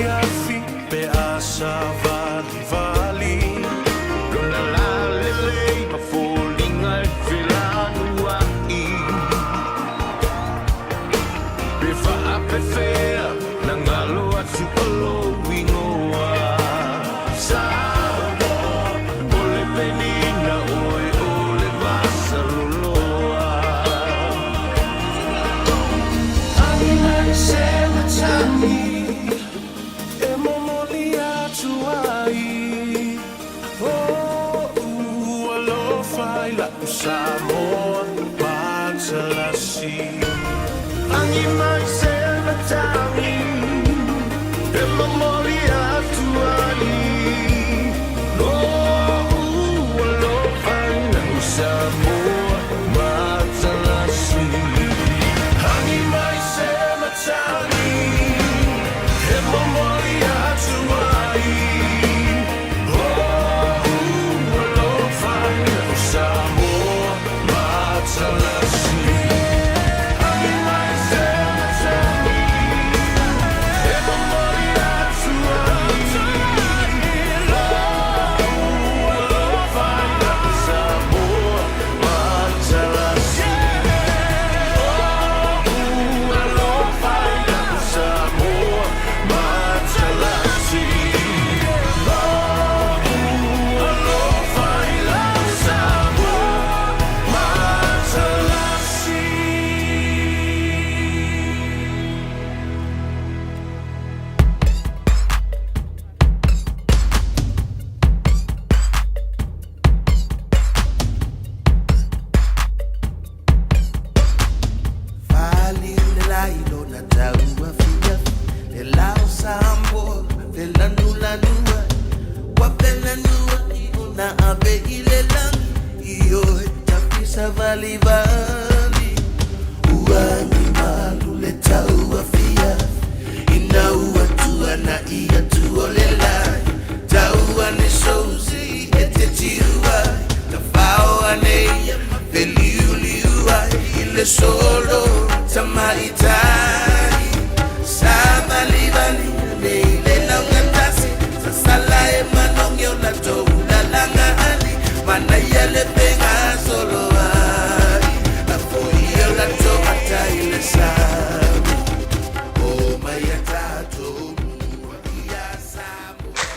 afi pe asa vali lona la lele ma folinga e filanua I pe fa pe fea na ngalo atu olo wingoa Samoa ole penina oe ole vasaluloa Anina se matani Samoa, Matsalasi Angi mai selva tami E memoria tuani No, alo faina Samoa, Matsalasi Angi mai selva tami E memoria tuani Oh, alo faina Samoa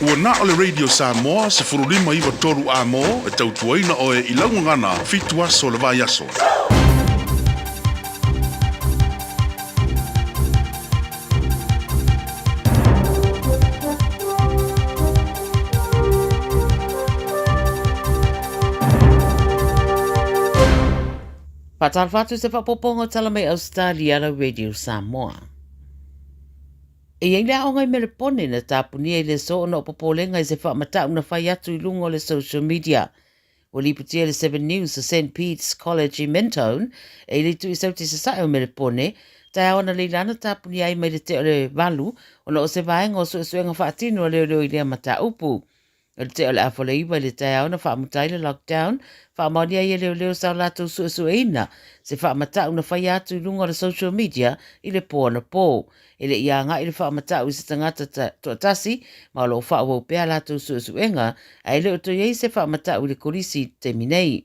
Ua na ole Radio Samoa se furulima iwa toru amo e tautuaina oe I laungangana fitu aso le vai aso. Patalfatu se whapopongo tala mai Australia la Radio Samoa. E iei lea o ngai mele pone na tāpunia I le so ona o popolenga I se whaamata una whai atu I lungo le social media. O liputia le 7 News sa St. Pete's College I Mentone, e le tu I sauti sa sae o mele pone, tai awana le lana tāpunia I mai le te o le valu, ona o se vaenga o suenga whaatino o leo I lea mata upu. O le te o le afole iwa le tai awana whaamutai le lockdown, whaamaunia I leo sao lato sueina, se whaamata una whai atu I lungo le social media I le pō na pō. Ele ia ngā I le whaamatau I se tangata tuatasi, ma lo whaawau pēr lātou suenga, ai leo to iei se whaamatau I le korisi te minei.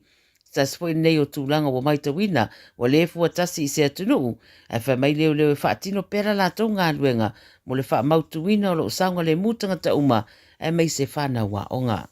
Sa spoi nei o tūlanga wa maita wina, wa le fuatasi I se atunu, ai wha mai leo e whaatino pēra lātou ngā luenga, mo le whaamautu wina o lo usanga le mūtanga ta uma, ai mai se whana wa onga.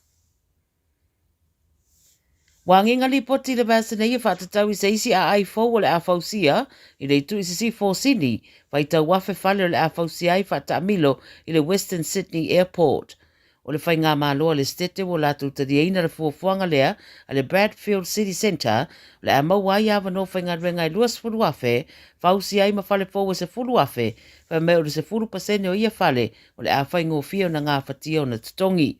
Wanginga li poti le basa nei e whaatatau I se isi a aifo o le a fausia, I le itu I se si fōsini, whai tau wafe whale o le a fausia I whaatamilo I le Western Sydney Airport. O le whai ngā māloa le stete o lātou tariaina le fuafuanga lea a le Bradfield City Centre, le a mauai awa no whai ngā renga I luas fulu afe, fausia I ma whale fōua se fulu afe, whai mea o le se fulu pasene o ia whale o le a whai ngō fia o na ngā whatia o na tutongi.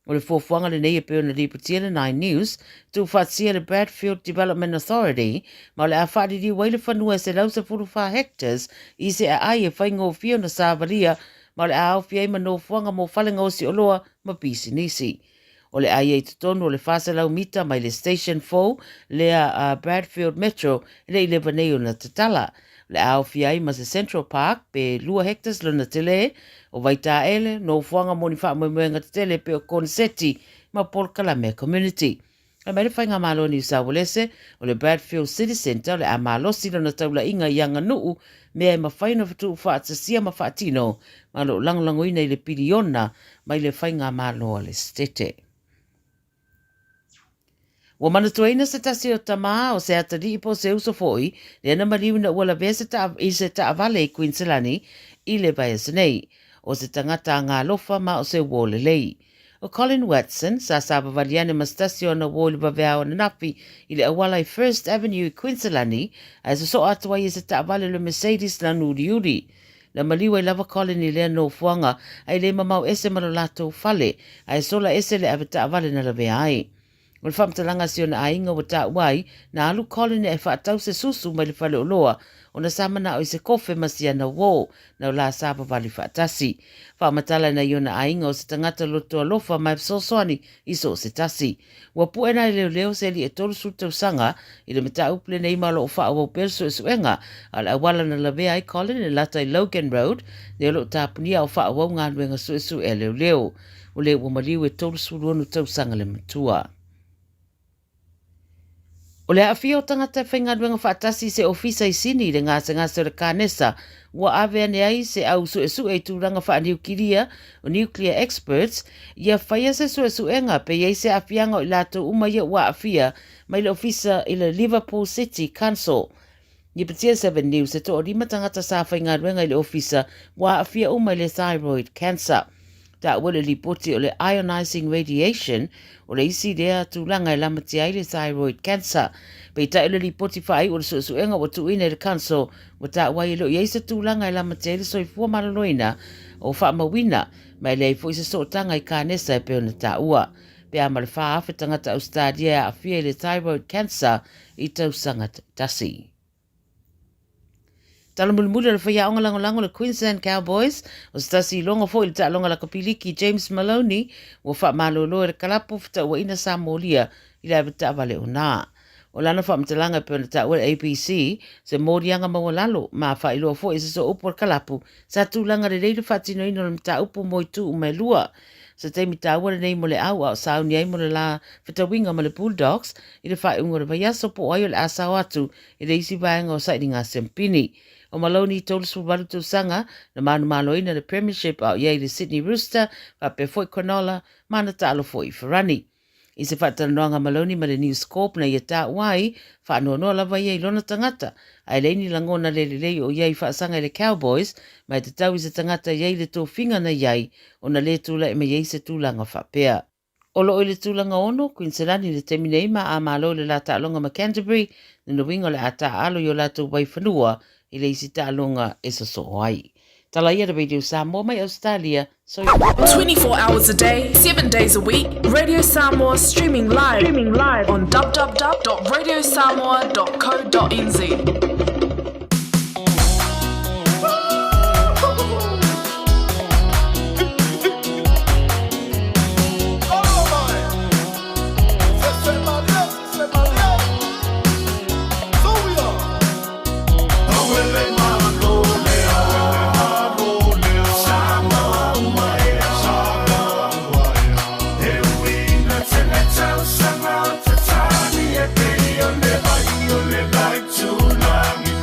O le fuafuanga le nei e peo na liputia le 9 News, tu whaatsia le Bradfield Development Authority, ma le a whaariri waile whanua se lau se fulu wha hectares, I se a ai e whai ngō fia o na Savaria, ma le a au fia ima no fuanga mo whalenga o si oloa ma bisi nisi. O le ai e tutonu o le whasalau mita mai le Station 4, lea Bradfield Metro, le I lewa nei o na tatala. le au fiai ma se Central Park pe 2 hectares lona tele o vaita ele no fuanga moni wha moenga tele pe o konseti ma Polkalame community. E mai le whainga malo ni Usawalese o le Bradfield City Centre le a malosi lona taula inga ianga nuu mea ma whaina whatu whaatasia ma whaatino ma lo langlangoina i le piriona mai le whainga malo le stete. Wa manatuaina se tasi o tama o se atari ipo se uso foi le ana maliuna ua la vese i se taavale i Queenslandi i le vaias nei o se tangata ngā lofa ma o se wolelei. O Colin Watson sa sabavaliane mastasio na wole baveao na nafi i le awala i First Avenue i Queenslandi a se so atua i se taavale le Mercedes na nuriuri. Na maliwa i lava Colin i lea no fuanga ai le mamau ese malolato fale ai sola ese le ave taavale na lave ai. O le whamtalanga si o na ainga wa ta wai, na alu Colin e whaatau se susu mai le whale o loa, o na samana o i se kofe masia na wō, na o la sāpa wali whaatasi. Whamatala na i o na ainga o se tangata loto alofa mai sosoani i so se tasi. Wa puena i leo leo se li e tolu su tau sanga, i le mata uple nei malo o wha o perso e suenga, ala awala na lavea ai Colin e lata i Logan Road, le lo tāpunia o wha o ngā nuenga su e leo leo. O leo wa mariu e tolu su ruonu tau sanga le matua. O le awhia o tangata whaingaruenga whaatasi se ofisa i sini le ngāsa o le kānesa, ua awea ne ai se au su e tūranga whaaniukiria o nuclear experts, ia whaia se suenga pe iei se awhianga o i lato umaia ua awhia mai le ofisa i le Liverpool City Council. Ni patia 7 News se to o rima tangata sa whaingaruenga i le ofisa ua awhia umai le thyroid cancer. Ta wale li poti o le ionizing radiation o le isi rea tūlanga i lamati ai le thyroid cancer. Pei ta ele li poti whai o le suenga o tuine le cancer o ta wai lo i eisa tūlanga i lamati ai le soifua malaloina o whaamawina mai le fo isa sootanga i kānesa e peo na ta ua. Pea ma le wha awhetangata Australia a fia le thyroid cancer i tausanga tasi. Tala mulimuli le whaia onga lango le Queensland Cowboys o stasi longa fo i le ta'alonga la kapiliki James Maloney o wha malolo e kalapu fita ua ina Samoa i le abita vale o nā. O lana wha mtalanga pe na ta'ua ABC se morianga mawalalo ma wha ilo fo i se so upo kalapu sa tūlanga le reile whatino ino le mta upo moi tu umai lua. Sa teimi ta'ua le nei mo le au au sauni ai mo le la fita winga mo le Bulldogs i le wha ungo le vaiaso po ai o le asao atu i le isi vaenga o saidi ngā sempini. O Maloney tolu su walu tu sanga na manu maloina le Premiership au iei le Sydney Rooster pa pe foi Cronulla mana talo foi Ferrani. I se whaatanoanga Maloney ma le News Corp na ia tā wai whaanonoa lava iei lona tangata ai leini langona lelelei o iei whaasanga i le Cowboys mai te tau i se tangata iei le tō whinga na iei o na le tūla e me iei se tūlanga whapea. O lo i le tūlanga ono, Queenslandi le teminei ma a malo le la ta'alonga ma Canterbury na wingo le a ta'alo i o la tō wai whanua i le isi ta'alonga e sa so ai. Tala ia Radio Samoa mai Australia. 24 hours a day, 7 days a week. Radio Samoa streaming live on www.radiosamoa.co.nz. Too long.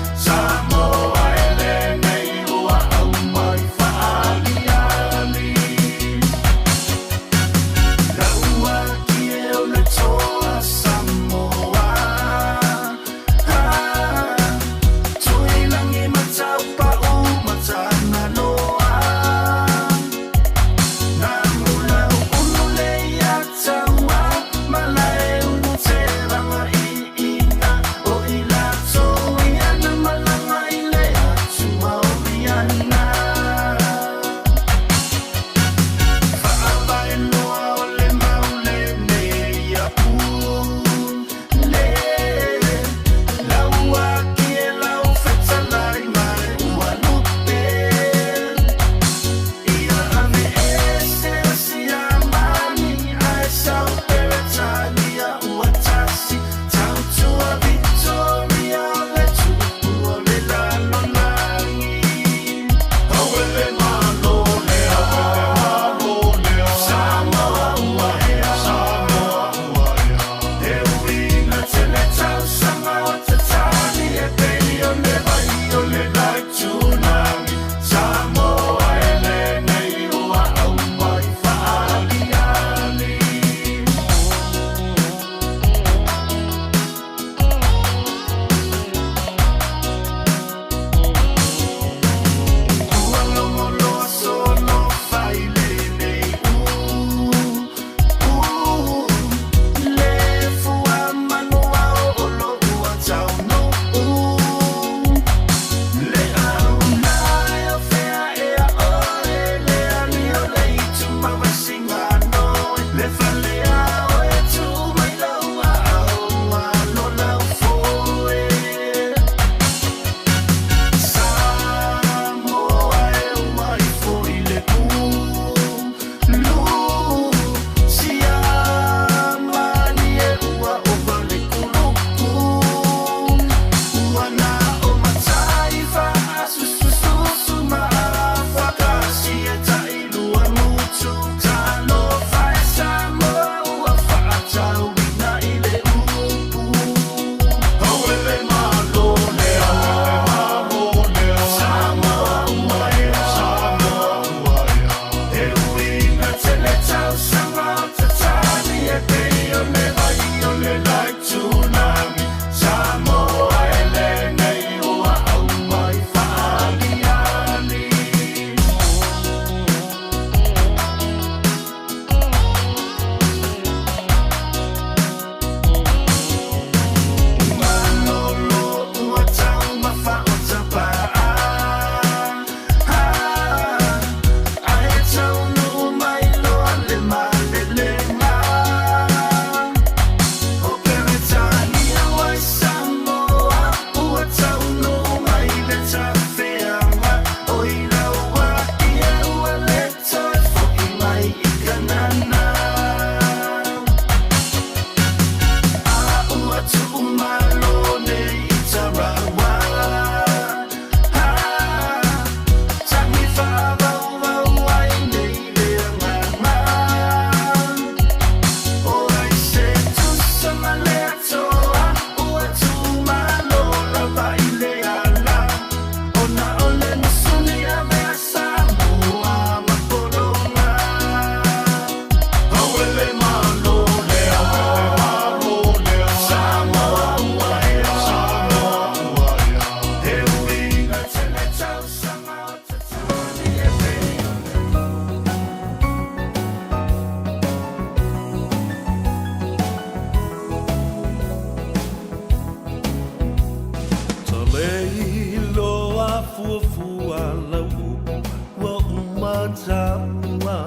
mataua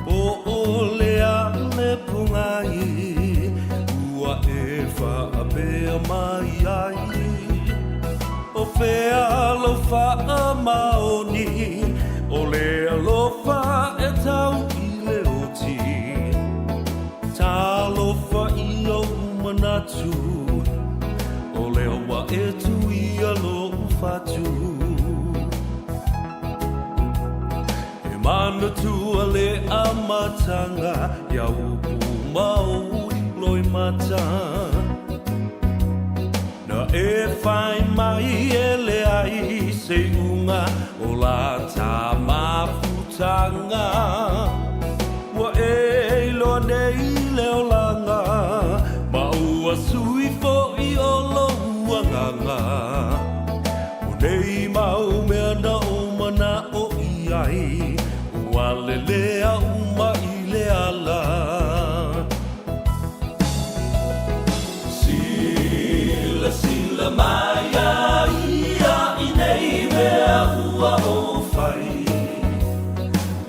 o olea le pungai ua e whaapea mai ai o whea alofa a maoni o le alofa e tau i le oti ta alofa i o manatu o le oa e tu i alofa tu e manatu a le amatanga ia upu mau loi mata na e whai mai e le ai se unga o la ta mafutanga ua e loa nei leo langa ma ua sui fo i o lo uanganga o nei mau mea na o mana o i ai ua le lea uma i le ala Sila maya ia i nei mea ua o whai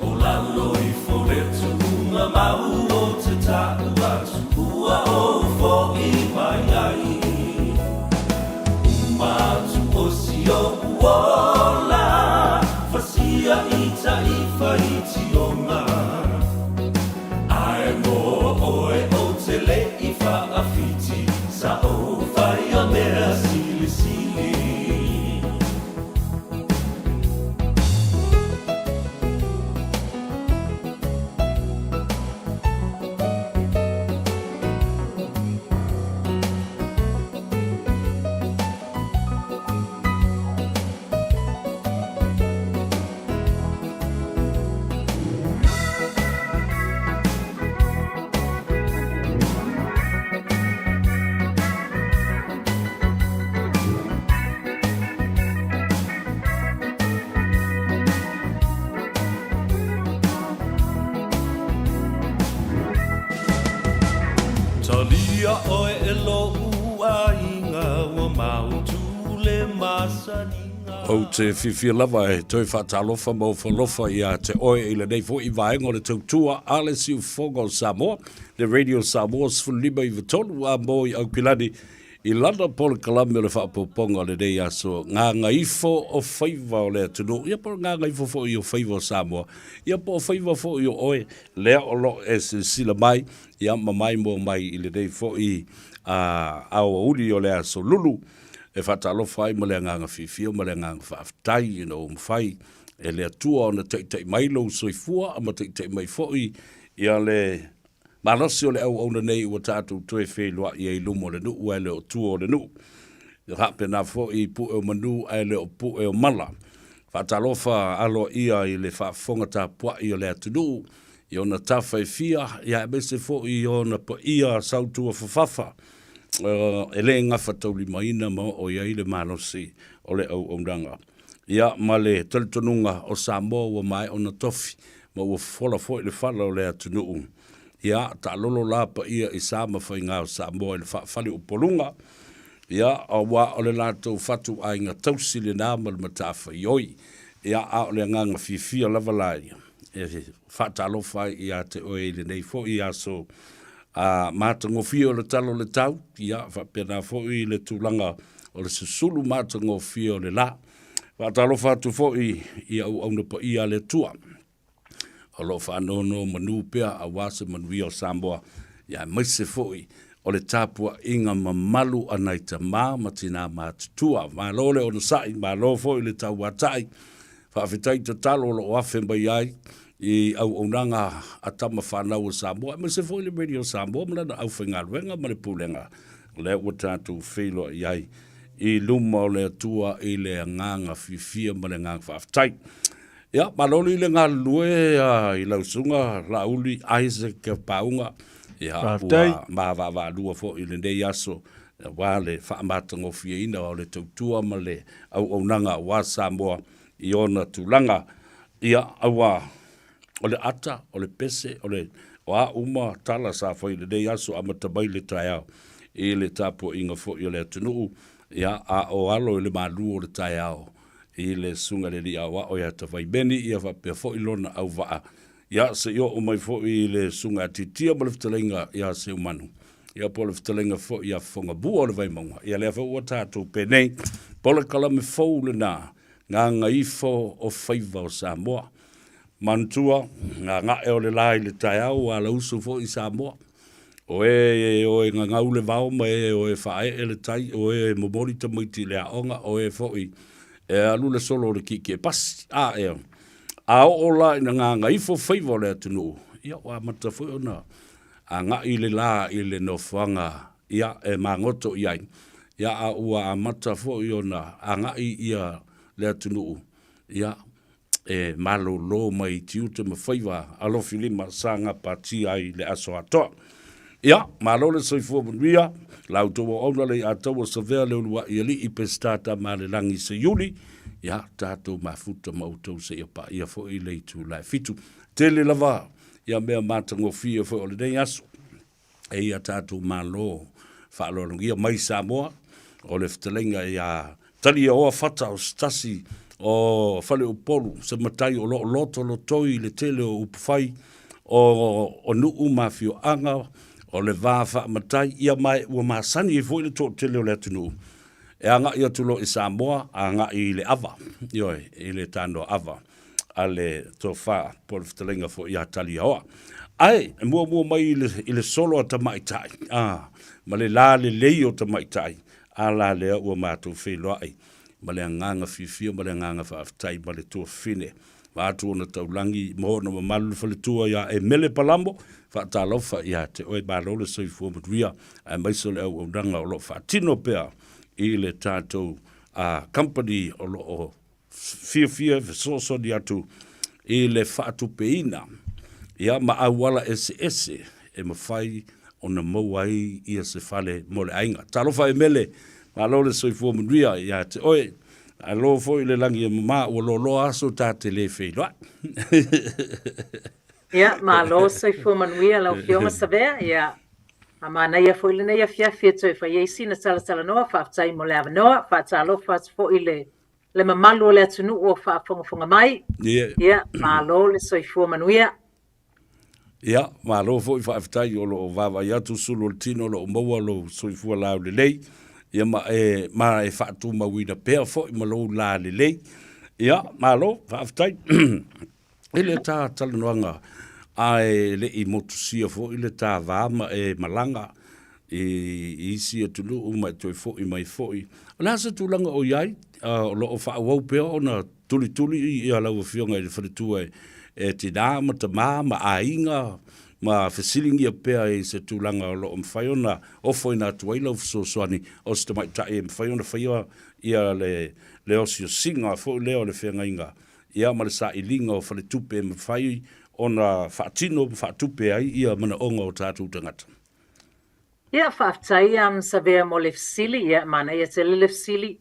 O lalo i whoretu unga mau o te tāu atu Ua o who i mai ai Umatu o si o uola Fasia i ta i whaiti o ngā Ae mo oe o te le i whaafiti Sa o whai a mea sili sili Talia oe e lo ua inga ua mautu le masaninga O te whiwhia lava e toi whatalofa mo whalofa ia te oe i le nei fo i vaenga o le tautua ale siu whonga o Samoa, le Radio Samoa sfulima i vitonu a mo i Aukilani i lana pole kalame o le whaapoponga le nei aso ngā ngaifo o Faiva o le atunu, ia po ngā ngaifo fo i o Faiva o Samoa, ia po o Faiva fo i o oe, lea o lo e sila mai, ia mamai mo mai i le nei fo i au uli o le aso lulu, e whatalofa ai ma le nganga whiwhia, ma le nganga whaaftai, you know, mwhai, e le atua o na teitei mailo soifua, a ma teitei mai fo i, ia le malasi o le au au na nei ua tātou toe whelua i ei lumo le nu, ua le o tua o le nu. Hape na fo i pu e o manu, ai le o pu e o mala. Whatalofa alo ia i le whaafonga tā pua i o le atunu, i o na tawhai fia, ia e mese fo i o na pa ia sautua whawhafa. E le ngafa tauli maina ma o iai le malosi o le au aundanga. Ia ma le talitonunga o Samoa ua mai o na tofi, ma ua fola fo i le whala o le atunu. Ia ta lolo la pa ia i sa ma whai ngā o Samoa i le whali o polunga. Ia a wā o le lātou whatu a inga tausi le nāma le matawha i oi. Ia a o le nganga whiwhia lavalai. E whatalofa ia te oe le nei fo i aso mātango whio le talo le tau. Ia whapena fo i le tūlanga o le susulu mātango whio le la. Whatalofa tu fo i au au na pa ia le tua. O lo whanono manu pia a wase manuia o Samoa. Ia maise fo i. O le tāpua inga mamalu anai ta ma tina mātutua. Mā lole o na sai, mā lo fo i le tau watai. Whawhitai ta talo lo wafe mai ai. I au onanga atama whanau o Samoa. Maise fo i le Radio Samoa. Malana au whainga ruenga ma le pulenga. Le ua tātou whilo i ai. I luma o le atua i le nganga whiwhia ma le nganga whawhitai. Ia, maloli le ngā lue i lausunga, lauli Isaac Paunga. Ia, ua mā lua fo i le nei aso, wā le whaamatango whiaina o le tautua ma le au nanga wā Samoa i ona tūlanga. Ia, aua, o le ata, o le pese, o le wā uma tala sa fo i le nei aso amatabai le tai au. I le tapo inga fo i le atunuu. Ia, a o alo i le malu o le tai au. I le sunga le li awa o ia ta vai beni ia va pe fo ilona au va. Ia se yo o mai fo I le sunga titia ma le ftalenga ia se umanu. Ia po le ftalenga fo ia fonga bua o le vai maunga. Ia le fa ua tātou penei. Po le kalame fo le nā. Ngā Gagaifo o Faiva o Samoa. Mantua, ngā e o le lai le tai au a la usu fo I Samoa. O e ngā ule vau ma o e whae e le tai, o e momori ta muiti le aonga, o e fo I alu le solo le ki pas a e. A o la ina ngā Gagaifo Faiva o le atunu. Ia o a mata fo ona. A ngā I le la I le no whanga, ia e mangoto iai. Ia a ua a mata fo I ona, a ngā I ia le atunu. Ia e malo lo mai tiuta ma Faiva, alo filima sanga pati ai le aso atoa. Ia, malo le soifua manuia, lau toa ona le ataua savea le ulua I ali I pestata ma le langi se yuli. Ia, tātou mafuta mautou se ia pa ia fo I le tu lai fitu. Tele lava, ia mea matangofia fo o le nei aso. E ia tātou malo, whaalolongia mai Samoa, o le ftalenga ia tali oa fata o stasi o fale o polu, se matai o loto lotoi le tele o upufai, o nuu mafio anga, o le vāwha matai, ia mai ua maasani e fwoi le tō tele o le atunu. E anga ia tulo I Samoa, anga I le ava, ioi, I le tano ava, a le tō wha, po le ftalenga fo ia tali oa. Ai, e mua mai I le solo a tamaitai, ma le la le leio tamaitai, a la lea ua mātou wheloa ai, ma le nganga whiwhia, ma le nganga whaaftai, ma le tua whine, mātou na taulangi, mohona ma malu whale tua ia e mele palambo, whaatalofa ia te oe bārole soifua matuia, a maiso le au ranga o lo whaatino pea, I le tātou company o lo o whiwhia, whesoso di atu, I le whaatupeina, ia ma awala SS, e mawhai, o na mauai ia se fale mo le ainga. Talofa e mele, ma lo le soifua manuia, ia te oe, a lo fo I le langi e mama, o lo aso tā te le wheilua. Ia, ma lo soifua manuia, lau fionga savea, ia, a ma naia fo I le naia fia toi fa iesi na sala noa, whaaftai mo le ava noa, whaatalo fo I le mamalu o le atunu o whaafonga mai, ia, ma lo le soifua manuia, Ia, ma lo fo I whaaftai o lo wawa iatu sulu o tino lo maua lo soifua lau le lei. Ia ma e whaatu mawina pēr fo I ma lo la le lei. Ia, ma lo whaaftai. Ile tā talanoanga ai le I motusia fo ile tā vāma e malanga I isi atulu o mai toi fo I mai fo I. La sa tūlanga o iai, o lo o whaawau pēr o na tuli I a lau a whionga I le wharetua e te nāma, te māma, a inga, ma whesilingi a pēr e se tūlanga o lo o mwhaiona, o whaina tuaila o whasoswani, o se tamai tae e mwhaiona whaia ia le osio singa, fo leo le whenga inga, ia ma le sa ilinga o whale tupe e mwhai, o na whaatino whaatupe ai, ia mana onga o tātou tangata. Ia, whaaftai savea mo le fsili, ia, mana ia te le fsili,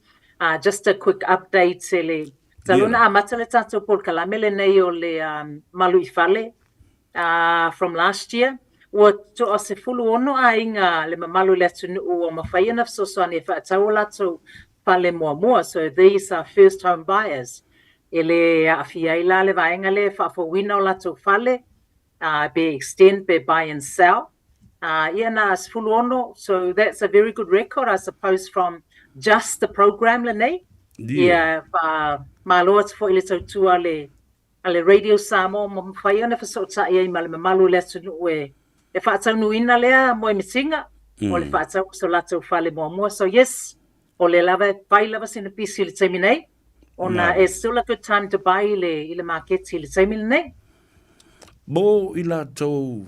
just a quick update se le taluna a mata le tātou pol kalame le nei o le malu I fale from last year. Ua to o se fulu ono a inga le mamalu le atunu o mawhaia na fsosoani e whaatau o latou fale mua. So these are first home buyers. E le awhia I la le vaenga le whaafowina o latou fale, be extend, be buy and sell. Ia na se fulu ono, so that's a very good record, I suppose, from just the program le nei. Ia, malo atu fo I le tautua le Radio Samoa, mo mwhaia na whasota ia I ma le mamalu le atunu e whaatau nuina lea mo e mitinga, o le whaatau so latou whale mua. So yes, o le lava, pai lava sina pisi le taimi nei, ona it's still a good time to buy I le market I le taimi nei. Mo I latou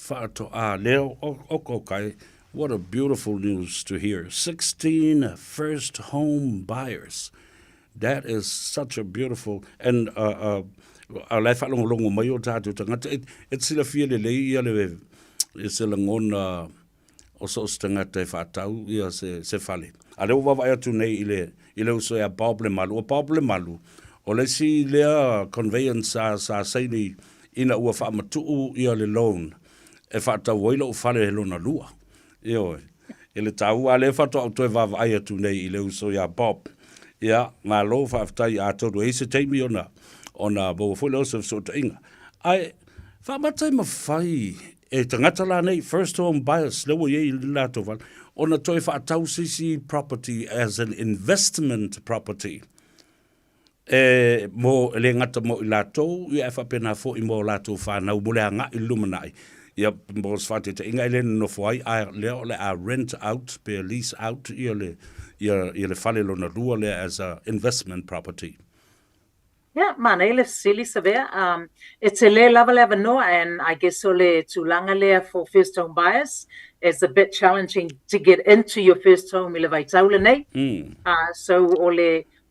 whaato a leo, o kai, what a beautiful news to hear. 16 first home buyers. That is such a beautiful, and a lai whalongo mai o tātou tangata. It's sila fia le lei ia le sila ngona o so tangata e whaatau ia se whale. A leo wawa atu nei I le uso ea paople malu. O le si lea conveyance sa saini ina ua whaamatuu ia le loan. E whaatau waila o whale he lona lua. Io, ele tau a le whato au toi wawa ai atu nei I le uso ea Bob. Ia, ngā lo whaaftai a tōru e se teimi ona mo fo lo so so inga. Ai whamatai mawhai e tangata la nei first home buyers lewa ye la to val ona toi whaatau sisi property as an investment property. Mo le ngata mo i lato i e whapena fo i mo lato whanau mo le anga i lumanai. Ia mo svate te inga ele no foi a le a rent out pe lease out i le fale lo na rua le as a investment property. Yeah, man, ele silly severe. It's a level no, and I guess ole tulanga le for first home buyers. It's a bit challenging to get into your first home so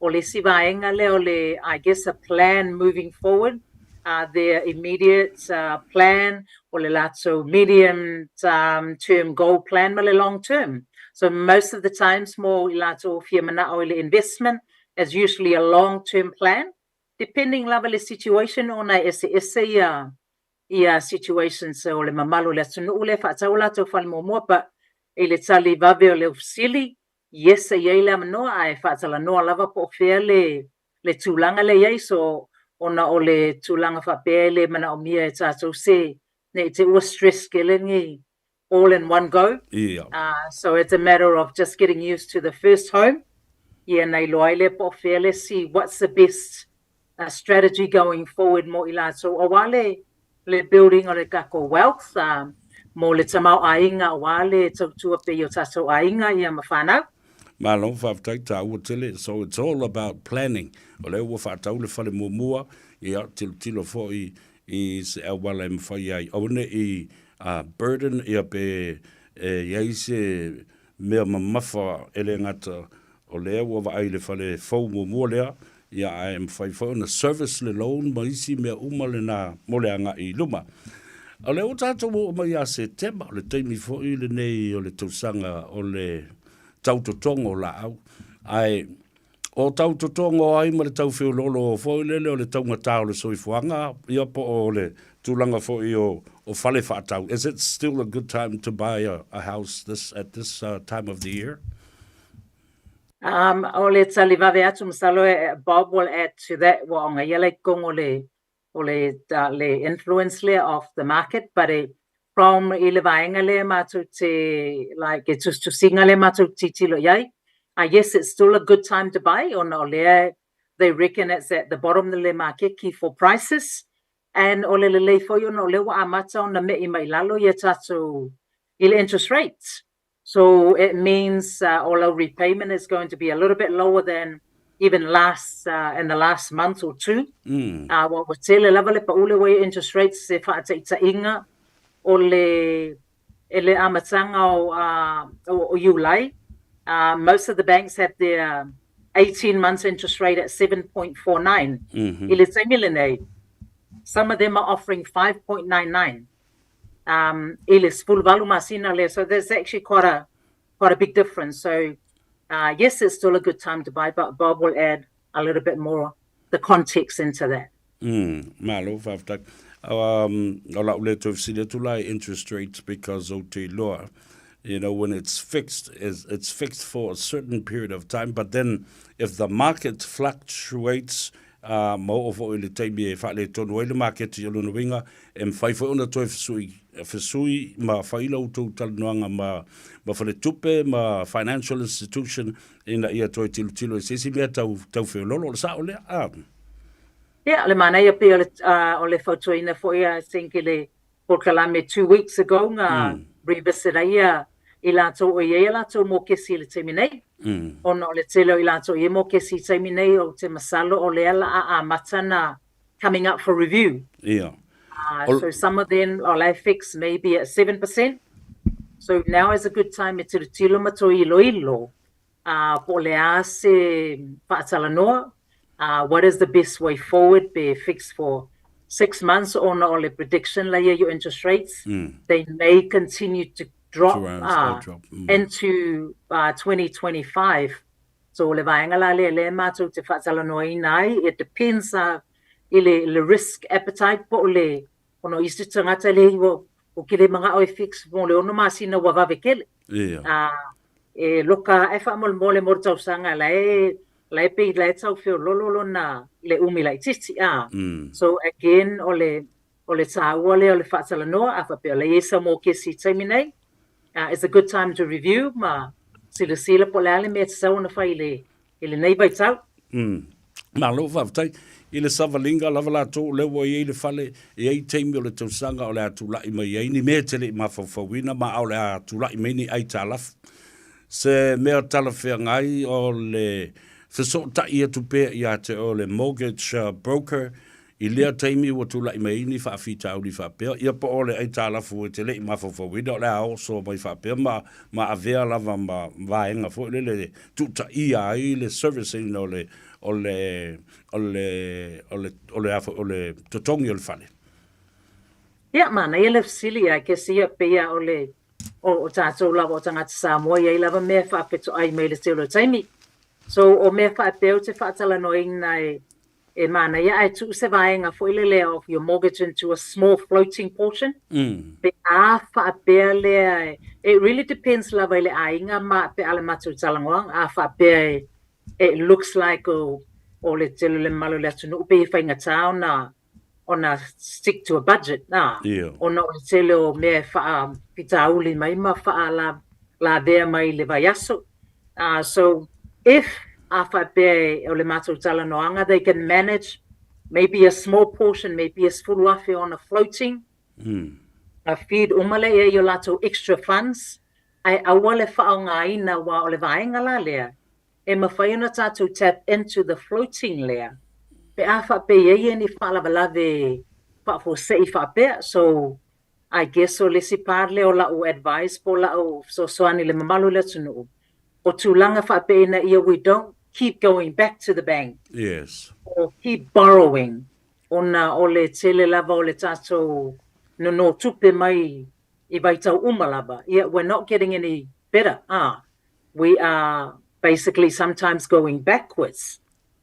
ole sivaenga le ole I guess a plan moving forward. Their immediate plan ole latso medium term goal plan male long term. So most of the times more latso fiamana ole investment is usually a long term plan. Depending level of situation on a situation so le mamalo le tunu ule fa taula to fal mo but ele tali vave le usili yes ye le no ai fa tala no lava po fele le tulanga le ye so ona ole tulanga fa pele mana o mia e tato se ne te was stress killing all in one go. So it's a matter of just getting used to the first home. Yeah, nei loile po fele see what's the best strategy going forward mo ila so awale le building o le kako wealth mo le tamau ainga awale tu pe yo taso ainga ia mafana Malong whaftai ta tele, so it's all about planning. O leo whafatau le whale mua ia tilo fo i se awala e mwhai ai. O ne i burden ia pe iai se mea mamafa ele ngata o leo wa ai le whale fau mua lea ia ai mwhai fau na service le loan ma isi mea umale na mole anga i luma. O leo tātou mo mai a se tema o le teimi fo i le nei o le tausanga o le tautotongo la au. Ai, o tautotongo ai ma le tau whio lolo o fo lele o le taunga tau le soifuanga, ia po o le tūlanga fo i o whale whaatau. Is it still a good time to buy a house at this time of the year? O le talivave atu masalo Bob will add to that wa onga yele kong o le influence le of the market, but from ile vaenga le matu te like it's just to singa le matu titilo yai. Yes, it's still a good time to buy on ole. They reckon it's at the bottom of the market key for prices. And ole le fo yo no le wa amata on the me mai lalo ye tatu ile interest rates. So it means all repayment is going to be a little bit lower than even in the last month or two. What we tell le level pa ule way interest rates se fa ta inga ole ele amatanga o July. Most of the banks have their 18 months interest rate at 7.49. Some of them are offering 5.99. So there's actually quite a big difference. So yes, it's still a good time to buy, but Bob will add a little bit more the context into that. Malo faftak. Ola ule to sile tulai interest rates because o te loa. You know, when it's fixed for a certain period of time, but then if the market fluctuates, mo of oil taimi e whale tonu ele market i alo winga whai ona toi whesui ma whaila utou talanoanga ma whale tupe ma financial institution ina ia toi tilo e sesi mea tau whiololo o sa o lea Yeah, le mana ia pe o le whautuina fo ia I think le Porkalame 2 weeks ago revisit ia I lato o ia lato mo kesi le teimi nei. Ono le telo I lato ia mo kesi teimi nei o te masalo o le ala a matana coming up for review. Yeah. So some of them are fixed maybe at 7%. So now is a good time to tilo mato ilo. Po le a se whaatalanoa. What is the best way forward? Be fixed for 6 months or no le prediction layer your interest rates. They may continue to drop into 2025. So le vaenga le matu te whatalanoa inai. It depends le risk appetite po le ono isi tangata le o kile mga oi fix mo le ono masina wa vavekele. E loka e wha mole mo tausanga la lai pe lai tau feo lolo na le umi lai titi so again ole tāua le ole whaatalanoa a whapea le esa mō kesi taimi nei it's a good time to review ma sila po le ale mea tasau na whai le nei vai tau ma lo whaftai i le savalinga lava la tō lewa i le whale i ei teimi o le tausanga o le atulai mai ei ni mea tele i mawhawhawina ma au le atulai mai ni ai tālafu se mea tala whea ngai o le whesota i atu pēr i ate o le mortgage broker i lea teimi ua tula i mai ni whaafita au ni whaapea ia po o le ai tālafu e te le i mawhawhawina o le a oso mai whaapea ma avea lava ma vaenga fo le tuta i ai le servicing o le totongi o le whale. Ia mana ia le fasili ai ke sia pea o tātou lava o tangata Samoa ia lava mea whaapeto ai mai le teo taimi. So o mea whaapeo te whaatalanoina e mana ia ai tu se vaenga fo ile lea of your mortgage into a small floating portion. Pe a whaapea lea it really depends lava ile ainga ma pe ale matu talangoang a whaapea it looks like o le telo le malo le atunu pe whainga tau na ona stick to a budget ona o le telo me wha pitauli mai ma wha la dea mai le vaiaso so if a whape o le mātou talanoanga they can manage maybe a small portion maybe a sfuluafe on a floating a feed umale e yo lato extra funds ai awale whaonga ina wa o le vaenga la lea e mawhaiona tātou tap into the floating layer. Pe a whape ye ni whalavalave whafo sei whapea. So I guess o lesi pārle o lau advice po lau so soani le mamalu le tunu. O tūlanga whape ina ia we don't keep going back to the bank. Yes. Or keep borrowing. Ona o le tele lava o le tātou no tupe mai I vai tau umalaba. Yeah, we're not getting any better. We are basically sometimes going backwards.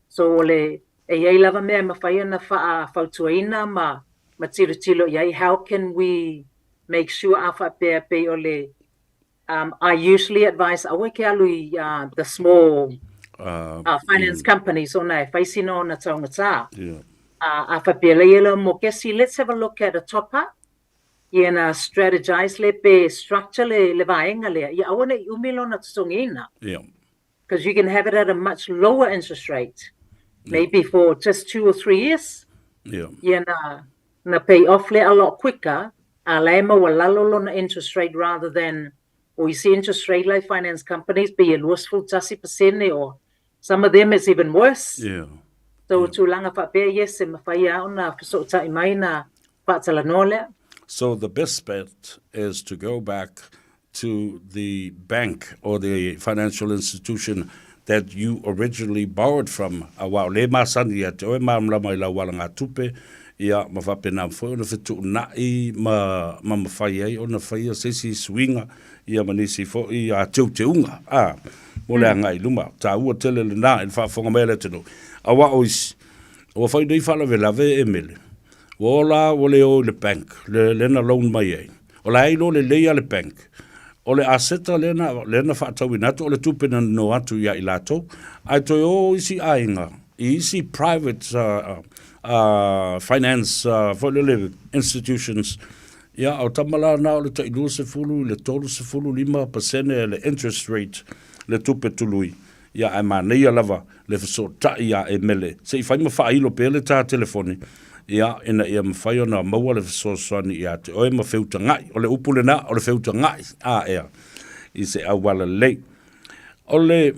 So ole e lava mea mawhaiana whautuaina ma tiritilo iai. How can we make sure a whapea pe ole I usually advise awe ke alui the small finance companies ona e whaisino na taungata. Yeah. A whapea leila mo kesi, let's have a look at a top up. Iena strategize le pe structure le vaenga le. Ia awane umilo na tsongina. Yeah. Because you can have it at a much lower interest rate, maybe for just 2 or 3 years. Yeah. Yeah, na pay off a lot quicker. Alema walalo na interest rate rather than we see interest rate like finance companies be a losful 30% or some of them it's even worse. Yeah. So tulanga fa pe yes ma fa ya ona so ta imaina pa tala nole. So the best bet is to go back to the bank or the financial institution that you originally borrowed from. Awao le masani ya te oe maamla mai la walanga tupe ia mawhapena mfoi ona fitu nai ma mawhai ai ona whaia sesi swinga ia manisi fo ia teu te unga. Mole angai luma ta ua tele le na il whafonga mele tenu. Awao is o whai dei whala ve lave e mele. Wola wole o le bank le na loan mai ai. Ola ai lo le leia le bank. O le aseta lena whaatau inato, o le tupena no atu ia ilato, ai toi o isi ainga, isi private finance institutions, ia au tamala na o le tailua se fulu, le tolu se fulu 5% le interest rate, le tupe tului, ia ai maneia lava, le fasota ia e mele, se I whai mawhailo pe le tā telefoni, ia ina ia mawhai ona maua le fasosani ia te oe mawheuta ngai, o le upule na, o le feuta ngai, ea, I se awala lei. O le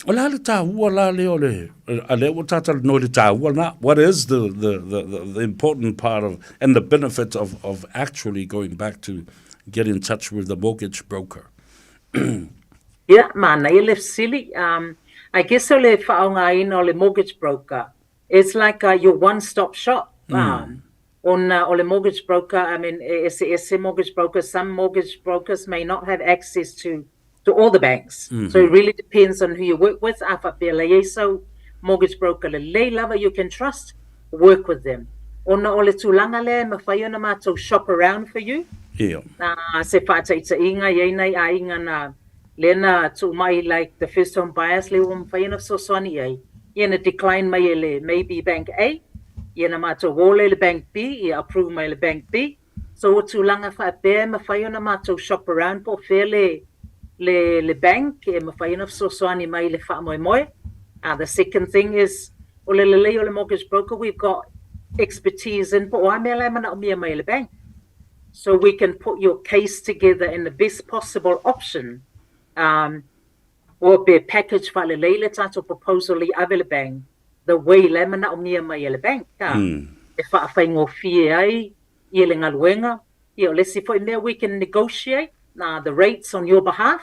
ale tāua la le o le, a le o tātala no le tāua na, what is the important part of, and the benefit of actually going back to get in touch with the mortgage broker? Yeah, mana, I left silly. I guess o le whaonga ina o le mortgage broker, it's like your one-stop shop. On the mortgage broker, I mean, SEP mortgage brokers, some mortgage brokers may not have access to all the banks. So it really depends on who you work with. So mortgage broker, le lava you can trust, work with them. Ona ole tulanga le mawhaiona mātou shop around for you. Yeah. Se whātaita inga, iei nei a inga Lena to my like the first home buyers le whaina so soni ai. Yena decline mai le maybe bank A. Yena mato wole le bank B, approve mai le bank B. So to langa fa be ma whaiona mato shop around po fairly le bank e ma whaina so soni mai le wha moi moi. The second thing is ole mortgage broker, we've got expertise in po wa mele mana o mia mai le bank. So we can put your case together in the best possible option. Or be package fa le leile tato proposal I ave le bank. The way le mana o mia mai le bank. E fa whaingo fie ai, I le ngaluenga. I o lesi fo I we can negotiate the rates on your behalf.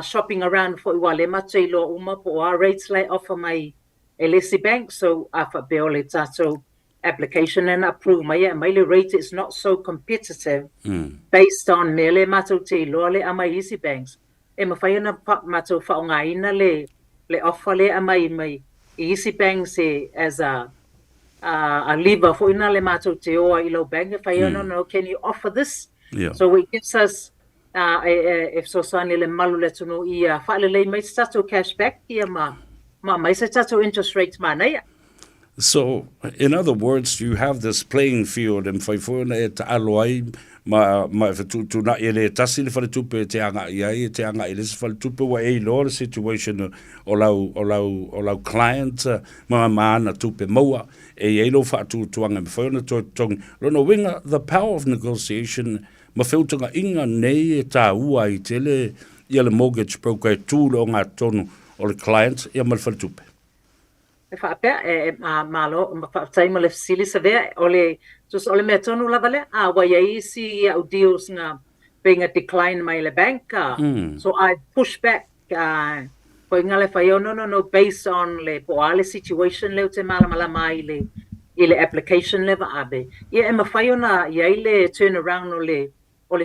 Shopping around for wale macho lo uma po our rates like offer my LSE bank, so afa beole tato application and approve my rate is not so competitive based on mele mato te lole ama easy banks. E mawhaiana mato whaongaina le offer le ama mai easy banks as a lever for ina le mato te oa ilo bank. If I no, can you offer this? Yeah. So it gives us if so sani le malu le tunu ia whaale le mai tato cashback ia ma mai se tato interest rates ma nei. So, in other words, you have this playing field and whaifuna e ta aloai ma tu na ele tasi le whare tupe te anga i lesi whare tupe wa e lo le situation o lau client ma maana tupe maua e lo whaatu tuanga me whauna tong lono winga the power of negotiation ma whiutanga inga nei e tā ua I tele I le mortgage broker tūlo o ngā tonu o le client ia ma le whare tupe. E whaapea malo ma whaataima le sili sa vea ole mea tonu lava le wa isi au deals nga being a decline mai le bank. So I push back po inga le whaio no based on le poale situation leo te malamala mai I le application leva abe. Ia e ma whaio na iai le turn around o le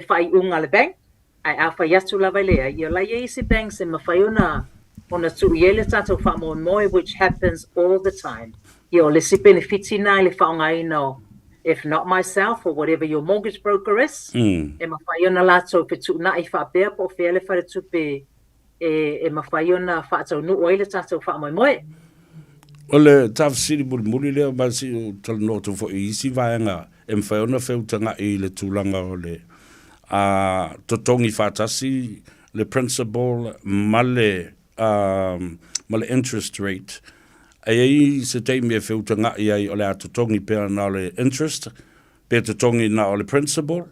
whai unga le bank. Ai a whai atu lava lea. Ia la isi banks e ma whaio na ona tu iele tato wha moi which happens all the time. Ia o le si benefiti na le whaongaina if not myself or whatever your mortgage broker is. E ma whaio na lato pe tu na I whaapea po whea le whare tupe e ma whaio na whaatau nu oile tato wha moi. O le tawhasiri muri leo ma si o talanoto fo I isi vaenga e mwhaiona whiutanga I le tūlanga o le totongi whātasi le principal ma le interest rate. Ai se teimi e whiutanga I ai o le totongi pēra na o le interest, pēra totongi na o le principal,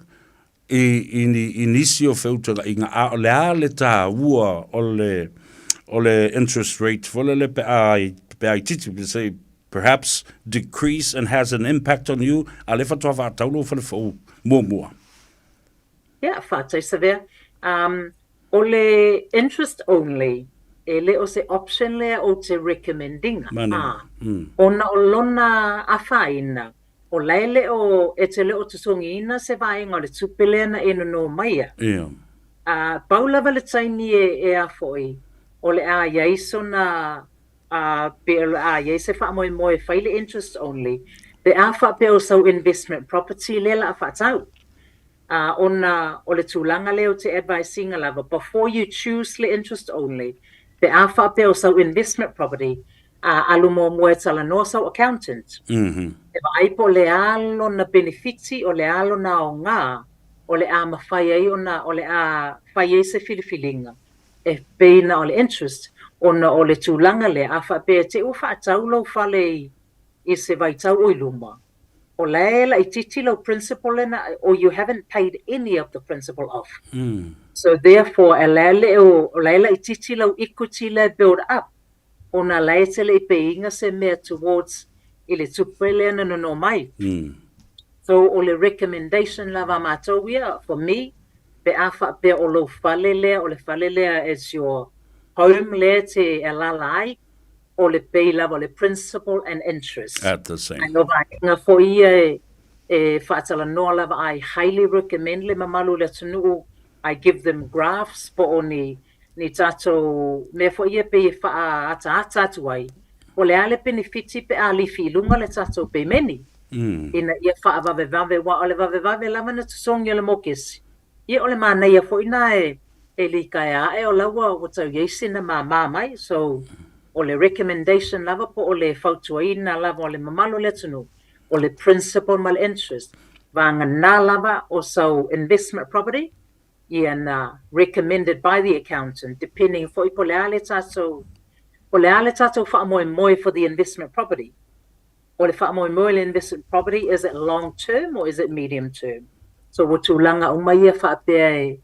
I nisi o whiutanga I ngā o le tā ua o le interest rate, wole le pe ai titi, say, perhaps decrease and has an impact on you, a le whatoa whātaulo whale whau mua. Yeah, whātai sa vea. O le interest only, e le o se option lea o te recommendinga. Ona o lona a whaina, o leile o e te leo te songiina se vaenga o le tupelea na eno no maia. Paulawa le taini e a foi, o le a iaiso na pe a iese wha moe whaile interest only, pe a wha pe o sau investment property lela a whatau. Ona o le tūlanga leo te advisinga lava, before you choose le interest only, pe a wha pe o sau investment property, alumo moe tala no sau accountant. E aipo le alo na benefiti o le alo na o ngā, o le a mawhai ai o le a whai ei se filifilinga. E peina o le interest, ona o le tūlanga le a wha pe te uwha atau lau whale I se vaitau o iluma. O leila I titilo principal or you haven't paid any of the principal off. So therefore, o leila I titilo equity le build up. Ona leitele I peinga se mea towards ile tupele na no mai. So o le recommendation lava matowia for me, pe afa pe o lo falelea, o le falelea is your home le te elalai, o le pay lava, le principal and interest. At the same. I know nga fo ia whaatala noa lava, I highly recommend le mamalu le tunu, I give them graphs po o ni tato, me fo ia pe wha ata atu ai, o le ale benefiti pe a lifi lunga le tato pe meni. Ina ia wha vave wa o le vave lava na tusongi le mokesi. Ia o le mana ia fo ina e li kai ae o lawa o tau yeisina ma mai, so o le recommendation lava po o le fautuaina lava o le mamalo le tunu, o le principal mal interest, vanga nā lava o so investment property, ia na recommended by the accountant, depending fo ipo le ale tatou, o le ale tatou wha moe for the investment property. O le wha moe le investment property, is it long term or is it medium term? So wo tūlanga umaia wha pēa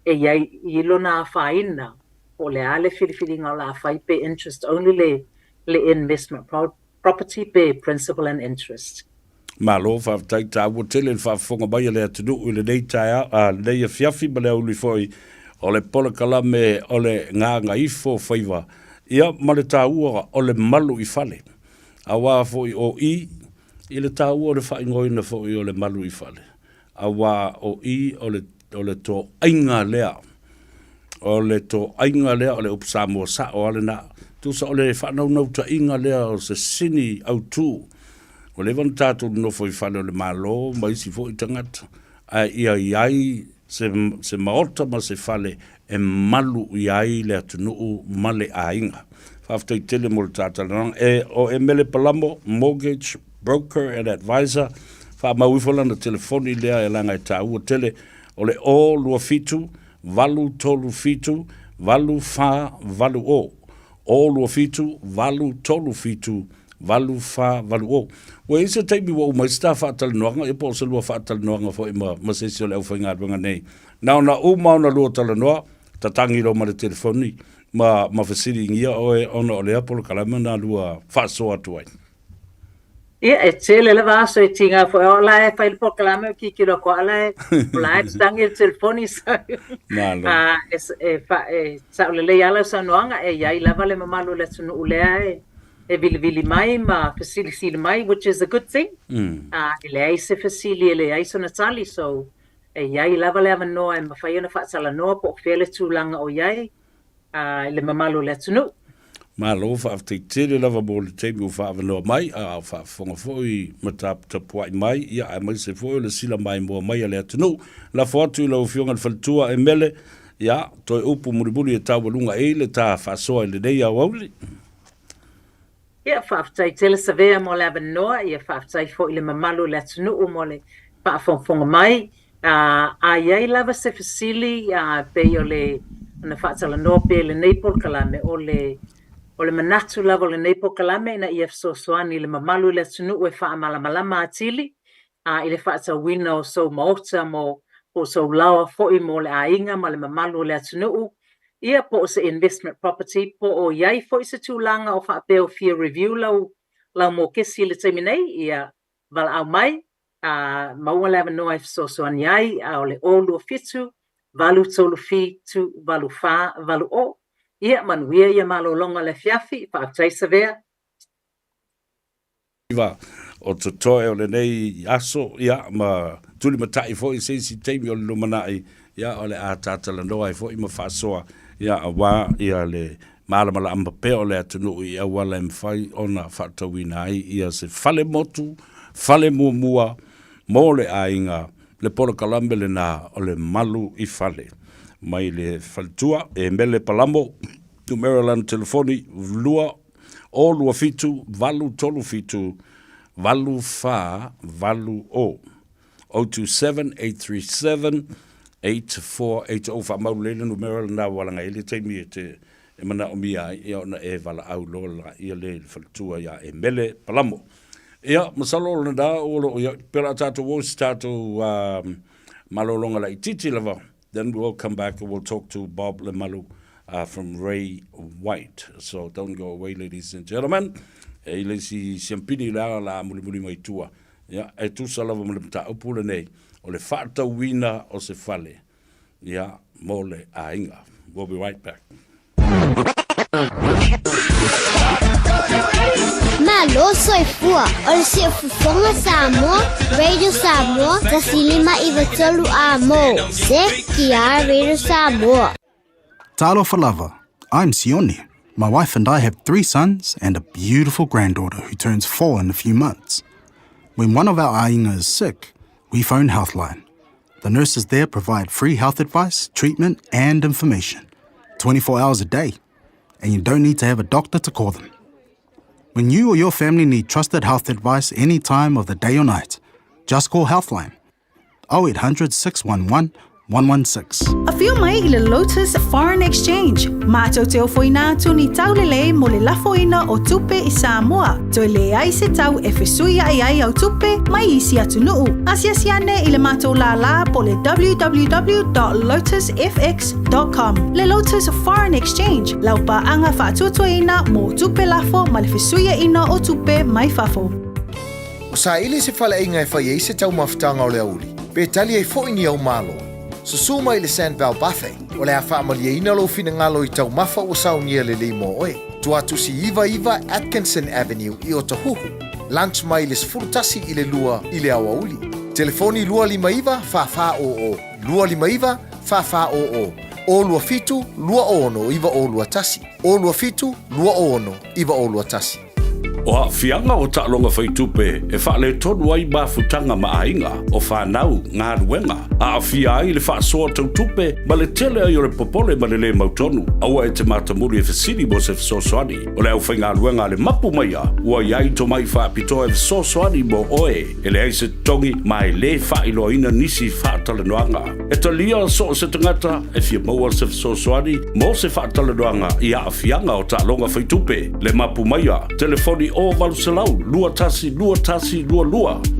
e iai I lona whaina, o le ale whiriwhiringa o la whai pe interest only le investment property pe principal and interest. Malo whaatai tā ua tele whaafonga mai le atunu I le nei taia, le nei a fiafi ma le auli foi o le pola kalame o le Gagaifo Faiva. Ia ma le tā ua o le malu I fale. Awa foi o I le tā ua o le whaingoina foi o le malu I fale. Awa o I o le tō ainga lea. O le tō ainga lea o le upsamo sa o ale na. Tusa o le whanaunau ta inga lea o se sini au tū. O le van tātou no foi whale o le malo, mai si fo I tangata. A ia iai se maota ma se whale e malu iai le atunuu male a inga. Whaftai tele mo le tātalanang. O mele palamo, mortgage, broker and advisor. Wha mauifola na telefoni lea e langa I tā ua tele. O le o lua fitu, valu tolu fitu, valu wha, valu o. O lua fitu, valu tolu fitu, valu wha, valu o. Wa isa taimi wa umai sta whaatal noanga, e po se lua whaatal noanga fo ima masesi o le au whainga adwanga nei. Nao na umau na lua tala noa, tatangi ro ma le telefoni, ma fasiri ngia oe ona o le apolo kalama na lua whaasoa tuai. Ia, e tele le vaso e tinga fo o la e whaile po kalama ki kilo ko ala e la e tangi le telefoni sa. Sa ule le ala sa noanga e iai lava le mamalu le tunu ulea e vili mai ma fasili mai, which is a good thing. Le ai se fasili le ai so natali, so e iai lava le avanoa e mawhai ona whaatala noa po whele tūlanga o iai le mamalu le tunu. Malo whaaftai tere lava mo le teimi o whaavanoa mai, a whaafonga foi matapuai mai, ia a mai se foi le sila mai mua mai a le atunu. La whaatu I lau whionga le whalitua e mele, ia, toi upu muriburi e tāwalunga e le tā whaasoa le nei au auli. Ia whaaftai tele savea mo le avanoa, ia whaaftai foi le mamalu le atunu o mo le whaafonga mai, a iai lava se fasili, pe o le, na whaatala noa pe le neipol kalame o le manatu lava le neipol kalame na ia soani le mamalu le atunu e whaamalamalama atili, I le whaatawina o so maota mo o so lawa foi mo le ainga ma le mamalu le atunu, ia po se investment property, po o iai foi se tūlanga o whaapeo fia review lau mo kesi le teiminei, ia vala au mai, maua le avanoa soani ai, o le olu o fitu, valu tolu fitu, valu wha, valu o, ia manuia ia malolonga le fiafi, whaaftai savea. Iwa, o to toe o le nei aso, ia, ma tuli matai fo I si teimi o le lumanai, ia, o le a tātala noa I fo I ma whaasoa, ia, a wā, ia le malamala amba peo le atunu I awa le mwhai ona whaatawina ai, ia se fale motu, fale muamua, mo le ainga, le polo kalambe le nā, o le malu I fale. Mai le faltua e mele palamo tu Maryland telefoni lua o lua fitu valu tolu fitu valu fa valu o 027-837-8480 fa maulele no Maryland na walanga ele teimi e mana o mia e ona e vala au lola ia le faltua ya e mele palamo ia masalo na da o ia pela tato wo stato malolonga la ititi lava. Then we'll come back and we'll talk to Bob Lemalu from Ray White. So don't go away, ladies and gentlemen. Ele si siampini la mulimuli mai tua. Ya, e tu salava mulimta upule nei. O le whaata wina o se fale. Ya, mole a inga. We'll be right back. Malo soy fua, o se fufonga Samoa, Radio Samoa, tasilima iwatolu amo, se kia Radio Samoa. Talofa lava, I'm Sione. My wife and I have 3 sons and a beautiful granddaughter who turns 4 in a few months. When one of our ainga is sick, we phone Healthline. The nurses there provide free health advice, treatment, and information, 24 hours a day, and you don't need to have a doctor to call them. When you or your family need trusted health advice any time of the day or night, just call Healthline 0800 611 116. A few mai ile Lotus Foreign Exchange. Mato teo foina tu ni taulele mo le lafoina o tupe i Samoa. To le ai se tau e fesuia ai au tupe mai isi atu nuu. Asiasiane ile mato la po le www.lotusfx.com. Le Lotus Foreign Exchange. Laupa anga faatuatuina mo tupe lafo ma le fesuia ina o tupe mai fafo. O sa ili se fala inga e whai se tau mafutanga o le auli. Pe tali e fo ini au malo. Susuma i le Sandvale Buffet, o le awha amalia ina lo fina ngalo I tau mafa o saunia le limo oe. Tua tusi Iva Atkinson Avenue I o Tahuhu. Lunch mai le sfurtasi I le lua I le awauli. Telefoni lua lima iva, fa o. Lua lima iva, fa o. O lua fitu, lua ono, iva o lua tasi. O lua fitu, lua ono, iva o lua tasi. O hawhianga o ta'alonga whaitupe e whaale tonu ai mafutanga maainga o whanau ngā ruenga. A awhia ai le whaasoa tautupe ma le tele ai o le popole ma le le mautonu. Aua e te matamuri e whasiri mo se whasosoani. O le au whai ngā ruenga le mapu maia. Ua iai to mai whaapitoa e whasosoani mo oe. E le ai se tongi ma e le whailo ina nisi whaatale noanga. E ta lia so se tangata e fia maua se whasosoani mo se whaatale noanga I a awhianga o ta'alonga whaitupe. Le mapu maia. Telefoni o Valusalau, lua tasi, lua.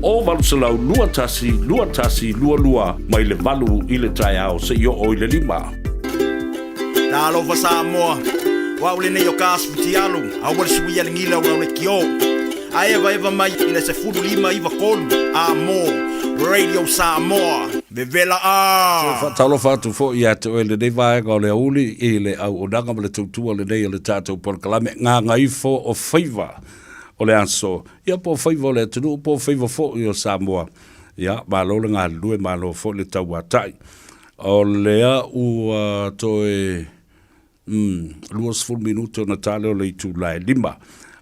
O Valusalau, lua tasi, lua. Mai le valu I le tai au se I o I le lima. Talo fa Samoa. Wa ule nei o kasputi alu. A wale suia le ngila o le kio. A eva mai I le se furu lima iwa kolu. A mo. Radio Samoa. Vevela a. So talo fatu fo ia te o le nei vaenga o le auli I le au onanga ma le tautua le nei o le tātou porkalame. Gagaifo o Faiva. O le anso, ia po Faiva o le tunu, po Faiva fo I o Samoa. Ia, malo le ngā lue, malo fo le tau atai. O lea ua toe, luas full minuto na tale o le itu lai lima.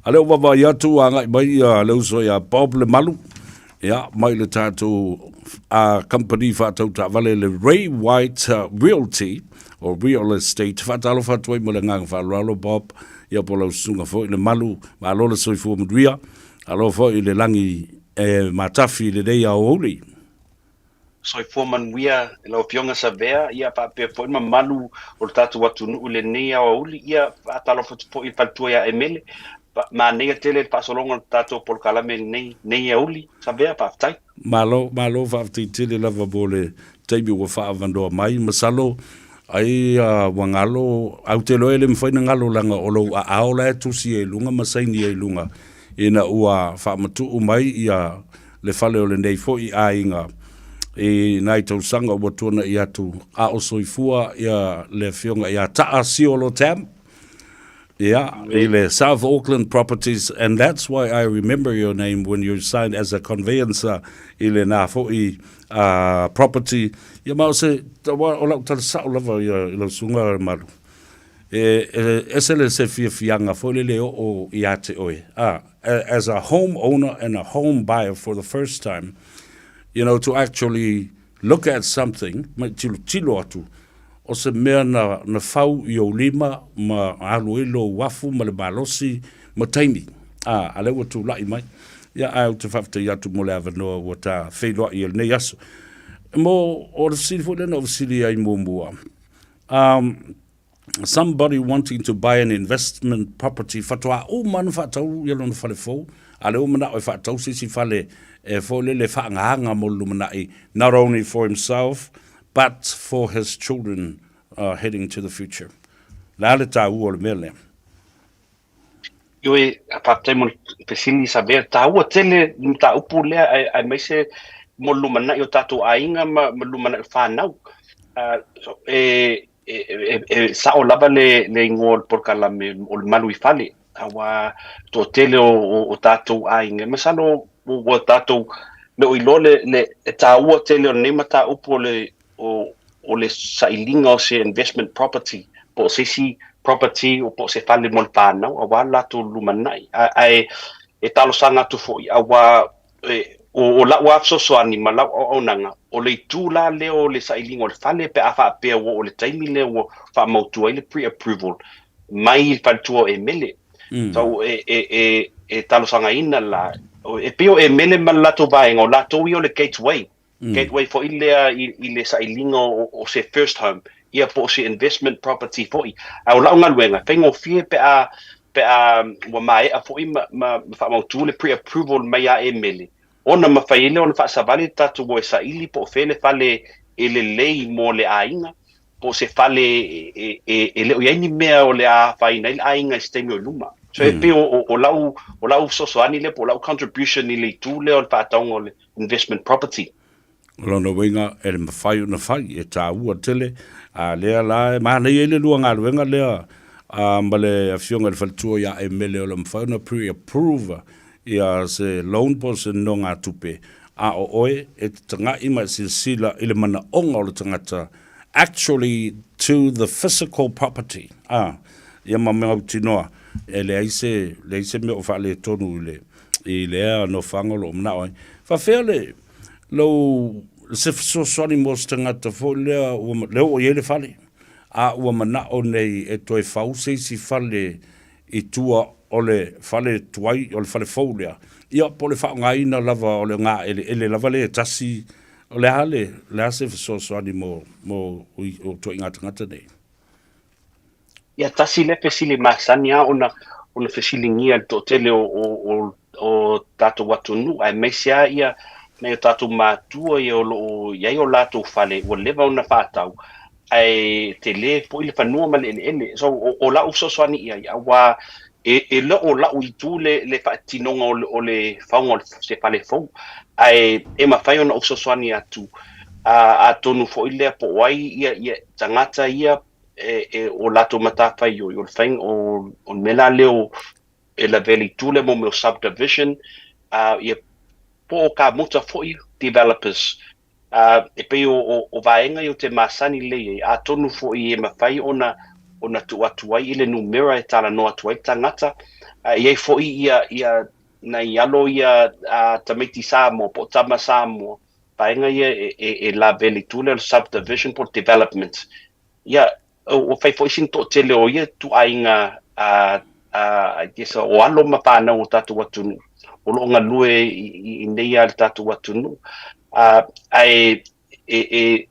A leo wawa ia tu a ngai mai, leo so ia Bob le malu. Ia, mai le tātou company whātau tā vale le Ray White Realty, o Real Estate. Whātalo whātua I mo le ngang whālalo Bob. Ia po lau sunga fo I le malu, ma alo le soifua mudria, alo fo I le langi matafi le dei au holi. Soifua manuia, lau pionga sa vea, ia pa pe po ima malu o le tatu watu nuu le nei au holi, ia atalo po I paltua ia emele, ma nea tele pa solonga le tatu pol kalame nei au holi, sa vea pa aftai. Malo whaftai tele lava bo le teimi ua whaavandoa mai, masalo, ai wangalo au te loe le mwhaina ngalo langa o lo a aola e tusi e lunga masaini e lunga ina ua whaamatu umai ia le whale o le nei fo I a inga e nai tau sanga ua tuana I atu a o soifua ia le fionga ia taa siolo tam le South Auckland Properties, and that's why I remember your name when you signed as a conveyancer ile na fo I property. Ia mau se o lau tala sao lava ia lau sunga maru. Esele se fianga fo le leo o iate oe. As a home owner and a home buyer for the first time, you know, to actually look at something, tilo atu, o se mea na whau I o lima, ma aluelo wafu, ma le balosi, ma taimi. A lewa tu lai mai. Ia au te whafta I atu mo le avanoa wa ta whailoa I el nei aso. Mo o le siri fo lena o siri ai mo mua. Somebody wanting to buy an investment property, whatoa o manu whatau I lona whale fau, a leo mana o whatau sisi whale e fo le whaangahanga mo lumanai, not only for himself, but for his children heading to the future. La le tā ua le mele. Ioe, a patai mo pesini sa vea, tā ua tele, tā upu lea, ai mai se mo lumanai o tātou ainga, ma lumanai whanau. Sa o lava le ingoa por kalame o le malu I whale, awa to tele o tātou ainga. Masalo o tātou, me o ilo le tā ua tele o nema tā upu o le sailinga o se investment property, po se si property o po se whale mo le whanau, awa lato lumanai. E talo sanga tu fo, awa o la wa so so ani ma la o nanga o le tula le o le sailingo le fale pe afa pe o le taimi le o fa mo tu le pre approval mai fa tu e mele so e talo sanga ina la e pe o e mele ma la to vai o la to o le gateway for ile sailingo o se first home ia po se investment property for i au la ngal wenga pengo fie pe a wa mai a fo i ma fa mo tu le pre approval mai a e mele ona mawhaile ona whaasawale tatu o e saili po whele whale e le lei mo le ainga po se whale e leo iaini mea o le a whaina i le ainga i stemi o luma so e pe o lau sosoani le po lau contribution i le tu le o le whaataunga o le investment property Lona wenga e le mawhai una whai e tā ua tele a lea la e mana i le lua ngā wenga lea ma le awhionga le whalitua ia e mele o le mawhai una pre-approve ia se loan po se no ngā tupe a o oe e tanga ima sila i le mana onga o le tangata actually to the physical property ia ma mea utinoa e le aise me o whaale tonu i lea no whangolo o mna oi whawhea lo se so mo tangata fo lea o iele whale a ua mana o nei e toi whause si whale i tua o le whale tuai o le whale fōlea ia po le whaongaina lava o le ngā ele lava le tasi o le hale le ase whasoani mo o toi ngā tangata nei ia tasi le pesili masani a ona pesili ngia to tele o tato watu nu ai mesia ia nei tato matua ia o iai o lato whale o leva ona whātau ai te le po ile whanua ma le so o la usosoani ia wa e lo o la i tu le whaatinonga o le whaunga se whale fau ai e mawhai ona usosoani atu a tonu fo ile po wai ia tangata ia o lato matawhai o le whaing o mela leo e la veli tu le mo meo subdivision ia po ka muta fo i developers e pe o vaenga i o te masani le a tonu fo i e mawhai ona tu atuai ile numera e tala no atuai tangata iei foi ia na ialo ia tamiti Samoa po tama Samoa paenga ia e la veli tule subdivision for development ia o fai foi sin to tele o ia tu ainga kesa o alo mapana o tatu atunu o lo nga lue i nei al tatu atunu ai e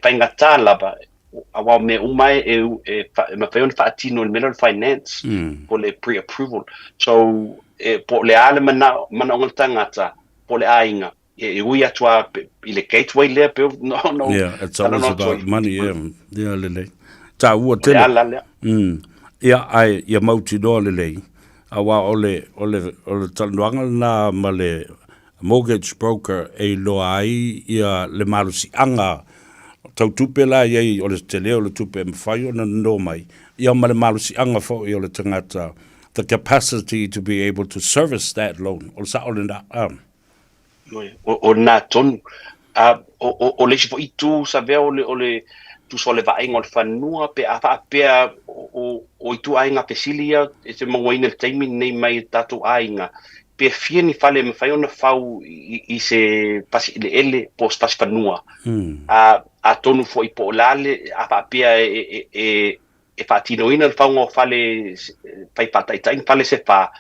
fainga tala awa me umai ma fai on faatino le middle finance po le pre-approval so po le ale mana on tangata po le ainga e ui atua i le gateway le pe no yeah it's always about money yeah le ta ua tele ia mauti do le awa ole taluanga na ma le mortgage broker e loa ai ia le malusi anga tau tupe la iei o le tele o le tupe mwhai o na no mai ia ma le malusi anga fo i o le tangata the capacity to be able to service that loan o le sa o le na o na tonu o le sifo i tu sa vea o le tu so le vaenga o le whanua pe a pea o i tu ainga pesilia e te mongoina le taimi nei mai tatu ainga pe fia ni fale me fai ona fau i se pasi ele po pasi whanua a tonu fo i po lale a pea e whaatinoina le whaunga o fale fai pataitain fale se wha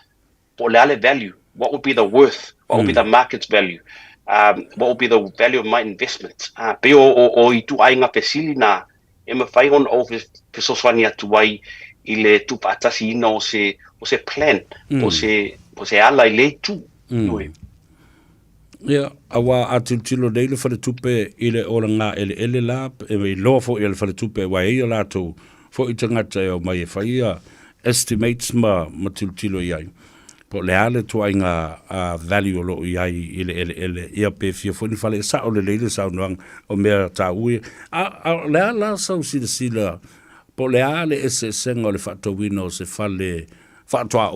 po lale value what would be the worth what would be the market's value what will be the value of my investment pe o i tu ainga pesili na e me fai on over pesoswani atu ai i le tu patasi ina o se plan o se ala i le tu ia awa atutilo nei le faletupe i le ola ngā ele la e loa fo i le faletupe wa e la tu fo i tangata e o mai e whaia estimates ma tiltilo iai po le ale tu ainga value lo iai ele ia pe fia fo ni fale sa o le leile sa noang o mea ta ui le ala sa sila po le ale ese senga o le whatowino se fale whatoa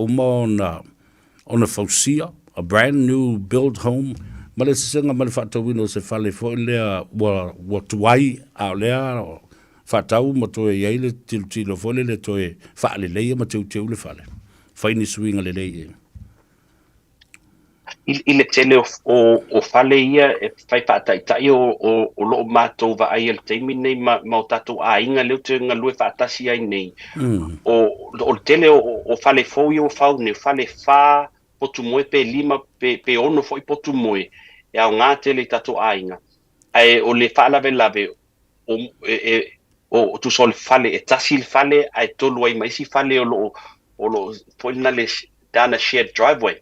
ona fausia a brand new build home ma le senga ma le whatowino se fale fo lea wa tuai a lea whatau ma toe iai le tilo fo le toe whaale leia ma teu le fale whaini suinga le leia I le tele o fale ia e fai whaataitai o loo mātou wa ai al teimi nei ma o tātou a inga leo te ngā lue whaatasi ai nei. O tele o fale fau i o fau nei, o fale wha potu moe pe lima pe ono fo i potu moe e au ngā tele i tātou a inga. Ai o le whaalawe lawe o tu so le fale e tasi le fale ai tolu ai maisi fale o lo poina le down a shared driveway.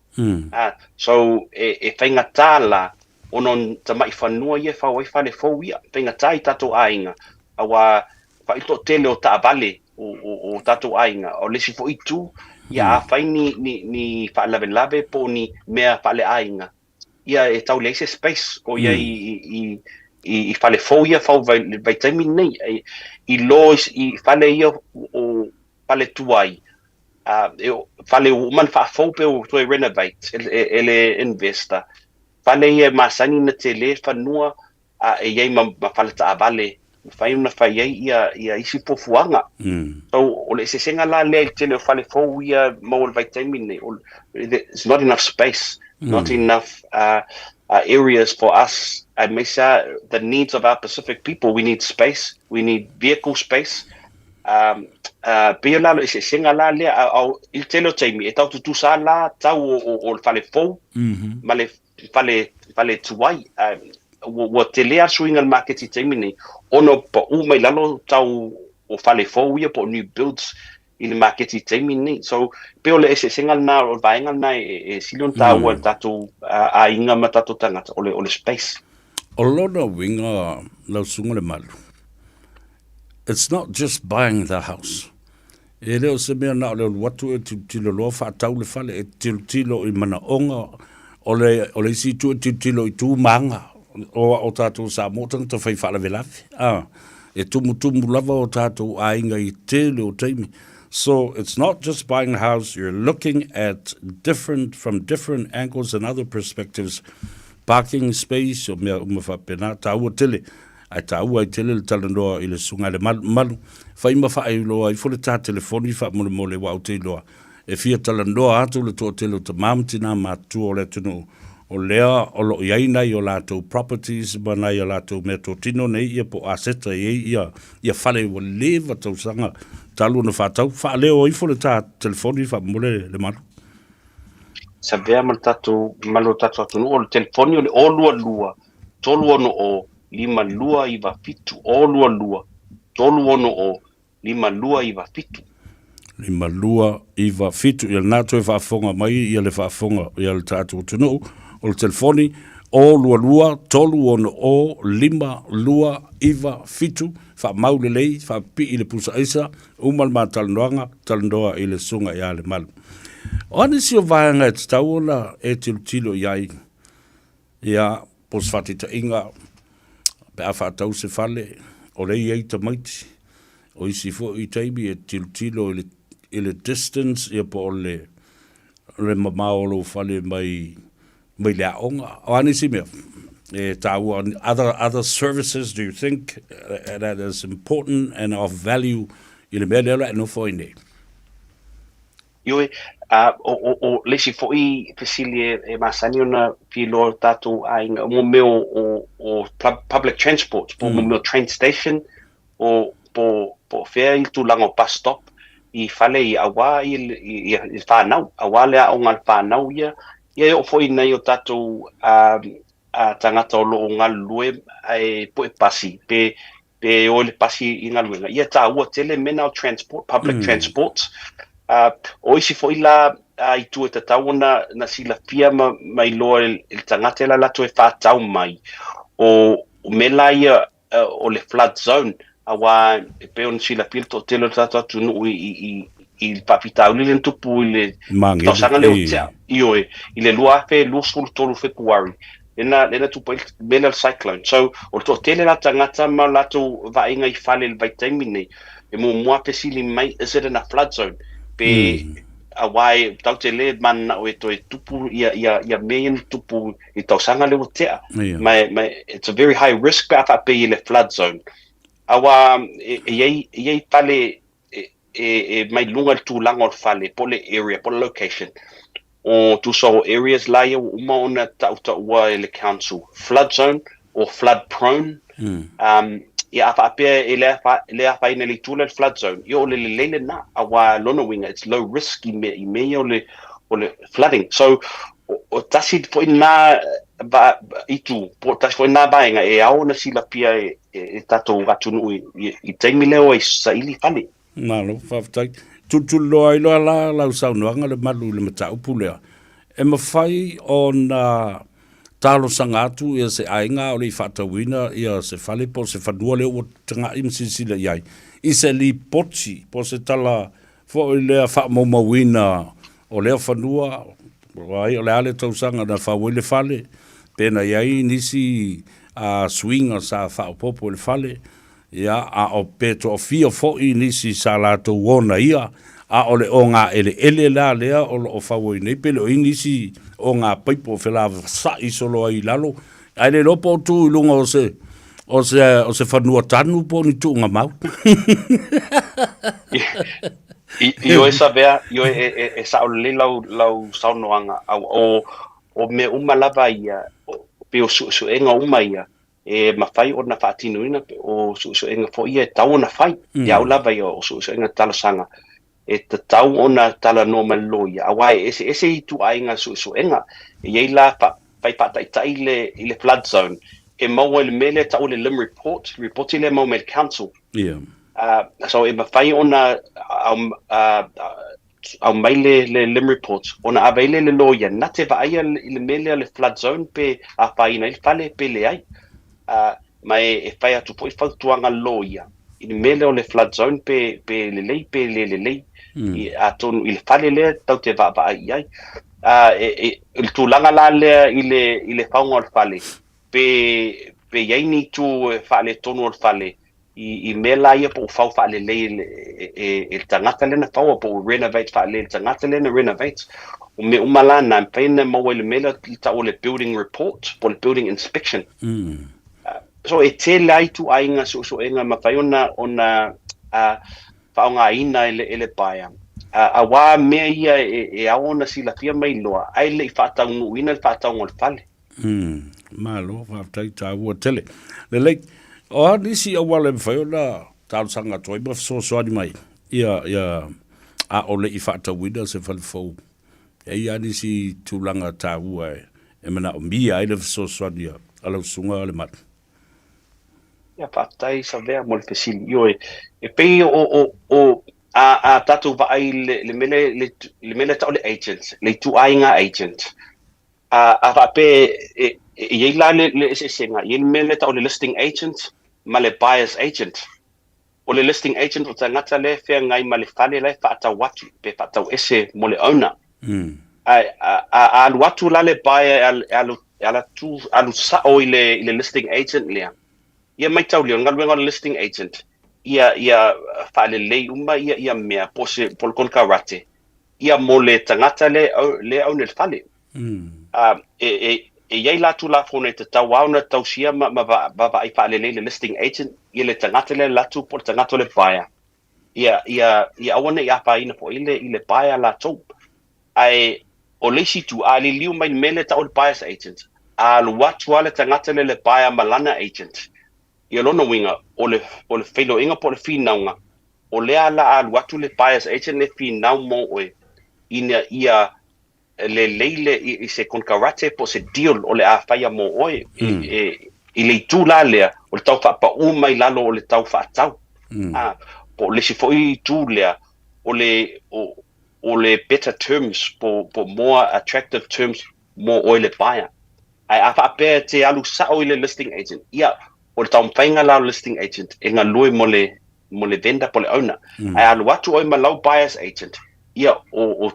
So e whainga tāla onon tamai whanua ia whau ai whale fau ia whainga tā i tātou ainga awa whaito tele o tā vale o tātou ainga o lesi fo i tū ia a whai ni whaalawe lawe po ni mea whale ainga ia e tau leise space o ia i whale fau ia whau vai taimi nei i lois i whale ia o whale tuai fale man fa fope o to renovate ele investor fale ia masani na tele fanua e ia ma fale ta vale fai una fai ia isi pofuanga so o le se senga la le tele fale fo ia mo vitamin there's not enough space not enough areas for us and the needs of our Pacific people. We need space, we need vehicle space. Pia lalo se senga la le au il telo taimi e tau tu sa la tau o fale fou ma le fale tuai o telea swingal market i taimi ni ono po u mai lalo tau o fale fou ia po new builds i le market i taimi ni so pia le se senga na o vaenga na e silon tau o tatu a inga ma tatu tangata o le space o lona winga lau sunga le malu. It's not just buying the house. E leo se mea na leo watu e tilo loa whaatau le whale e tilo I mana onga o le si tu e tilo I tu manga o tātou Samoa tangata whai whala velawe. E tumu lava o tātou ainga I tele o teimi. So it's not just buying a house, you're looking at from different angles and other perspectives. Parking space, o mea umawhapena, tāua tele. Ai tāua I tele le talandoa I le sunga le malu. Whai mawha loa I fole tā telefoni wha mole wau te loa. E fia talandoa atu le tō tele o ta mamtina mātua o le tunu o lea o lo iai nei o lātou properties ma nei o lātou mea tō tino nei ia po aseta ia whale o lewa tau sanga talu na whātau. Wha leo I fole tā telefoni wha mole le malu. Sa vea mal tatu malo tatu atu o le telefoni o le o lua tolu ono o lima lua iwa fitu o lua tolu ono o lima lua iwa fitu lima lua iwa fitu ia nato e whaafonga mai ia le whaafonga ia le tātou tunu o le telefoni o lua tolu ono o lima lua iwa fitu wha maule lei wha pi I le pusa isa umal ma talandoa I le sunga ia le malu o ane si o vaenga e tau ona e tilo iai ia pos whati ta inga pe a whaatau se whale o rei ei ta maiti o isi fo I taimi e tilo I le distance ia po o le mamaolo whale mai le aonga o ane si mea e tau on other services do you think that is important and of value I le mea lera e no fo nei Ioi, o lesi fo I pesili e masani ona pilo tātou ainga mo meo o public transport, po mo meo train station, o po fea I tūlanga o bus stop, I whale I awa I whanau, awa lea o ngal whanau ia o fo I nei o tātou tangata o lo o ngal lue ai po e pasi, pe o le pasi I ngal luenga. Ia tā ua tele mena o transport, public transport, o isi fo ila I tu e tatau na sila pia mai loa il tangata la lato e whātau mai o mela ia o le flood zone awa e peon sila pia to telo tatu tunu I papitau li le tupu I le tausanga leo tea I le lua fe lusul tolu February lena tupu mela el cyclone so o to tele la tangata ma lato vainga I fale il vaitaimi nei e mua pesili mai is it in a flood zone pe awai tau te le man o e to e tupu ia meien tupu I tausanga leo tea mai it's a very high risk pa pe I le flood zone awa e fale e mai lunga tūlanga o fale po le area po le location o tuso areas la ia uma ona ua le council flood zone or flood prone. Ia apea e le afa ina le tula flood zone. Ia o le lele na awa lona winga, it's low risk I me o le flooding. So o tasi po ina ba itu po tasi po ina baenga e au na sila pia e tatou ratunu I taimi leo e sa ili fale. Malo, whaftai. Tutulo ai loa la saunuanga le malu le matau pulea. E mawhai o na talo sanga atu ia se ainga o le whatawina ia se whale po se whanua leo o tanga imsisila iai. I se li pochi po se tala fo I lea whamomawina o lea whanua ai o le ale tausanga na whawele whale pena iai nisi swinga sa whaopopo le whale ia a o peto o fia fo I nisi sa lato wona ia a o le o ngā ele la lea o lo whawoi nei pele o inisi o ngā paipo whela sa isolo ai lalo ai le lopo tu I lunga o se whanua tanu po ni tu ngā mau Io e savea io e sa o le lau saunoanga o me lava ia pe o su enga ia e mawhai o na whaatinuina o su enga fo ia e tau na whai ia o lava ia o su enga talasanga e te tau o na tala normal loia awai ese I tu ainga su enga e iei la pai patai le flood zone e mau le mele tau le lim report I le mau me council so e mawhai o na au mai le lim report o na availe le loia na te vaia le mele le flood zone pe a whaina I fale pe le ai mai e whai atu po I whautuanga loia I le mele o le flood zone pe le lei pe le lei I atonu I le fale le tau te va ai il tūlanga la lea I le whaunga o le fale pe iei ni tu fale tonu o le fale I mela ia po whau fale le e tangata lena whaua po renovate fale le tangata lena renovate o me umala na mpena maua le mela ta o le building report po le building inspection so e te lai tu ainga so enga mawhai ona whaunga ina ele baia a wā mea ia e aona sila fia mai loa ai le I whaatau nuina le whaatau ngol fale malo whaftai tā ua tele le lei o nisi a wale mwhai o na tālu sanga toi ma soani mai ia a o le I whaatau wina se whale fau e ia nisi tūlanga tā ua e mana o mia ai le soani a lau sunga le matu ia whaatai sa vea mo le fesili io e pei o a tatu va ai le mele ta le agents le tu ainga agent a va pe e la le senga ye mele ta le listing agent ma le buyers agent o le listing agent o tangata le fe ngai ma le fale le fa ta watu pe fa ta ese mo le owner a watu la le buyer ala tu alu sa o le listing agent le ye mai tau le ngal listing agent ia fale lei uma ia mea pol kon karate ia mole tangata le au ne fale e iei la tu la fone te tau au na tau sia ma va ai fale le listing agent ia le tangata le la tu por tangata le buyer ia awana ia pa ina po ile buyer la tu ai o le si tu ali liu mai mele ta o buyers agent al watu ale tangata le buyer malana agent ia lona winga o le felo inga po le finaunga o le ala al watu le buyers agent le finau mo oe ina ia le leile I se kon karate po se deal o le a faya mo oe I le tūla lea o le tau wha pa umai lalo o le tau wha tau po le si foi tū lea o le better terms po more attractive terms mo oe le buyer ai a wha pēr te alu sa o le listing agent ia o le tau mwhainga lau listing agent e ngā lue mo le vendor po le owner ai alu atu oi ma lau buyers agent ia o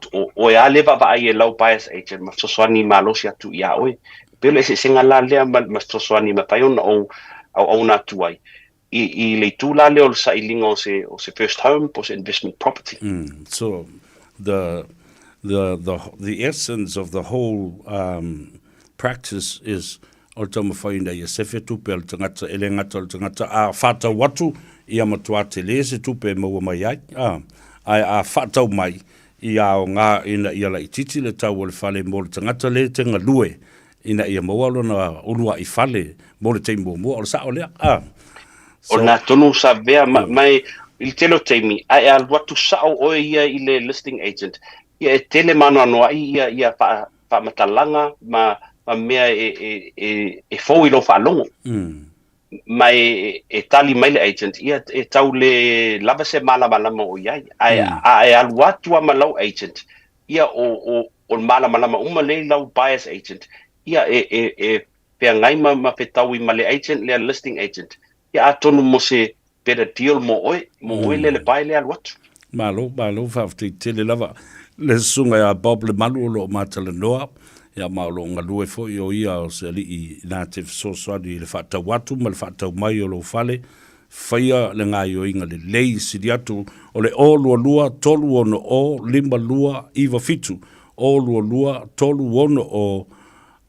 e a lewa wa ai e lau buyers agent ma sosoani ma losi atu ia oi pelo e se ngā la lea ma sosoani ma whai ona au na atu ai I le tū la lea o le sa ilinga o se first home po se investment property so the essence of the whole practice is o tau mawhaina ia sefe tupe al tangata ele ngata al tangata a whata watu ia matua te le se tupe maua mai ai ai a whatau mai ia o ngā ina ia la i titi le tau o le whale mo le tangata le tenga lue ina ia maua lona ulua i whale mo le teimo mua o le sa o lea. O nā tonu sa vea mai il telo teimi ai al watu sa o ia i le listing agent ia e tele mano anoa ia pa matalanga ma mea e fōi lo whaalongo. Mai e tali mai le agent ia e tau le lava se malama o iai ai al watu malau agent ia o malama uma le lau bias agent ia e pe ngai ma pe tau i male agent le listing agent ia atonu mo se better deal mo oi le bai le al watu malo fa tele lava le sunga ya Bob le malu lo matala noa ia maolo ngalue fo i o ia o se li i native soswadi le whata watu ma le whata mai o lo fale whaia le ngā i o inga le lei siri atu o le o lua tolu ono o lima lua iwa fitu o lua tolu ono o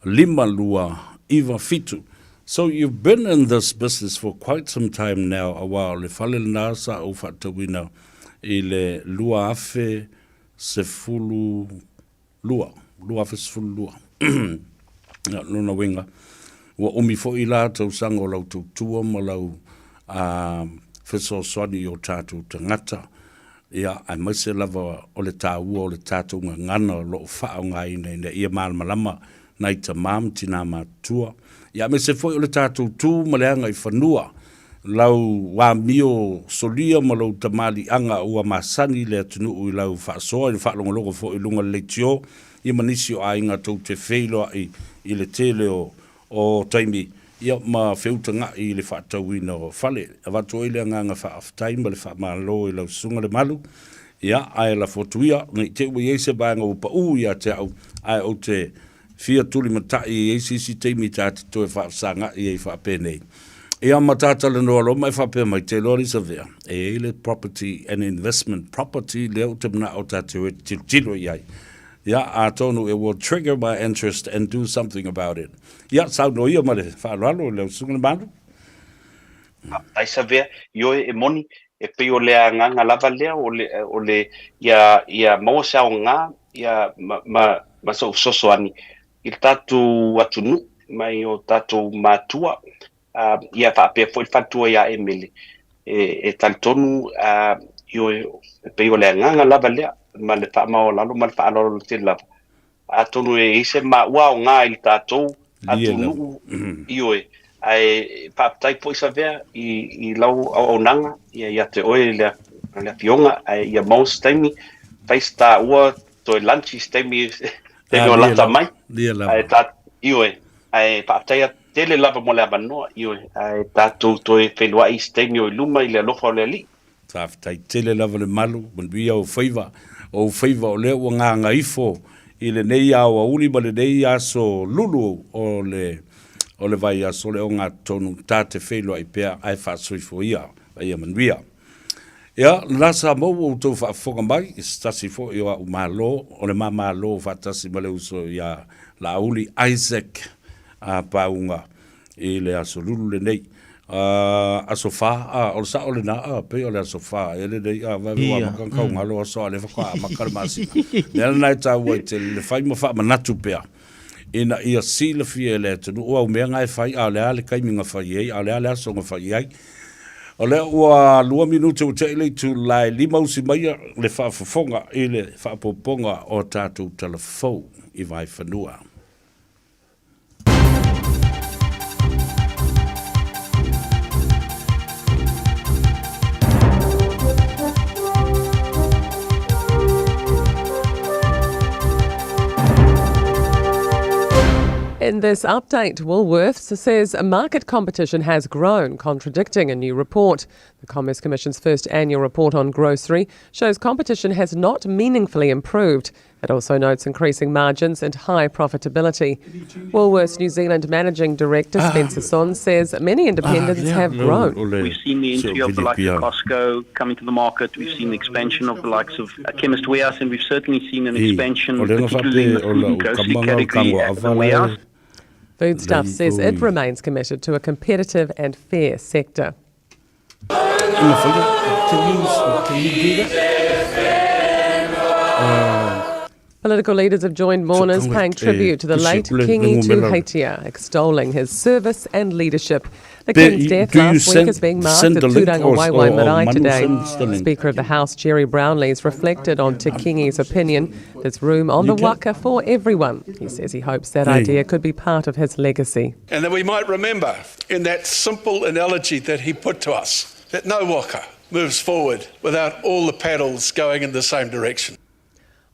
lima lua iwa fitu. So you've been in this business for quite some time now, a while. Le whale le nasa o whata wina i le lua afe se fulu lua afe se fulu lua. Luna winga. Wa umi fo i la tau sanga o lau tua ma lau wheso swani o tātou tangata. Ia, ai maise lava o le tāua o le tātou ngana lo whao ngai nei ia malama nai ta mam tina matua. Ia me se foi o le tātou tū ma le anga i whanua. Lau wā mio solia ma lau tamali anga ua masani le atunu ui lau whaasoa i whaalongolongo fo i lunga le tio. Ia manisi o ainga tau te wheiloa i le tele o taimi. Ia ma whiutanga i le whaatauina o whale. A watu oile nganga whaaftai ma le whaamalo i lau sunga le malu. Ia ai la fotuia. Ngai te ui eise banga upa ia te au. Ai o te fia tuli matai i eisi teimi tāti toe whaasanga i ei whaapenei. Ia matata le noa lo mai whape mai te lori sa vea. E le property and investment property leo te mna o tātou e tilo iai. Ia a tonu it will trigger my interest and do something about it. Ia sau no ia ma le whaalalo leo sunga manu. Ai sa vea, io e moni e pe o lea nganga lava lea o le ia maua sa o ngā ia ma so ani. Il tatu atunu mai o tatu matua ia whaapea foi whatua ia emele e talitonu io e pe o lea nganga lava lea ma le whaamao lalo ma le whaalalo te lava a tonu e ise ma ua o ngā il tatu atunu io e ai whaapetai po isa vea i lau au nanga ia te oe lea pionga ia maus taimi whaista ua toi lunchi taimi o lata mai ai ta ioi ai patai tele lava mo le abanoa ioi ai tatu toi felua i stemi o luma i le lofa o le ali tai tele lava le malu bia o Faiva o le o Gagaifo i le nei au uli ma le nei aso lulu o le vai aso le o ngā tonu tate felua i pea ai whaasoifo ia ai manuia. Ia, nasa mo o tau whaafonga mai, i stasi fo i o malo, o le malo whaatasi ma le uso ia la uli Isaac paunga i le aso lulu le nei. Aso wha, o le sa o le na, pe o le aso wha, e le nei, vavi wa makankau ngalo aso a le whakua makar masi. Nera nai tau ai te le whai ma wha manatu pea. Ina ia sila fia le tunu, o au mea ngai whai, a le ale kaiminga whai ei, a le ale aso nga whai ei. O le ua 2 minute o te ile tu lai 5 usi maia le whaafafonga i le whaapoponga o tātou telefou i vai whanua. In this update, Woolworths says market competition has grown, contradicting a new report. The Commerce Commission's first annual report on grocery shows competition has not meaningfully improved. It also notes increasing margins and high profitability. Woolworths New Zealand Managing Director Spencer Son says many independents have grown. We've seen the entry of the likes of Costco coming to the market. We've seen the expansion of the likes of Chemist Warehouse, and we've certainly seen an expansion, particularly in the food and grocery category at the warehouse. Foodstuff says it remains committed to a competitive and fair sector. Can you do that? Political leaders have joined mourners paying tribute to the late Kingi Tuheitia, extolling his service and leadership. The King's death last week is being marked at Turanga Waiwai Marae today. Speaker of the House, Jerry Brownlees, reflected on Te Kingi's opinion there's room on the waka for everyone. He says he hopes that idea could be part of his legacy. And that we might remember in that simple analogy that he put to us, that no waka moves forward without all the paddles going in the same direction.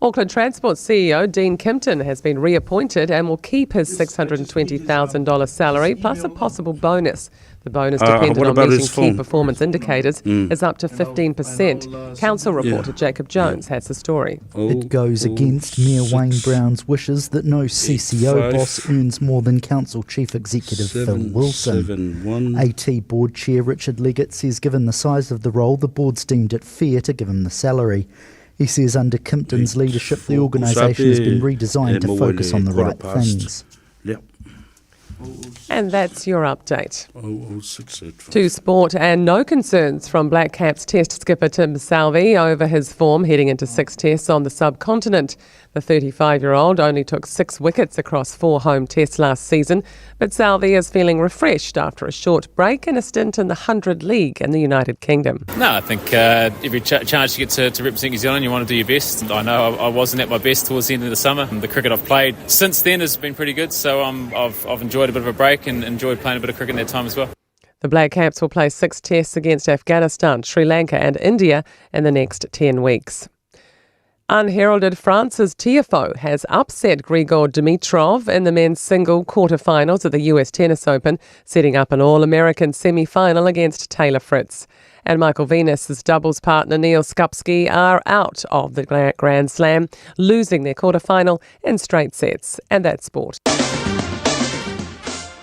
Auckland Transport CEO Dean Kimpton has been reappointed and will keep his $620,000 salary plus a possible bonus. The bonus, dependent on meeting key performance indicators, is up to 15%. Council reporter Jacob Jones has the story. It goes against Mayor Wayne Brown's wishes that no CCO boss earns more than Council Chief Executive Phil Wilson. AT Board Chair Richard Leggett says given the size of the role, the board's deemed it fair to give him the salary. He says under Kimpton's leadership, the organisation has been redesigned to focus on the right things. And that's your update. To sport, and no concerns from Black Caps Test skipper Tim Southee over his form heading into 6 tests on the subcontinent. The 35-year-old only took 6 wickets across 4 home tests last season, but Southee is feeling refreshed after a short break and a stint in the 100 League in the United Kingdom. No, I think every chance you get to represent New Zealand, you want to do your best. I know I wasn't at my best towards the end of the summer. The cricket I've played since then has been pretty good, so I've enjoyed a bit of a break and enjoyed playing a bit of cricket in that time as well. The Black Caps will play 6 tests against Afghanistan, Sri Lanka and India in the next 10 weeks. Unheralded France's Tiafoe has upset Grigor Dimitrov in the men's single quarterfinals at the US Tennis Open, setting up an All-American semi-final against Taylor Fritz. And Michael Venus's doubles partner Neil Skupski are out of the Grand Slam, losing their quarterfinal in straight sets. And that's sport.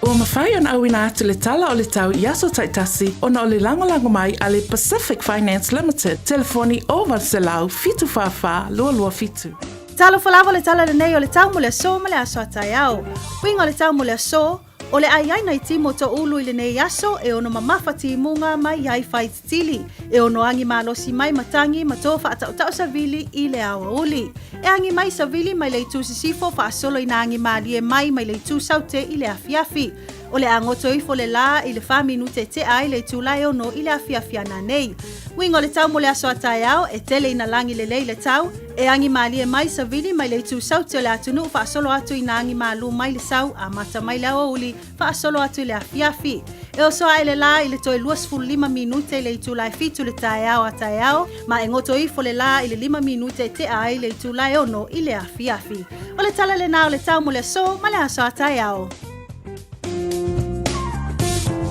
Ua mawhai ana au ina atu le tala o le tau i aso taitasi ona o le lango mai a le Pacific Finance Limited. Telefoni o Valselau fitu whawha lua fitu. Talo falava le tala le nei o le tau mo le so ma le aso atai au. Winga le tau mo le so o le ai nei timo to ulu i le nei aso e ono mamawhati munga mai ai whai tili. E ono angi malosi mai matangi matofa ata o tau savili i le awa uli. E angi mai savili mai le tu sisifo fa solo ina angi malie mai le tu saute i le afiafi. O le angoto i fo le la i le wha minute te ai le tu lai ono i le afiafiana nei. Wingo le tau mo le aso atai au e tele ina langi le lei le tau. E angi malie mai savili mai le tu saute o le atunu fa solo atu ina angi malu mai le sau a mata mai le awa uli fa solo atu i le afiafi. E o soa ele la i le toi 25 minute le tu lai fitu le tae au a tae au, ma e ngoto i fo le la i le 5 minute te ai le tu lai ono i le afiafi. O le tala le nao le tau mo le so, ma le aso a tae au.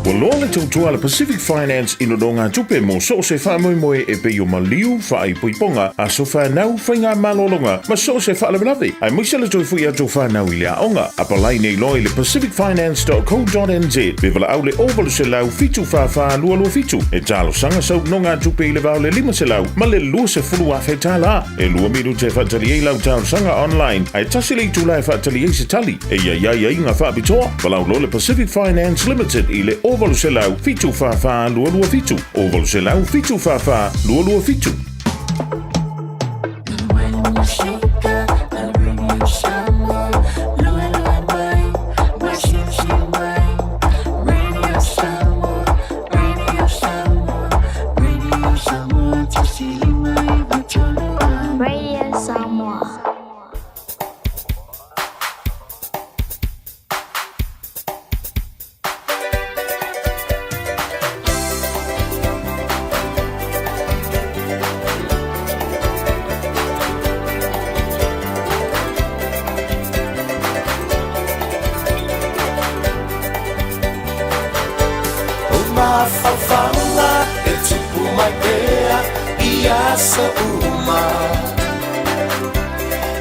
Wa loa le tautua le Pacific Finance ino donga tupe mo so se wha moe e pe o maliu wha ai puiponga a so wha nau whainga malolonga ma so se wha lemenawe. Ai moisa le toi fui ato wha nau i lea onga. A palai nei loi le pacificfinance.co.nz be wala au le ovalu se lau fitu wha lua fitu. E talo sanga sau nonga tupe i le vau le 5 se lau ma le lua se fulu a whetala. E lua miru te whatali e lau tau sanga online. Ai tasi le tu lai whatali e se tali. E ia inga wha pitoa. Walau lo le Pacific Finance Limited i le ovalu se lau fitu wha lua fitu. Ovalu se lau fitu wha lua fitu. Fafanga e tupu mai pea ia sa uma.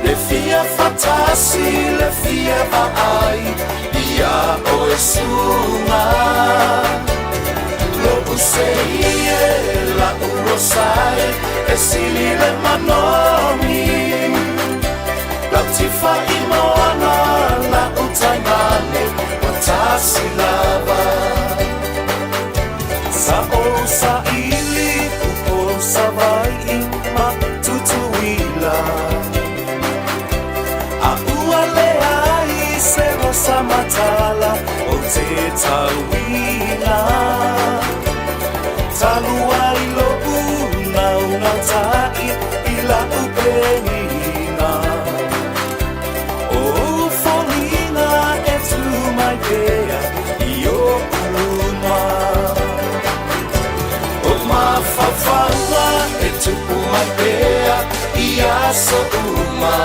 Le fia fatasi, le fia vaai ia o e sunga. Lo usei la urosai e sili le manomi. La tifa imoana la utaimane watasi lava. Sa o sa ili, upo sa vai ma tutuila. tauina Talua I lopu na una tai I la upenina O folina e tu mai pea I o uma O mafafanga e tu mai pea I aso uma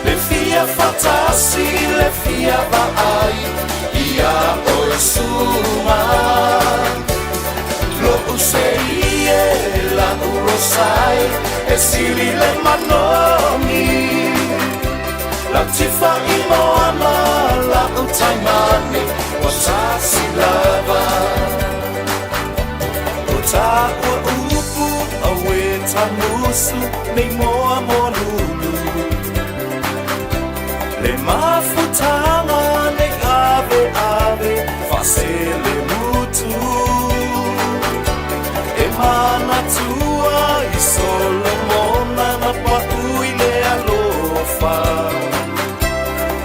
Le fia fatasi le fia vai Ia o suma Lo useie la urosai E siri le manomi La tifa I moana la utaimane Watasi lava Uta ua upu awe tamusu Nei moa molulu Le mafutanga ne ave ave Fasele mutu E mana tua I Solomona na paui le alofa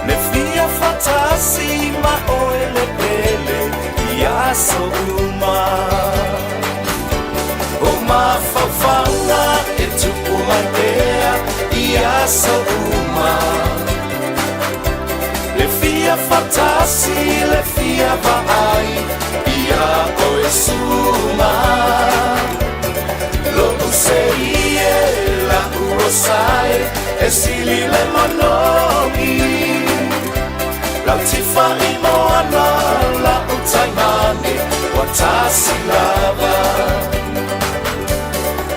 Le fia fatasi ma oe le pele I aso uma O mafafanga e tupu mai pea I aso uma Le fia fatasi, le fia vai Ia oe suma Lo useie la urosai E sili le manomi La tifa I moana la utaimane Watasi lava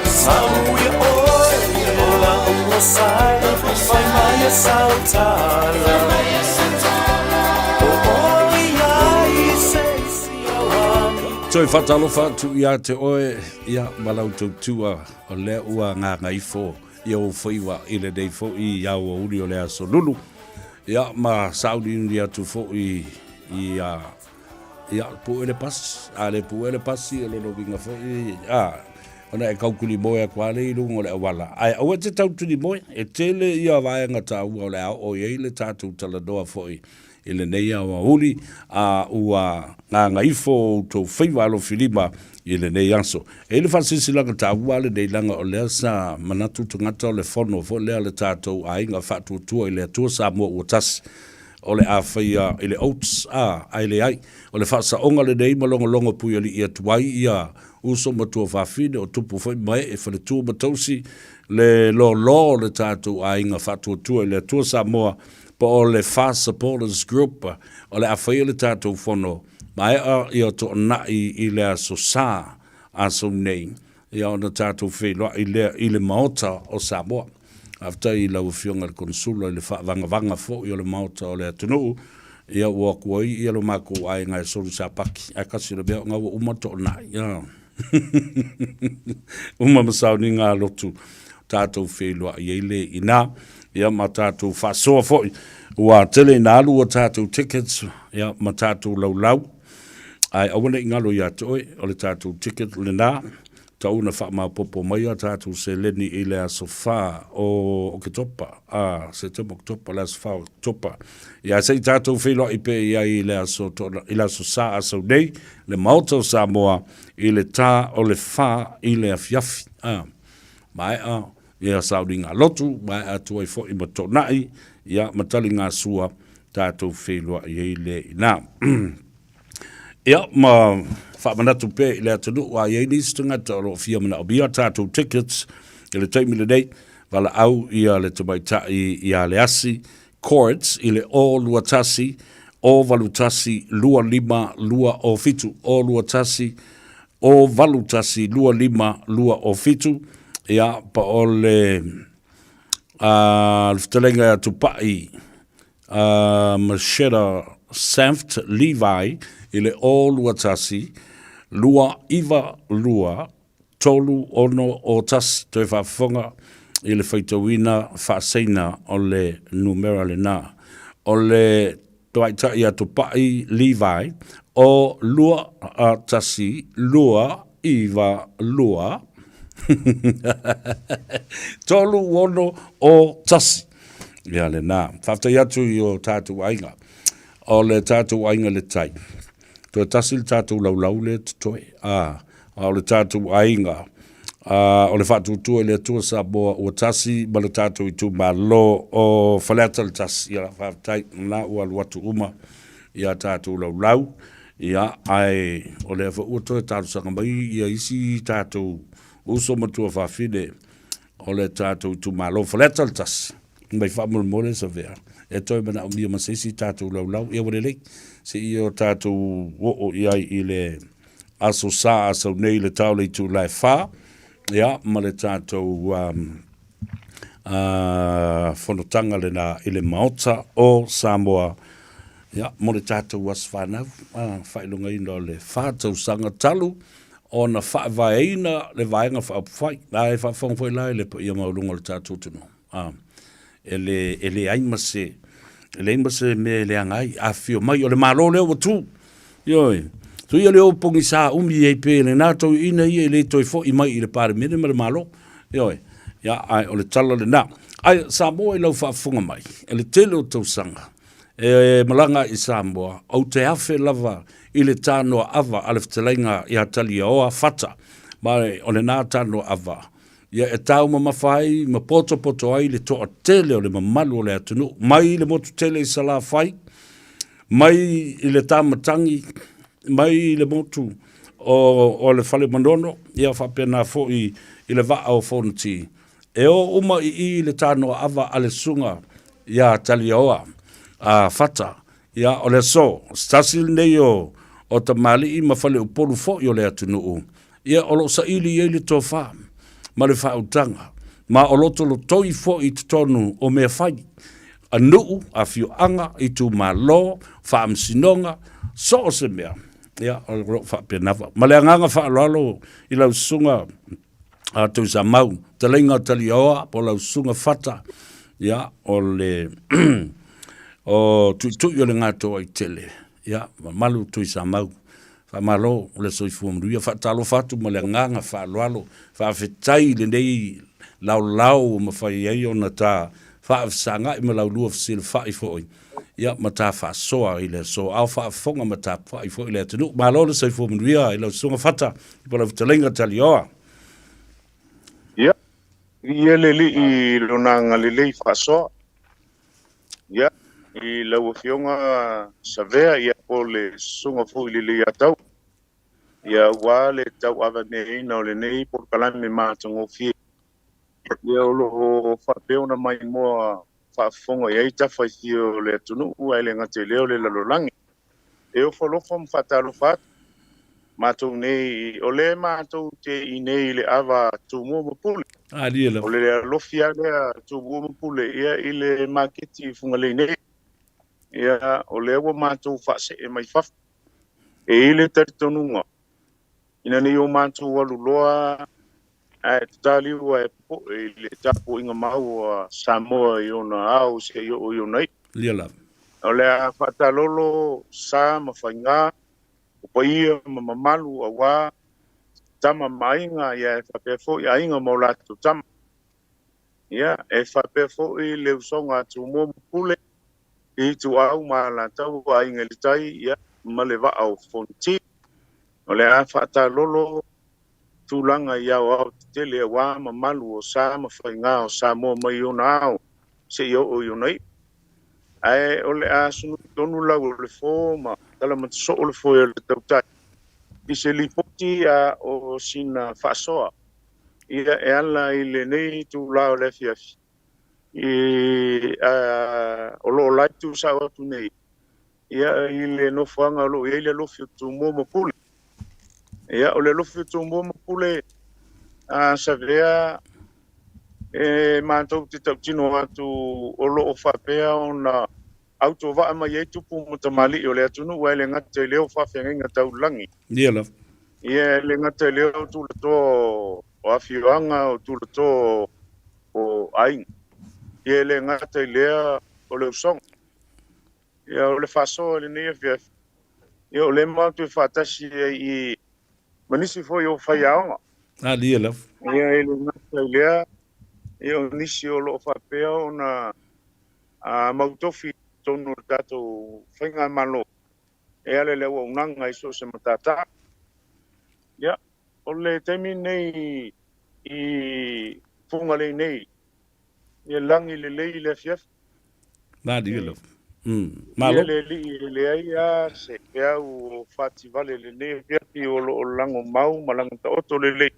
Saui oe la urosai Fai mai e sautala Toi whatalofa tu ia te oe ia malau tautua o lea ua ngā Gagaifo ia o Faiva I le dei fo I ia o uri o lea so lulu ia ma saudi ia tu fo I ia puele pas ale puele pasi o lono vinga fo I ona e kaukuli moe kwa le ilungo o le awala ai au te tautu ni moe e tele ia vaenga ta ua o le au o ia le tatu taladoa fo I le nei awa uli ua ngā Gagaifo tō Faiva alo Filima I le nei aso. E le whasisi langa tā ua le nei langa o lea sa manatu tangata o le whono fo lea le tātou a inga whātua tua I le atua Samoa ua tasi. O le a whaia I le oats ai le ai. O le whasa onga le nei malonga longa pui ali ia tuai ia uso matua whawhine o tupu whai mai e whale tua matausi le lo le tātou a inga whātua tua I le atua Samoa po o le Fast Supporters Group o le awhaia le tātou whono mai ia to nai I le aso sā aso nei ia o na tātou whelua I le maota o Samoa after I lau fionga le konsula I le whanga fo I o le maota o le atunuu ia ua kuai ia lo mako ai ngai solu sa paki a kasi le bea ngau uma to nai ia uma masau ni ngā lotu tātou whelua I eile ina ia ma tātou whasoa fo ua tele nā lua tātou tickets ia ma tātou lau ai awane I ngalo ia toi o le tātou ticket le nā tau na wha popo mai a tātou se leni I le aso wha o ke topa se temo ke topa le aso wha o topa ia sei tātou whelua I pe ia I le aso sā aso nei le maota o Samoa I le tā o le wha I le afiafi mai ia saudi ngā lotu mai a tuai fo I matonai ia matali ngā sua tātou whelua I le ina ia ma whamanatu pe I le atanu wa I nisi tangata o fia mana o bia tātou tickets I le taimi le nei wala au ia le tamaitai ia le asi courts I le o lua tasi o valu tasi lua lima lua o fitu o lua tasi o valu tasi lua lima lua o fitu ia pa o le ftalenga tupai Macheta Sanft Levi I le o lua tasi lua iwa lua tolu ono o tasi toi whafonga I le whaitawina whaaseina o le numera le nā o le toaita ia tupai Levi o lua tasi lua iwa lua tolu ono o tasi ia le nā whaftai atu I o tātu ainga o le tātou ainga le tai. Toi tasi le tātou laulau le toi. O le tātou ainga. O le whātutua le atua Samoa ua tasi ma le tātou i tū malo o whaleata le tasi. Ia la whātai na ua luatu uma ia tātou laulau. Ia ai o le wha ua toi tātou sanga mai ia isi tātou uso matua whawhine o le tātou i tū malo whaleata le tasi. Mai whamul mole sa vea. E toi mana o mia masisi tātou laulau. Ia wale lei. Se i o tātou o ia i le aso sa asau nei le tau le tū lai wha. Ia, ma le tātou whanotanga le na i le maota o Samoa. Ia, mo le tātou was whanau. Whailunga ina le whātou sanga talu. O na whaeina le vaenga whaupwhai. Nā e whaafongwhai lai le pa ia maulunga le tātou tuno. Ele aima se me le angai a fio mai o le malo leo o tu yoi tu ia leo pongi sa umi e pe le nato ina ia le toi fo i mai i le pare mene ma le malo yoi ya ai o le tala le na ai Samoa i lau whaafunga mai e le tele o tau sanga e malanga i Samoa au te afe lava i le tānoa ava a le whatalenga i hatali a oa fata mai o le nā tānoa ava ia e tau ma mawhai, ma poto ai le toa tele o le mamalu o le atunu, mai le motu tele i sala whai, mai i le tāmatangi, mai i le motu o le whale manono, ia whapena fo i le waa o whonati. E o uma i le tānoa ava ale sunga, ia tali oa, a fata, ia o le so, stasil nei o tamali i ma whale upolu fo i o le atunu. Ia o lo sa ili i le tō wha. Ma le whautanga, ma o loto lo toi fo i te tonu o mea whai, a nuu, a fio anga, i tu ma lo, whaamsinonga, so o se mea, ia, o le roa whapenawa. Ma le anganga whaalalo i lau sunga, a tau sa mau, te leinga tali oa, po lau sunga whata, ia, o le, o tui o le ngātoa i tele, ia, malu tui sa mau. Malo le soifu mruia fatalo fatu ma le nganga faaloalo faafetai le nei lau ma fai ai ona ta faafsanga i ma lau lua fsil fai foi ia ma ta fasoa i le so au faafonga ma ta fai foi le tunu malo le soifu mruia i lau sunga fata i pola vitalenga talioa ia ia le li i lonanga le lei fasoa ia i lau fionga savea ia po le sunga fu i le atau ia ua le tau ava neina o le nei por kalame mātango fie ia o lo whapeona mai moa whaafonga ia i tawhai fio le atunu ua ele ngate leo le lalolangi e o whalofa mwhatalo what mātou nei o le mātou te i nei le ava tu mua mapule o le lofia lea tu mua mapule ia i le maketi funga le nei ia o le ua mātou whase e mai whaf e ile taritonunga ina ni o mātou waluloa e tutali ua e po e le tapo inga mau a Samoa i ona au se i o nei Liala o le a whatalolo sa mawhainga o paia mamalu a wā tama mainga ia e whapefo i a inga maulatu tama ia e whapefo i le usonga tu mua mpule i tu au ma la tau a inga li tai ia ma le wa au fonti o le a whata lolo tūlanga i au au te le wā ma malu o sa ma whainga o sa mua mai o na au se i o nei ai o le a sunu tonu lau o le fō ma tala ma so o le fō e le tau tai i se li poti a o sina whasoa ia e ala i le nei tu lau le fiafi o lo laitu sa watu nei ia i le nofuanga lo ia le lofi tu mo mapule ia o le lofi tu mo mapule a savea e mātou te tau tino atu o lo o whapea o na auto wa ama ye tupu mo tamali o le atunu wa le ngate leo whawhenga tau langi Ia ia le ngate leo tu le to o awhiwanga o tu le to o aing ia le ngate lea o le usong ia o le whaso le nia fia ia o le mautu whatasi i manisi fo i o whaiaonga Ia le ngate lea ia o nisi o lo whapea o na mautofi tonu tātou whainga malo. E ale lewa unanga i so se matata. Ia, o le taimi nei i funga le nei. Ia langi le lei le fiaf. Na dilo. Ia Malo. le li le ai a se pea o fativale le nei fiafi o lango mau malanga ta oto le lei.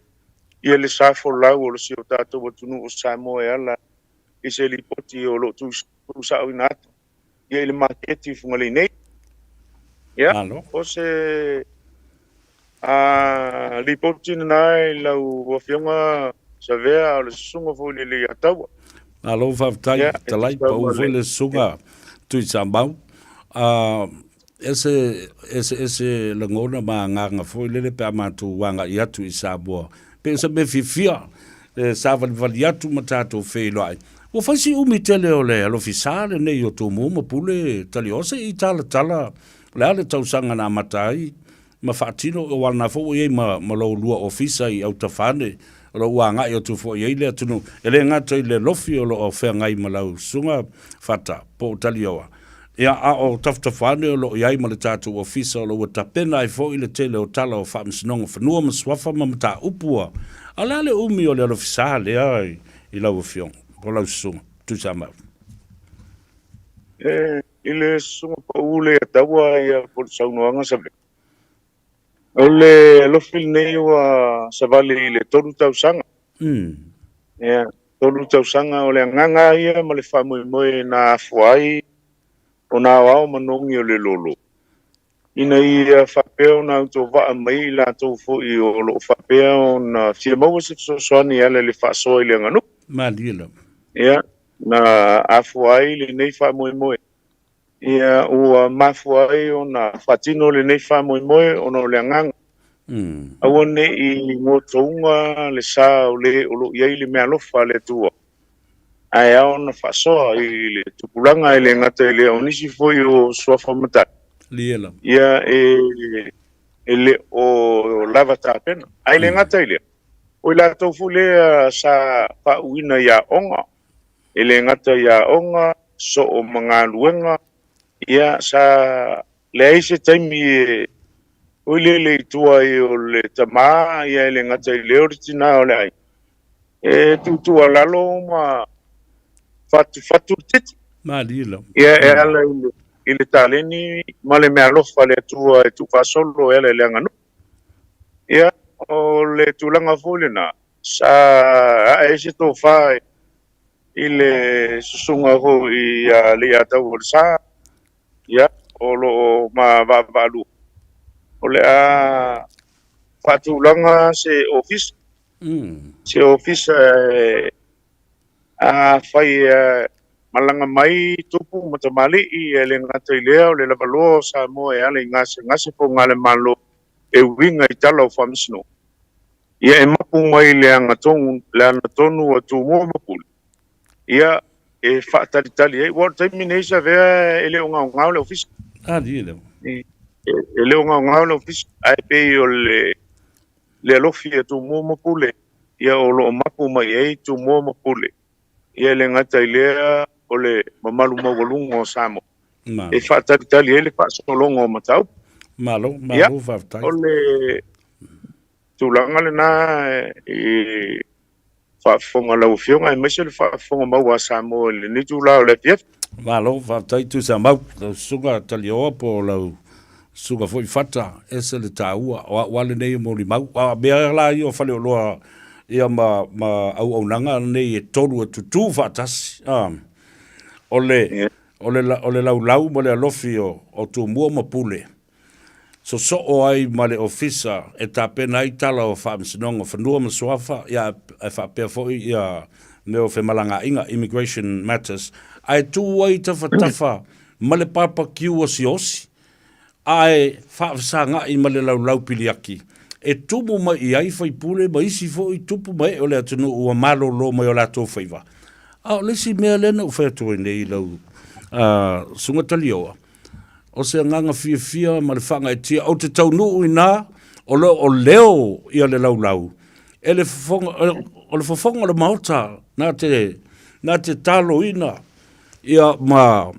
Ia le safo lau o le si o tātou watunu o Samoa e ala i se li poti o lo tu sa o inatu. Ia le maketi funga le nei. Ia, o se li poti nai lau wafionga sa vea o le sunga fo le ataua. Alo whaftai, talai pa uwe le sunga tui sambau. Ese langona ma nganga fo le pe amatu wanga i atu i Samoa. Pe sa me fifia, sa vali atu matatu whelai. O whaisi umi tele o le alo fisale nei o tō mō mapule tali ose i tala. Le ale tausanga na matai, ma whaatino o wana fo i ma lau lua ofisa i au tawhane. Olo ua ngai o tu fo i eile atunu. Ele ngata i le lofi o lo o whea ngai ma lau sunga whata po tali oa. Ia a o taftawhane o lo i ai ma le tātu ofisa o lo ua tapena i fo i le tele o tala o whaamsinonga whanua ma swafa ma mata upua. Ala le umi o le alo fisa le ai i lau fiong. Po lau sunga. Tu sa mau. I le sunga pa ule a taua i a por saunoanga sabe. O le lofil nei wa savali le toru tausanga. Ia, toru tausanga o le nganga ia ma le whamoe na afuai o na wao manongi o le lolo. Ina ia whapeo na uto waa mai la tau fo i o lo whapeo na fia maua se soani ale le whaasoa i le nganu. Madila. Ia, na afuai le nei whamoe. Ia ua mafuai o na whatino le nei whamoe o no le nganga. Awane i ngotounga le sa o le o lo iai le mea lofa le tua. Ai ao na whasoa i le tupulanga i le ngata i le onisi foi o suafa mata. Liela. Ia e le o lava tāpena. Ai le ngata i le. O i la tofu lea sa pauina ia onga. I le ngata ia onga so o mga luenga. Ia sa le aise taimi o le tua i o le tama ia le ngata i le oritina o le ai. E tutua lalo ma fatu titi. Madila. Ia e ala i le taleni ma le mea lofa le tua e tu fasolo e le anganu. Ia o le tulanga fule na sa e se to fai i le susunga ho i le atau o le sa. Ia o lo ma valu. O le a whatulanga se office. Se office a whai malanga mai tupu matamali i le ngata i lea o le lavaloa o Samoa e ale ngase po ngale malo e winga i tala o whamisno. Ia e mapu mai le angatonu a tūmua mapuli. Ia e whaataritali e wā taimi nei sa vea e leo ngau le office. Dilo. E leo ngau le office ai pe o le alofi e tūmua mapule. Ia o lo mapu mai e tūmua mapule. Ia le ngata i lea o le mamalu mawalunga o Samoa. E whaataritali e le whaasolonga o matau. Malo whaftai. O le tūlanga le nā e whaafonga lau fionga e mese le whaafonga mau a Samoa le ni tūla o le fief. Malo whaftai tu sa mau sunga tali oa po lau sunga foi fata ese le tāua wale nei mo li mau. Mea la i o whale o loa ia ma au nanga nei e tolu e tutu whaatasi. O le lau mo le alofi o tu mua mapule. So o ai ma le ofisa e tāpena i tala o whaamsinonga whanua masuafa ia e whaapea foi ia me o whemalanga inga Immigration Matters. Ai tū ai tafa ma le papa kiu o si osi. Ai whaafisanga i ma le lau piliaki. E tumu mai i ai whaipule ma isi foi tupu mai o le atunu ua malo lo mai o lato Faiva. Lesi mea lena u whaetua nei lau sungatali oa. O se nganga fia ma le whanga e tia au te tau nuu i nā o leo ia le lau. E le whafonga le maota nā te talo ina ia ma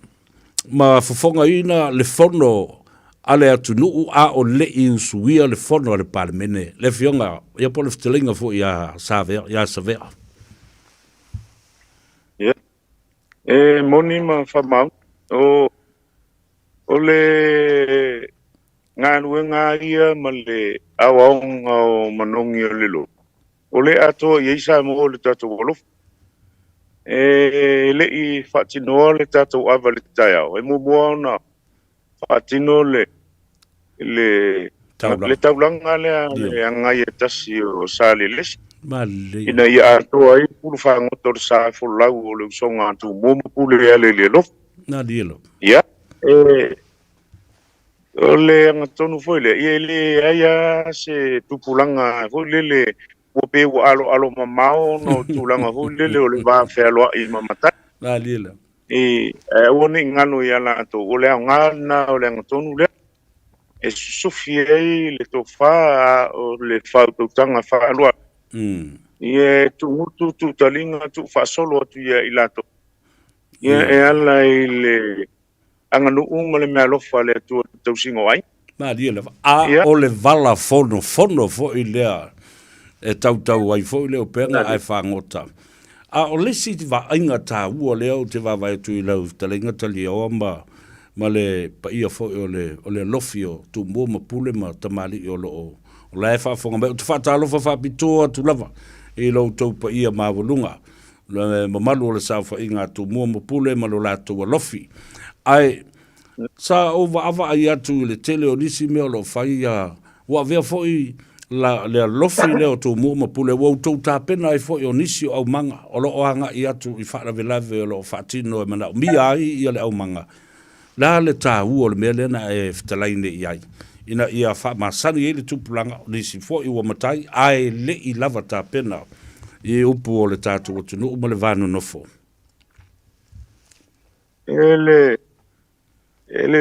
ma fofonga ina le fono ale atu nuu a o le i usuia le fono le palemene le fionga ia po le fitelinga fo ia savea ia moni ma famau o le ngā ia ma le awaunga o manongi o le lo o le ato i isa mo o le tato wolof le i whatinoa le tato awa le tai au mo mua ona whatino le taulanga le angai e tasi o sali lesi ina i ato ai pulu whangoto le sa fulau o le usonga atu momo pule ale le lof na dielo ia o le angatonu foi le ia le aia se tupulanga foi le o pe o alo mamao no tulanga foi le o le va fe alo i mamata na dielo o ni ngano ia la to o le ngana o le angatonu le e sufiei le tofa o le fautanga fa alo ia tu talinga tu fa solo tu ia ilato ia e ala ile anganu umale me alofa le tu tausingo ai na dielo o le vala fono fo i lea e tau ai fo i leo penga ai whangota o lesi te wa ainga tā ua leo te wa vai tu i lau talinga tali o ma le pa ia fo i o le lofio tu mua ma pule ma tamali i o lo o la e whaafonga me o te whaatalofa whaapitoa tu lava i lau tau pa ia mawalunga ma malu o le saufa i ngā tu mua ma pule ma lo la tu a lofi ai sa o va ava ai atu le tele o nisi me o lo fai wa vea fo i le lofi le o tu mua ma pule wa tau tā pena ai fo i o nisi o manga o lo o anga i atu i whaara velave o lo whaatino e mana mi ai i le au manga la le tā ua le mele na e fitalaine i ai ina ia masani e le tupulanga o nisi fo i wa matai ai le i lava tā pena i upu o le tātu o tunu uma le vanu nofo ele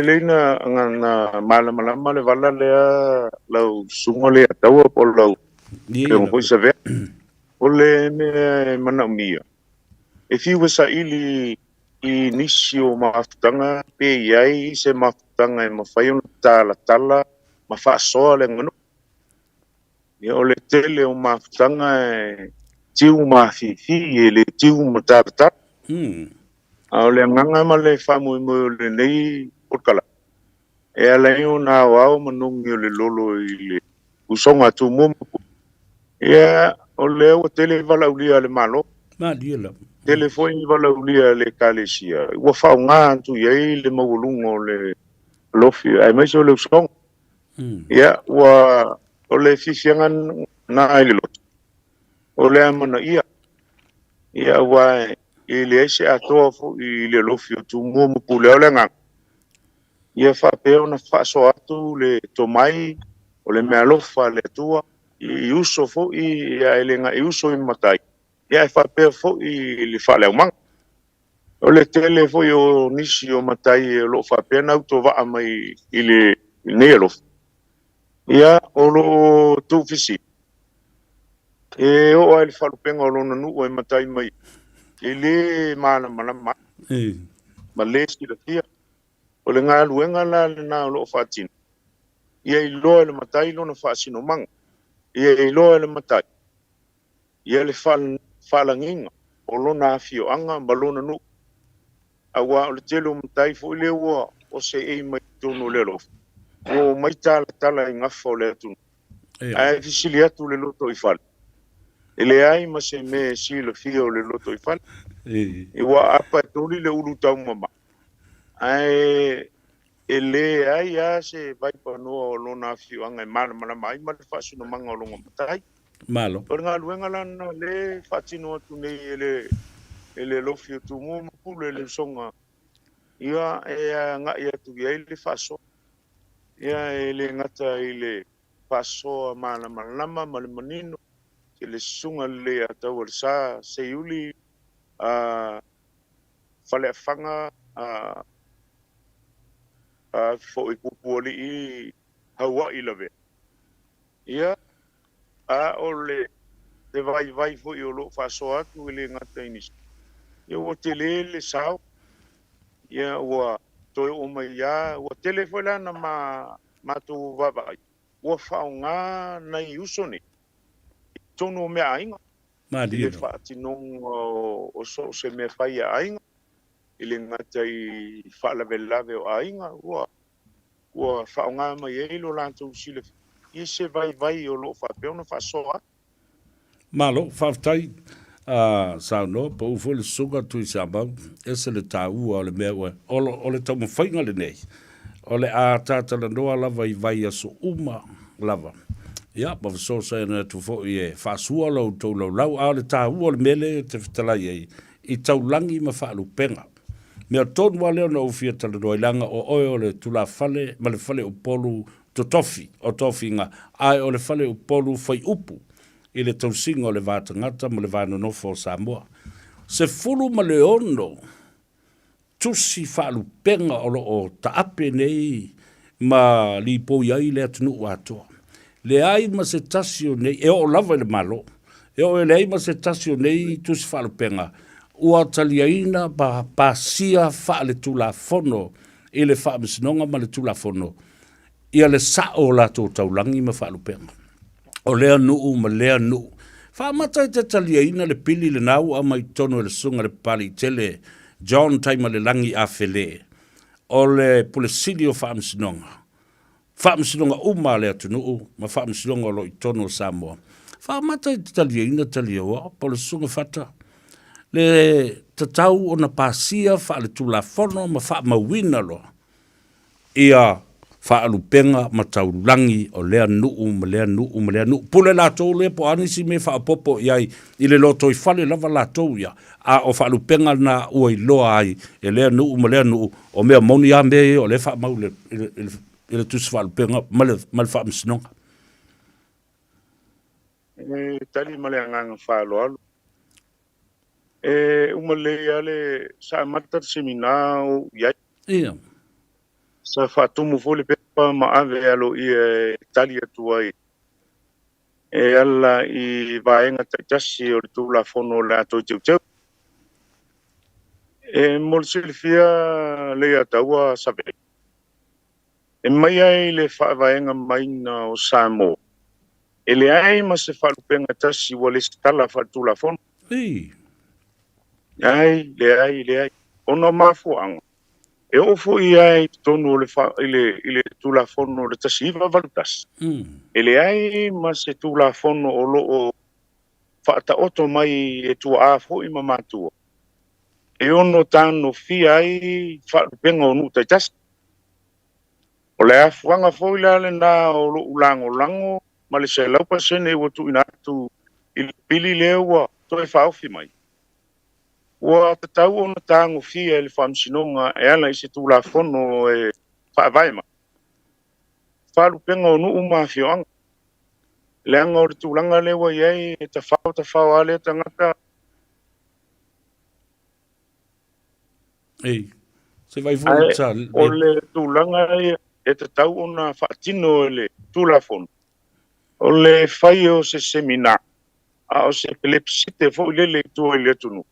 leina ngana malama le vala le lau sungo le tau po lau ke mo poisa ve o le me mana mia if you was ili i nisio maftanga pe iai se maftanga e mawhai ona tala ma whaasoa le ngano ia o le tele o maftanga e tiu mawhiwhi e le tiu matata o le nganga ma le whamu mo le nei porkala e ala i o nā wao manungi o le lolo i le usonga tu momo ia o le o tele vala ulia le malo ma diela telefoni vala ulia le kalesia ua whaunga antu iei le maulungo le lofi ai mai so le usonga ia ua o le fifianga na ai le loto o le amana ia ua i le ese atoa fu i le lofi o tu momo pule o le nganga ia whapeo na whaaso atu le tomai o le mea lofa le tua i uso fo i elenga i uso i matai ia whapeo fo i le whale umanga o le tele fo i o nisi o matai lo whapeo na uto waa mai i le nea lofa ia o lo tu fisi o ai le whalupenga o lona nu o i matai mai i le mana ma le skila fia o le ngā luenga la le nā loo whātina. Ia i loa le matai lona whaasino manga. Ia i loa le matai. Ia le whalanginga o lona awhio anga ma lona nu. Awa o le telo matai fo i le ua o se ei mai tono le lof. O mai tala i ngafa o le atunu. Ai fisili atu le loto i whale. E le ai ma se me si le fia o le loto i whale. E wa apa e toli le ulu tau mama. Ai ele ai se vai pa no lona fiu anga mana mai ma le fasu no manga longa matai malo por nga luenga la no le fatino tu nei ele lo fiu tu mo pule le songa ia nga ia tu ia le faso ia ele ngata ile faso mana ma le manino le sunga le ata sa se yuli fale fanga fo i pupuoli i Hawaii lave. Ia, o le te vai fo i o lo whaso atu i le ngata inis. Ia o te le sao, ia ua toi o mai ya ua tele foi lana ma tu vavai ua whaonga nei usoni tonu mea ainga i le whaatinong o so se mea whai a ainga i le ngatai whaalawelave o ainga ua whaonga mai e lo lantou sile i se vai o lo whapeona whasoa Malo, whaftai, sao no, pa ufo le sunga tui sa mau, ese le tāua o le mea ue, o le tau mawhainga le nei, o le a tātala noa lava I vai aso uma lava. Ia, ma so sa ena tu fo I e whaasua lau tau lau, a le tāua o le mele te whitalai ei, I tau langi ma whaalu penga. Mea tonu wa leo na ufia tala noa ilanga o oe o le tula fale, ma le fale o polu to tofi, o tofi nga, ai o le fale o polu fai upu, I le tausinga o le vātangata ma le vānonofo o Samoa. Se fulu ma le ono, tusi whaalu penga o o taape nei ma li po iai le atunu watoa. Le ai ma se tasio nei, e o lava le malo, e o le ai ma se tasio nei tusi whaalu penga, ua taliaina pa pasia whaale tula fono, I le whaamisinonga ma le tula fono, ia le sao la tō taulangi ma whaalu penga. O lea nuu ma lea nuu. Whaamata I te taliaina le pili le nau a mai tono le sunga le pali tele John taima le langi a fele. O le pulesili o whaamsinonga. Whaamsinonga uma le atunuu, ma whaamsinonga lo I tono Samoa. Whaamata I te taliaina taliawa, po le sunga whata. Le tatau o na pasia wha le tula fono ma wha mawina lo. Ia whaalupenga ma taulangi o lea nuu ma lea nuu ma lea nuu. Pule la tau lea po anisi me whaapopo iai I le loto I whale lava la tau ia. A o whaalupenga na ua I loa ai e lea nuu ma lea nuu o mea moni a mea o le whaamau le tusi whaalupenga ma le whaamsinonga. Tali ma le anganga whaaloalo. Umale ale sa matar seminao iai. Ia. Sa whaatumu fole pepa ma ave alo I tali atua I. E ala I vaenga taitasi o le tula fono le ato teu teu. E mol silfia le ataua sabe. E mai ai le vaenga maina o Samoa. E le ai ma se whaalupenga tasi wa le stala whaatula fono. Ai, le ai. Ono mafuanga. E ofo I ai tonu le tula fono le tasiva valutas. E le ai ma se tula fono o loo whaata oto mai e tua a fo I mamatua. E ono tano fi ai whaalupenga o nuta tas. O le afuanga fo I le na o loo lango ma le se laupa sene o tu inatu I pili lewa toi whaofi mai. Ua tatau ona tango fia le whaamsinonga e ala I se tula fono e whaavaima. Whaalupenga o nuu mawhioanga. Leanga o le tūlanga lewa iai e ta whao ale tangata. Ei, se vai fulu tal. O le tūlanga e ta tau ona whaatino le tula fono. O le whai o se semina. A o se pelepsite fo le tua I le tunu.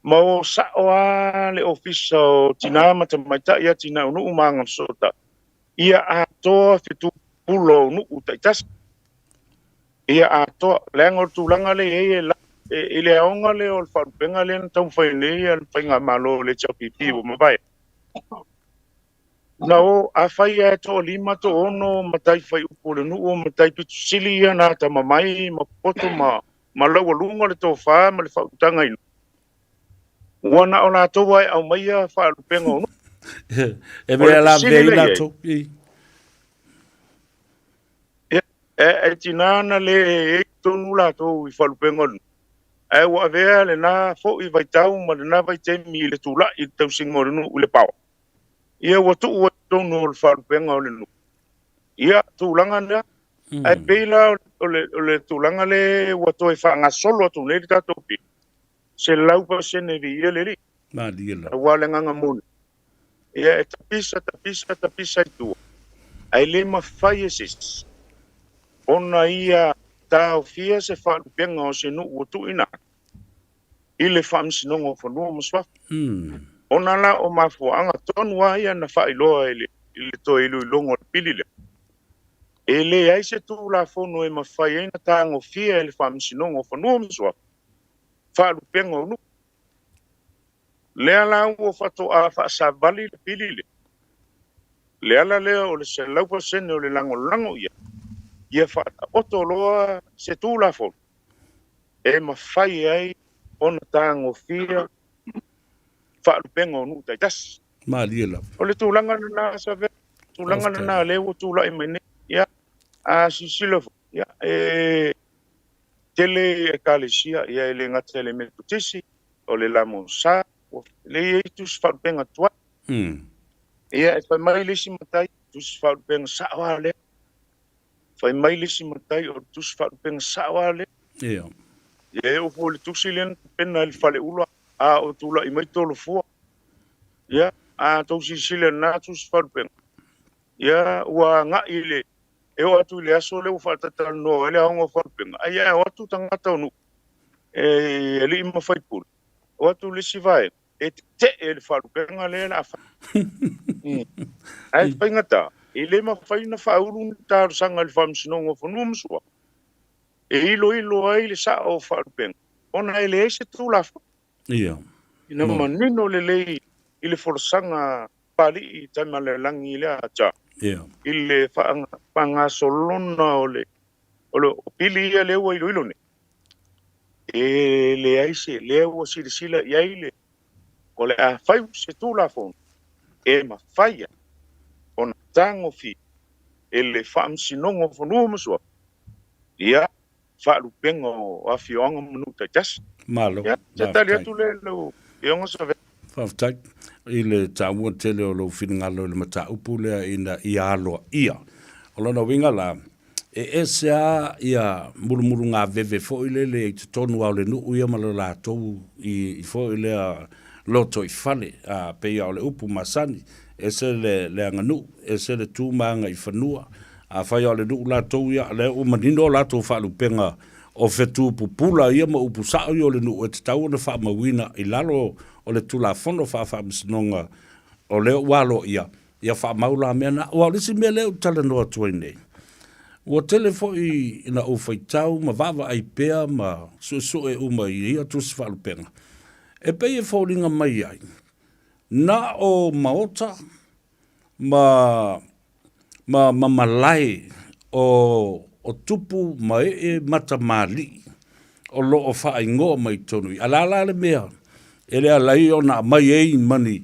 Ma o sa'oa le ofisa o tina matamaita ia tina unu umanga sota. Ia atoa fitu pulo unu utaitas. Ia atoa leangor tulanga le e le aonga le o wharupenga le tau whaine ia le whainga malo le chapipi o mabai. Na o a whai e to lima to ono matai whai upo le nuu matai pitu sili ia na ta mamai ma poto ma laua lunga le to wha ma le whautanga inu. Wana o la toa au maia whaalupenga ono. E mea la vei la to. E tinana le e tonu la to I whaalupenga ono. E wa vea le na fo I vai tau ma le na vai temi le tula I tau singore nu ule pao. Ia watu ua tonu o le whaalupenga o le nu. Ia tūlanga nea. E peila o le tūlanga le watu e whaanga solo atu ne rita topi. Se laupa sene vi ia le li. Ma dila. Wale nganga mune. Ia e tapisa I tua. Ai le mawhai e sis. Ona ia tau fia se whaalupenga o se nu uatu ina. I le whaamsinonga o whanua maswa. ona la o mafuanga tonu ia na whailoa ele to ilu longo pilile. Ele ai se tu la fono e mawhai eina tango fia ele whamisinongo whanua misua. Whalu pengo nu. Lea la ua whato a whaasavali le pilile. Lea la lea o le se laupa sene o le lango ia. Ia whaata oto loa se tu la fono. E mawhai ai ona tango fia whalu pengo nu taitas. Malia la. O le tūlanga na save, tūlanga na lewo tūla i mene, ia, a sisilofo, ia, tele e kalesia, ia ele ngata ele me putisi, o le lamo sa, le e tus wharupenga tua, ia e whai mai lisi matai, tus wharupenga sa wale, whai mai lisi matai, o tus wharupenga sa wale, ia e o fo le tusi len, pena il fale ulua, a o tūla i mai tolo fua, ia, a tau sisile na tus farpen ya wa nga ile e o atu le aso le o fatata no ele a ngo farpen ai ya o atu tangata no ele ima fai pul o atu le sivai e te ele farpen ale la fa ai pengata ele ma fai na fa urun tar sanga le fam sino ngo fonu msua e ilo ai le sa o farpen ona ele se tu la fa ia ina manino le ile forsanga pali I tama le langi le acha. Yeah. Ile panga solona ole pili ia le wa ilo ne. E le aise le wa sila ia ile. Ole a fai se tu la fon. E ma faia. Ona tango fi. Ele fam sinongo fonu msua. Ia fa lu pengo a fionga minuta jas. Malo. Ya, tali tu le lo. Iongo sa Whaftai, I le tāua tele o lo whingalo le mata upulea ina I aloa ia. O lona winga la, e sea ia murumuru ngā veve fo I le I te tonu au le nuu ia malo la tou I fo I lea loto I fale a peia o le upu masani, e se le anganu, e se le tūmanga I whanua, a whai o le nuu la tou ia, le umanino la tou whalupenga o fetu pupula ia ma upu sao I o le nuu, e te tau na wha mawina I lalo o le tula fono fa msinonga o leo walo ia fa maula mea na wa lisi mea leo tala noa tuaine ua telefo I ina ufaitau ma vava ai pea ma su e uma I ia tusi whalupenga e pei e faulinga mai ai na o maota ma malai o tupu ma e mata mali o lo o wha ingoa mai tonu alala le mea ele alai ona mai ei mani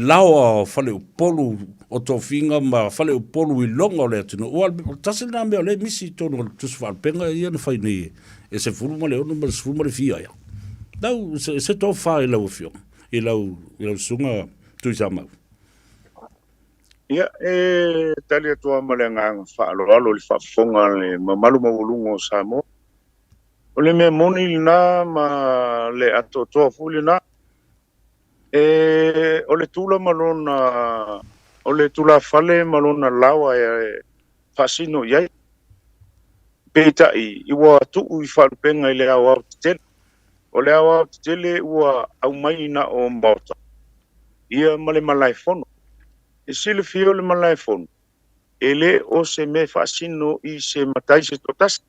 lawa fale upolu o tofinga ma fale upolu I longa le tino o tasi na me le misi tonu tusi whalpenga ia na whai nei e se furuma le ono ma se furuma le fia ia dau se to wha I lau fio I lau sunga tuisa mau ia tali atua malenga whaalo li whafonga le mamalu mawulungo Samoa o le mea moni na ma le ato toa fuli na o le tula malona o le tula fale malona lawa fasino iai peita I ua tuu I whalupenga I le au au tele o le au au tele ua au mai na o mbauta ia male malai fono e sile fio le malai fono ele o se me fasino I se matai se totas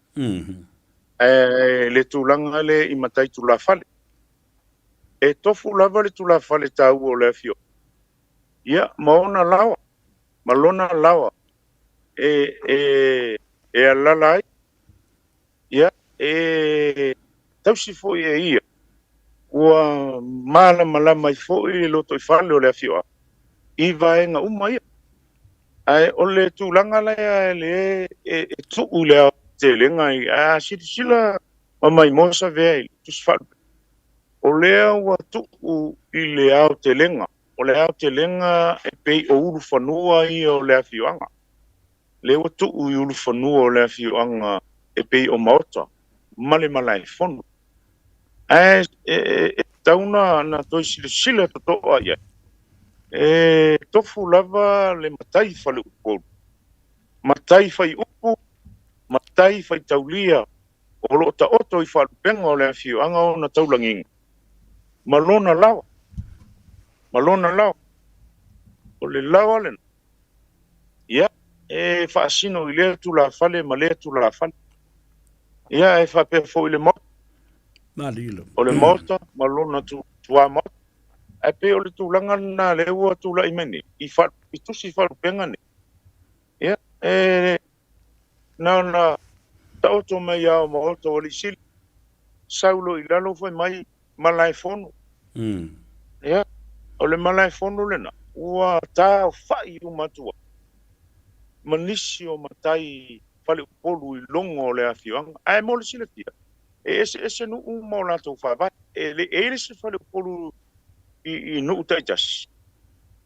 le tūlanga le I matai tula fale. E tofu lava le tula fale tau o le fio. Ia, maona lawa. Malona lawa. E alalai. Ia, tausi fo ia. Ua malama I fo I loto I fale o le fio. I vaenga uma ia. Ai, o le tūlanga le tuu le te lenga I sila mamai mosa vea I tus fal o lea ua tuu I le au te lenga o le au te lenga e pei o uru whanua I o le awhiwanga le ua tuu I uru whanua o le awhiwanga e pei o maota male malai whonu tauna na toi sila to toa ia tofu lava le matai fale upolu matai fai upu matai fai taulia o lo ta oto I whalupenga o le awhiwanga o na taulanging malona lawa malona lao o le lawa le ia e faasino i lea tulafale ma lea tulafale ia e faapea foʻi le mota o le mota ma lona tuā mota ae pe o le tulaga na le ua tulaʻi meni i tusi faalupega nei ia e na taoto mai ao ma oto o le isili saulo i lalo foi mai malae fono ia o le malae fono lena ua taofaʻi uma atua ma nisi o matai faleupolu i logo o le afioaga ae mo le silafia e ese nuu ma o latou faavae e leʻi le se faleupolu i nuu taʻitasi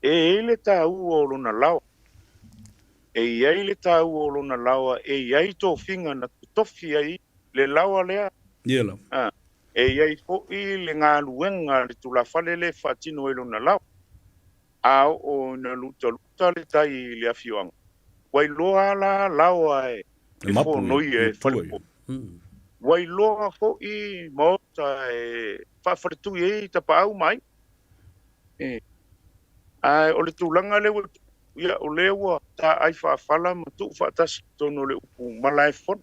e le tāua o lona lawa e iai le tāua o lona lawa e iai tofiga na tofi ai le lawa lea e iai foʻi le galuega le tulafale le faatino ai lona lawa a o na lutaluta le tai i le afioaga wailoa la lawa e fonoi e faleupolu wailoa foʻi ma ota e faafaletui ai tapaau mai ae o le tulaga le ua ia o lea ua taʻai faafala ma tuu faatasi tonu le upu malae fono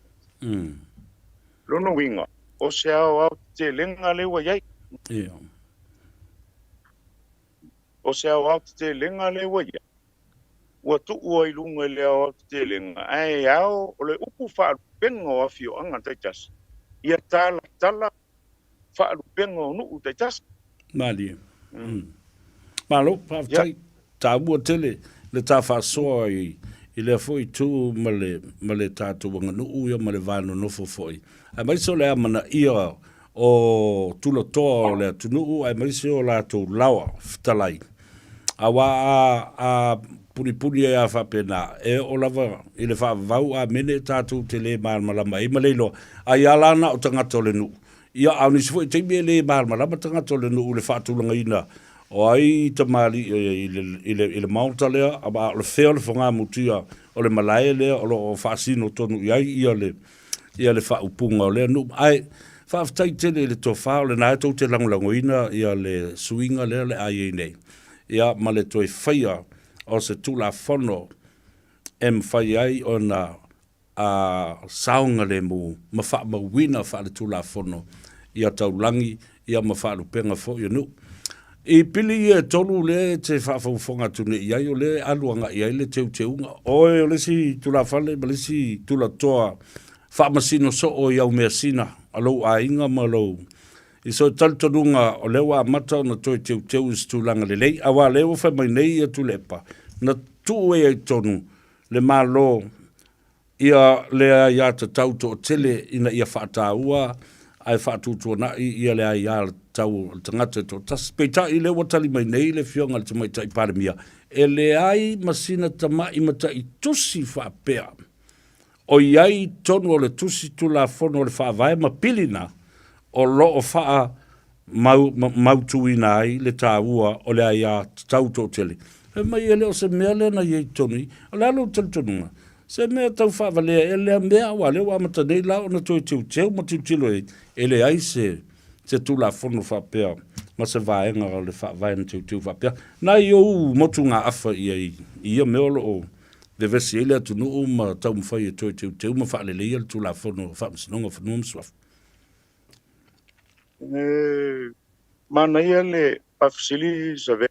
lona uiga o se aoao tetelega le ua iai o se aoao tetelega le ua ia ua tuu ai luga i le aoao tetelega ae ao o le upu faalupega o afioaga taitasi ia talatala faalupega o nuu taitasi malia malo paafetai tāua tele le tāwhaasoa i le foi tū ma le tātou wanganuu ia ma le whanonofo foi. Ai maise o le amana ia o tulotoa o le atunuu, ai maise o lātou lawa fitalai. Awa a puri e a whapena e o lava i le whaavau a mene tātou te le malama e maleilo ai alana o tangata o le nuu. Ia au nisi foi teimi e le malama tangata o le nuu le whaatulanga ina o ai tamali i le maunta lea, aba le feo le whanga mutia o le malae lea, o lo whaasino tonu iai ia le whaupunga o lea. Ai, whaafitai tele le tō whao, le nāe tau te langolangoina ia le suinga lea le ai nei. Ia ma le toi whaia o se tula whono whai ai o na saunga le mu, ma wha mawina wha le tula whono ia taulangi, ia ma wha lupenga fo ia nu. I pili e tolu le te whaafafonga tune iai o le aluanga iai le teuteunga. Oe o le si tula whale, ma le si tula toa whaamasino so o iau mea sina, alou a inga ma lou. I so taltonunga o lewa mata na toi teuteu is tūlanga le lei, awa lewa whai mai nei a tulepa. Na tu e tonu le malo ia lea ia ta tauto o tele ina ia whaataua, ai whaatutua na ia lea ia tau tangata to tas peita i le watali mai nei le fionga le tamai tai paramia e le ai masina tamai mata i tusi whaapea o iai tonu o le tusi tula fono le whaavae ma pilina o loo whaa mautuina ai le tāua o le ai a tauto tele e mai e leo se mea le na iei tonu o le alo taltonunga se mea tau whaavalea e lea mea wa leo amata nei lao na toi teu ma tilo e le ai se tula fono whapea, ma se vaenga o le whaavaena tiu whapea. Nā i ou motu ngā awha i meolo o le vesi ele atu nuu ma tau mwhai e toi tiu ma whaalelei le tula fono whaamsinonga whanua mswaf. Mana ia le pafisili sa ve.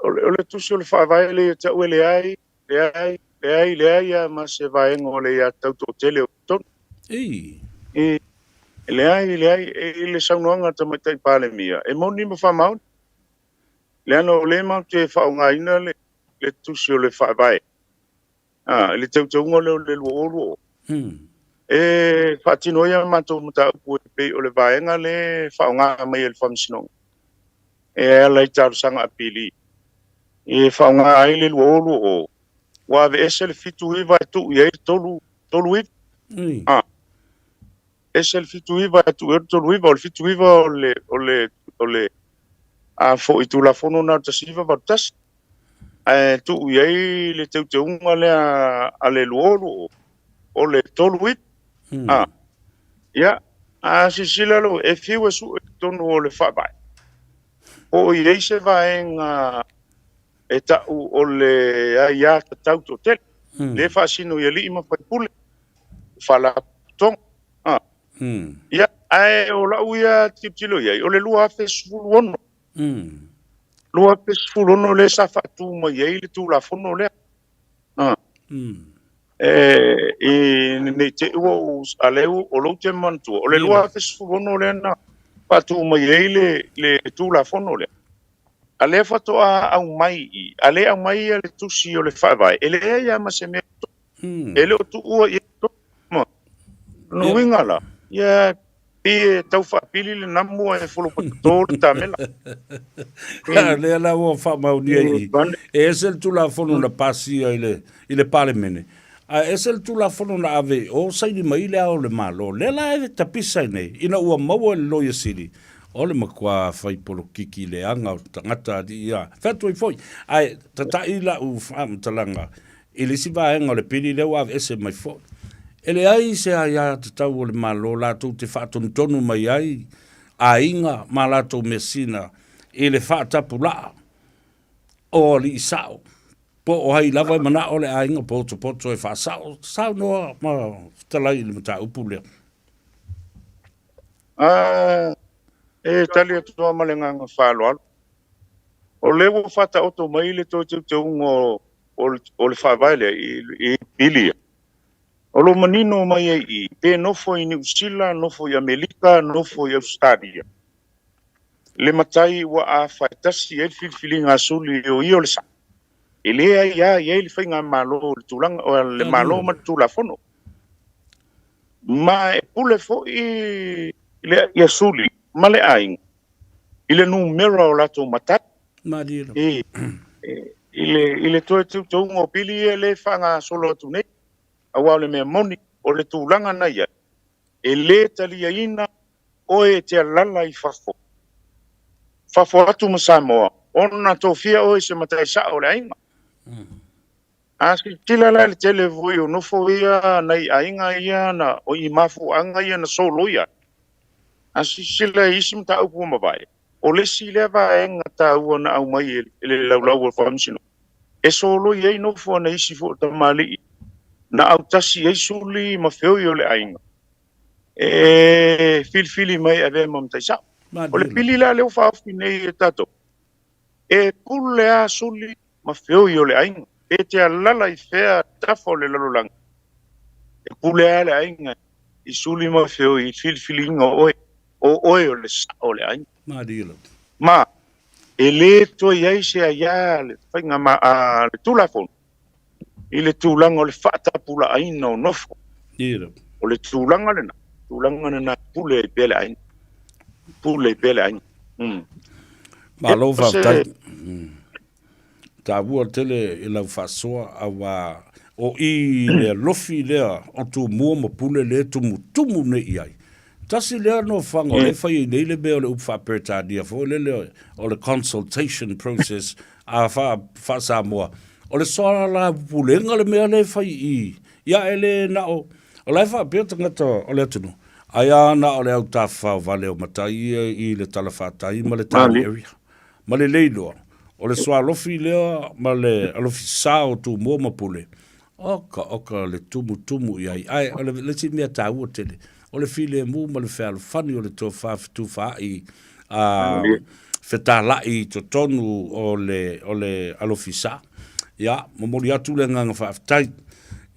O le tusi o le whaavae le tau le ai ma se vaenga o le ia tau to tele o ton. Le ai le saunoanga tamatai pale mia e moni ma fa mau le ano le mau te fa nga ina le tusi o le fa vai le tau le luo e fatino ia ma to muta pu pe o le vai nga le fa nga mai el famsino e la tar sanga apili e fa nga ai le luo wa ve esel fitu i vai tu ia tolu es el fituiva tu ertoluiva el fituiva ole a fo itu la fono na tasiva batas tu yai le teuteunga le ale luolo ole toluit ya a sisila lo e fiu su tonu ole fa bai O i se vaenga e tau o le aia ta tau to tel. Le fa sino ia li ma fai pule. Fala tong. Ia ai o la uia tiptilo ia o le lua fesfulu ono. Lua fesfulu ono le sa fatu ma ia le tu la fono le. Ne te ua aleu o lo te mantu. O le lua fesfulu ono le na fatu ma ia le tu la fono le. Ale fatoa au mai I. Ale au mai le tusi o le Faiva. Ele ia ma se me. Ele o tu ua ia to. No winga la. Ia pe tau fa pili le namu e folo pato ta mela. Le la o fa ma unia I. Esel tu la fono na pasi ile parlemene. A esel tu la fono na ave o sai di mai le o le malo. Le la e tapisa nei. Ina ua mau le loya siri. Ole makua fai polo kiki le anga o tangata di ia. Fatu I foi. Ai tata ila u talanga. Ile si va enga le pili le wa ese mai foi. Ele ai se ai te tau o le malo la tu te fatu tonu mai ai. A inga ma la tu mesina. Ele fata pula. O li sao. Po o hai lava mana o le a inga poto e fa sao. Sao no ma talai le mata upu le. E tali atua malenga whāloalo. O lewo whata oto mai le tō te ungo o le whāwaile I pilia. O lo manino mai I pe nofo I New Zealand, nofo I Amerika, nofo I Australia. Le matai wa a whaitasi e whiwhili ngā suli o I o le sa. E lea ia le whainga malo le tūlanga o le malo ma tūla fono. Ma e pule fo I le suli. Male aing. Ile numero o lato matat. Madilo. Ile toe tu ngo pili le fanga solo tu ne. Awa le me moni o le tūlanga na ia. E le talia ina o e te lala I fafo. Fafo atu ma Samoa. Ona to fia o se matai sa o le ainga. Aski tilala le televoi o nofo ia nai ainga ia na o I mafu anga ia na solo ia. Asi sila isim ta upu mawai. O le sile va enga ta ua na au mai le laulau o whamsino. E solo iei no fua na isi fo ta mali. Na au tasi iei suli ma feo I o le ainga. E fili mai ave mamtai sa. O le pili la leo whaafi nei e tato. E pule a suli ma feo I o le ainga. E te alala I fea tafo le lalolanga. E pule a le ainga. I suli ma feo I fili inga oe. O oe o le sa o le ainga. Madilo. Ma, e le to iai se aia le whainga ma a le tūlafon. I le tūlanga o le whaatapula aina o nofo. Ira. O le tūlanga le na. Tūlanga le na pule I pele aina. Pule I pele aina. Ma lo whautai. Tā bua tele I lau whasoa awa o I le lofi lea o tu mua ma pule le tumu ne iai. Tasi lea no whanga le whai nei le bea o le upwha pertadia fo le o le consultation process a wha Samoa. O le soa la pulenga le mea le whai I. Ia ele na o le wha pertangata o le atunu. Aia na o le au ta whao vale o matai I le talawhatai ma le tani area. Ma le leiloa. O le soa lofi lea ma le alofi sa o tu mua ma pule. Oka le tumu iai. Ai, o le si mea tā ua tele. O le file mu ma le whea fani o le tō whawhitu whaai whetalai to tonu o le alofisa. Ia, mamori atu le nganga whawhitai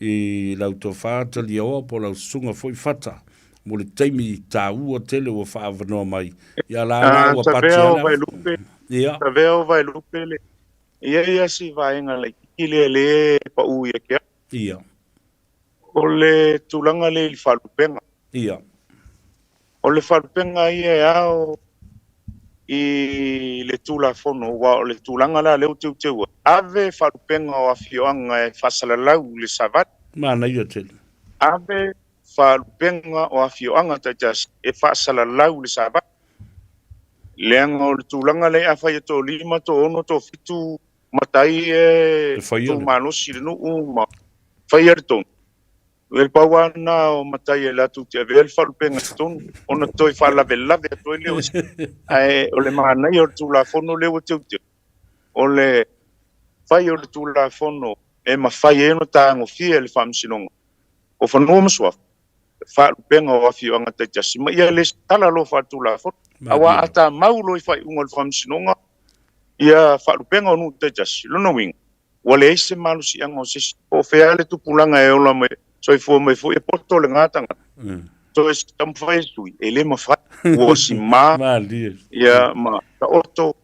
I lau tō whaatali oa po lau sunga foi whata. Mo le teimi tā ua tele o whaavanoa mai. Ia la ua pati ana. Ia. Ta veo vai lupe le. Ia si vaenga le kile le pa uia kia. Ia. O le tulanga le il falupenga. Ia. O le wharupenga ia au I le tulafono wa o le tulanga la leo teu. Ave wharupenga o awhioanga e whasalalau le savat. Mana ia tele. Ave wharupenga o awhioanga tajas e whasalalau le savat. Leanga o le tulanga le a whai to lima to ono to fitu matai e tu manosi le nuu ma whai ariton. le pawana o matai e latu te vel falupenga tonu ona toi fala velave toi leo ai o le manai o tu la fono leo te o le fai o le tu la fono e mafai e no tango fie le famsinonga o fanoma swa falupenga o afi anga te jasima ia le tala lo fa tu la fono awa ata maulo i fai ungol famsinonga ia falupenga no te jas lo no wing wale se malu si anga se o fea le tu pulanga e ola me so fo me fo e porto le ngata so es tam fai sui e le ma fa o si ma ia ma ta orto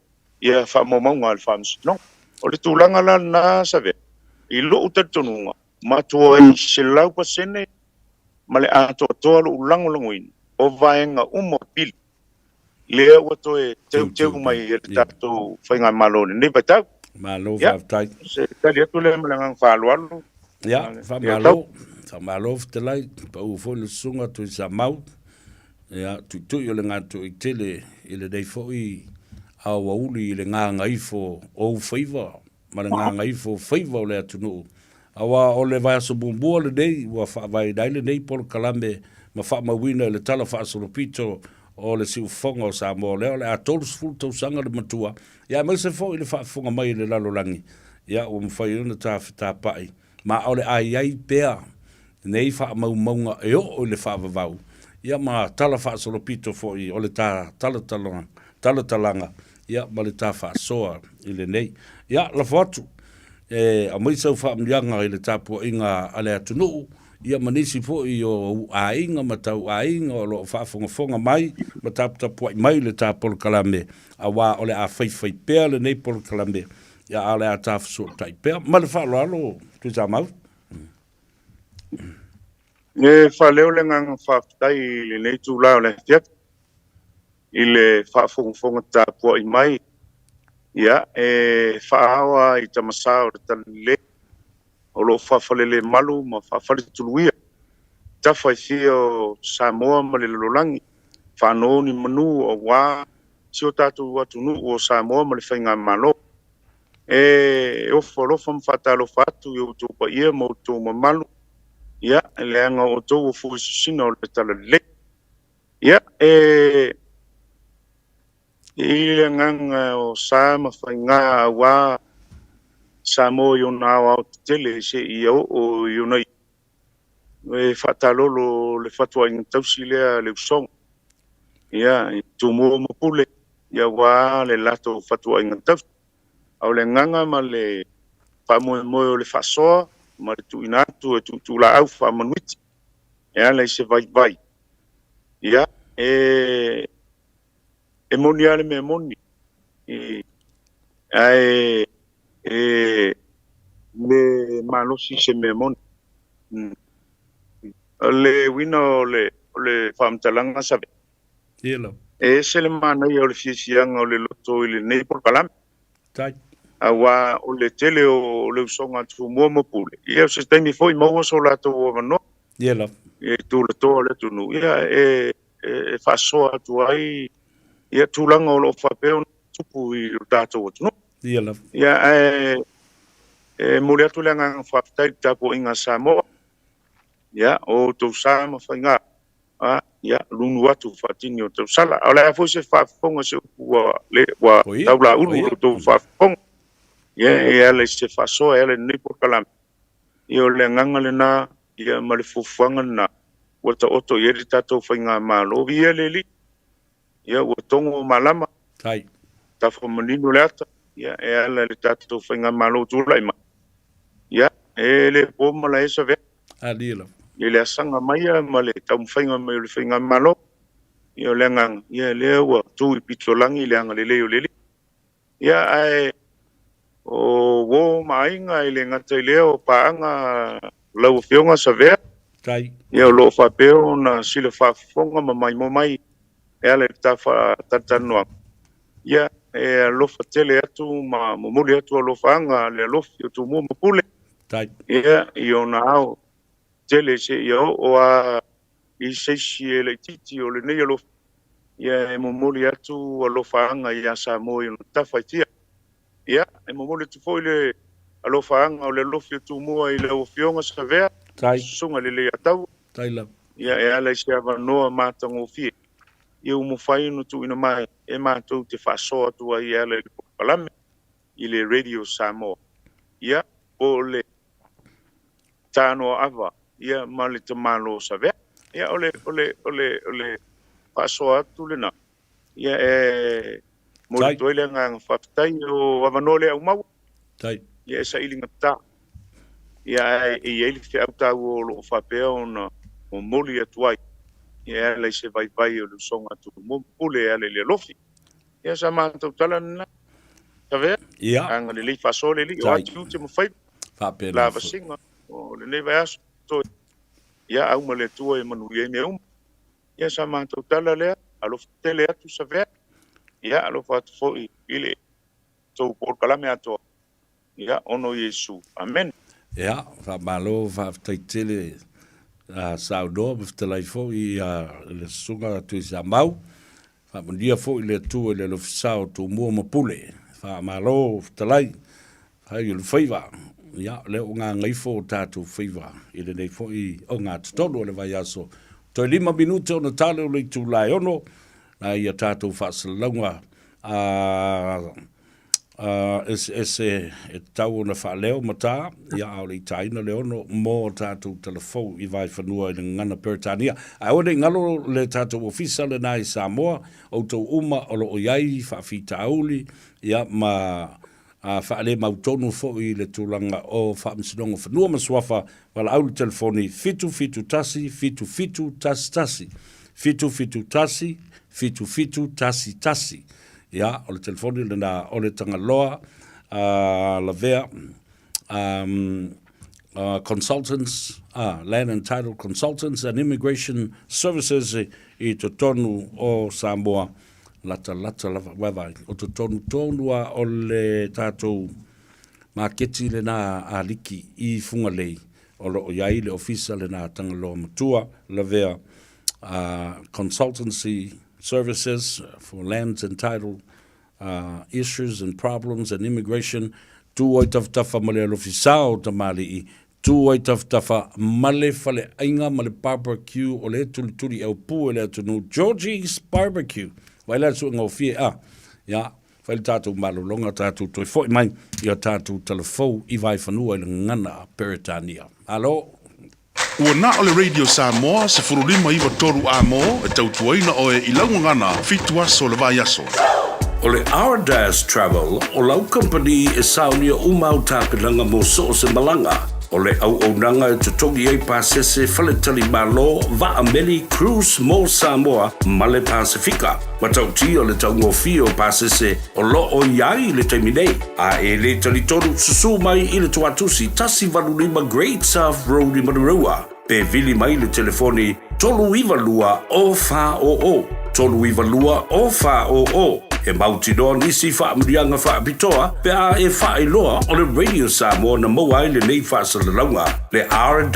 ia fa mo mo ngal fams no o le tulanga la na save i lo utatonu ma to i se lau pa sene ma le ato to lo ulango langoin o vaenga umo pil le o to e te mai e tato fainga malone ne bata malo fa tai se tali tu le mlangang fa lo ya fa malo te lai pa u fo le sunga tu sa mau ya tu yo le ngato i tele ile dei fo i a wa uli le Gagaifo o Faiva ma le Gagaifo Faiva le atunu awa o le vai so bumbu le dei wa fa vai dai le nei por kalambe ma fa ma wina le tala fa so pito o le si fonga o Samoa le a todos fulto sanga le matua ya ma se fo ile fa fonga mai le lalo langi ya o mfa yona ta pai ma o le ai pea nei fa mau maunga e o le fa vau ya ma tala fa so pito fo i o le tala talanga ya ma le ta fa soa ile nei ya la foto a mai sau fa mlianga ile tapo inga ale atunu ia manisi fo i o ainga matau ainga o lo fa fonga mai matapta po mai le tapo kalame a wa ole a fai pe le nei por kalame ya ale a taf so tai pe ma le fa lo tu sa mau ne fa leo le ngang fa tai le nei tu la le fiat ile fa fonga tapo i mai ya fa awa i tamasa o le o lo fafalele malu ma fafale tuluia tafa fio Samoa ma le lolangi fano ni manu o wa sio tatu watu nu o Samoa ma le fainga malo o folo fam fatalo fatu yo to pa ia mo to malu ya le anga o to fu sino le tala le ya ile nganga o sama fainga wa Samoa yo na wa tele se io o yo nei e fatalolo le fatwa in tausile le song ya tu mo pule ya wa le lato fatwa in taus au le nganga ma le fa mo le faso ma tu inatu tu la au fa manuit ya le se vai ya moniale me moni le malo si se me mon le wino le famtalanga sabe yelo se le mana yo le fisianga o le loto ile nei por kalam tai awa o le tele o le songa tu mo pule ia se stai mi foi mo so la to no yelo tu le to le tu no ia fa so tu ai ia tu langa o lo fa pe tu pu i dato no yelo ia mulia tu langa fa tai tapo inga Samoa ya o to sama fainga ya lunu watu fatini o to sala ala fo se fa fonga se wa le wa taula ulu to fa fong ya le se fa so ele ni por kalam yo le nganga le na ya mal fu fanga na o to oto yeri tato fainga malo via le li ya o tongo malama tai ta fo menino lata ya ele le tato fainga malo tu lai ma ya ele po mala esa ve adilo ile sanga maya male tam fainga me le fainga malo yo lengang ya le wa tu pitolangi le ang le le ya ai o wo mainga ile ngata le o paanga lo fionga save tai ya lo fa peo na sile fa fonga mai mo mai ele ta fa tatano ya lo fa tele atu ma mo le atu lo fanga le lo tu mo pule tai ya yo na au tele se yo o a i se si ele titi o le nei lo ya mo moli atu o lo faanga ya Samoa no tafatia ya mo moli tu foi le lo faanga o le lo fitu mo i le o fionga savea sunga lele atau. Taila. Ia e ala se avanoa matango fie. Ia umu fai no tu ina mai e mātou te whasoa tua i ala i Pokalame i le Radio Samoa. Ia o le tāno ava. Ia ma le tamalo sa vea. Ia ole whasoa atu le na. Ia e mo le toile ngā whaftai o avanole au mau. Ia e sa ilinga tā. Ia e ili te au tau o lo whapea o na o moli atuai. Ia lei se vai o le songa tu mo pule ale le lofi. Ia sa mātou tala na. Ta vea? Ia. Anga le lei whasole li. O atu te mo whai. Whapea la vasinga. O le nei vai aso. Ia au ma le tua e manu i e mea uma. Ia sa mātou tala lea. Alo tele atu sa vea. Ia alo whatu fo ile. Tau Pokalame atoa. Ia ono Yesu. Amen. Ia, whamalo, whaftaitele saudoa, miftalai fo i le sunga tui sa mau. Whamundia fo i le tua i le lofisao tu mua mapule. Whamalo, whtalai, hai le Faiva. Ia, le o ngā ngaifo tātou Faiva. I le nei fo i o ngā tutonu le vai aso. Toi 5 minute o na tale o le tūlai ono. Na ia tātou whaasalaunga. E tau na whaaleo mata, ia au le taina leono, mō tātou telefou i vai whanua i le ngana Peritania. Ai wane ngalo le tātou ofisa le nai Samoa, o tau uma o lo o iai, whaafita auli, ia ma whaale mautonu fo i le tūlanga o whaamsinongo whanua maswafa, wala au le telefoni, fitu tasi, fitu tasi. Fitu tasi. Ia, o le telefoni le na o le tangaloa, la vea, consultants, land and title consultants and immigration services i to tonu o Samoa, lata wawai, o to tonua o le tātou maketi le na aliki i fungalei, o lo o iai le ofisa le na tangaloa matua, la vea, consultancy services for lands and title issues and problems and immigration. Tu oi taftafa male alofisao tamali i. Tu oi taftafa male fale ainga male barbecue o le tuli au pu le atunu Georgie's Barbecue. Waila su ngofie ya. Whaile tātou malolonga tātou toi foi mai i a tātou telefou i vai whanua i ngana Peritania. Alo? Ua na o le Radio Samoa se furulima iwa toru a mo e tautuaina o e ilaunga ngana fitu aso le vai aso. O le Our Travel o lau company e saunia umau tāpilanga mo so se malanga. O le au nanga e tutongi ei pasese faletali malo va ameli cruise mo Samoa male Pasifika. Matauti o le taungofi o pasese o lo o iai le taiminei. A e le talitonu susu mai i le tuatusi tasi valulima Great South Road i Manarua. Pe vili mai le telefoni tolu ivalua o fa o. Tolu ivalua o fa o. E mauti noa nisi wha mrianga wha pitoa, pe a e wha iloa o le Radio Samoa na mawai le nei wha salalaunga, le Our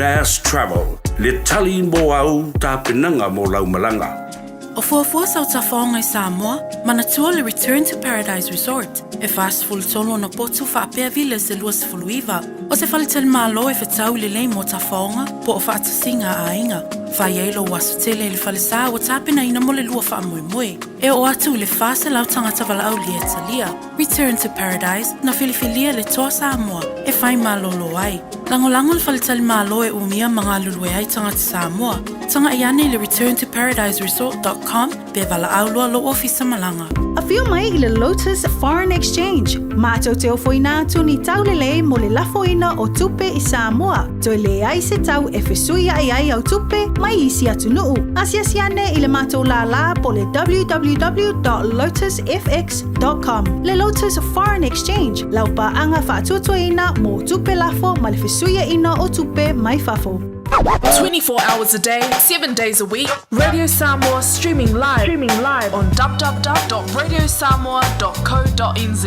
Travel, le tali mo au ta penanga mo lau malanga. O fuafua sau tafonga i Samoa, mana tua le Return to Paradise Resort, e fast full tolo na potu wha apea vile se luas fuluiva, o se falitel malo e whetau le lei mo tafonga, po o wha atasinga a inga. Whaielo wasu tele le whalesa o tāpena ina mo le lua wha moe. E o atu le whase lau tangata wala au lia talia. Return to Paradise na filifilia le toa Samoa e whai malolo ai. Langolango le whalitali malo e umia mga lulue ai tangata Samoa. Tanga iane le returntoparadiseresort.com be wala au lua lo ofisa malanga. A fio mai i le Lotus Foreign Exchange. Mātou te ofoina tuni taulele mo le lafoina o tupe i Samoa. Toi le ai se tau e fesuia ai au tupe mai isi atu nuu. Asiasiane i le mātou la po le www.lotusfx.com. Le Lotus Foreign Exchange. Laupa anga whaatuatuaina mo tupe lafo ma le fesuia ina o tupe mai fafo. 24 hours a day, 7 days a week. Radio Samoa streaming live on www.radiosamoa.co.nz.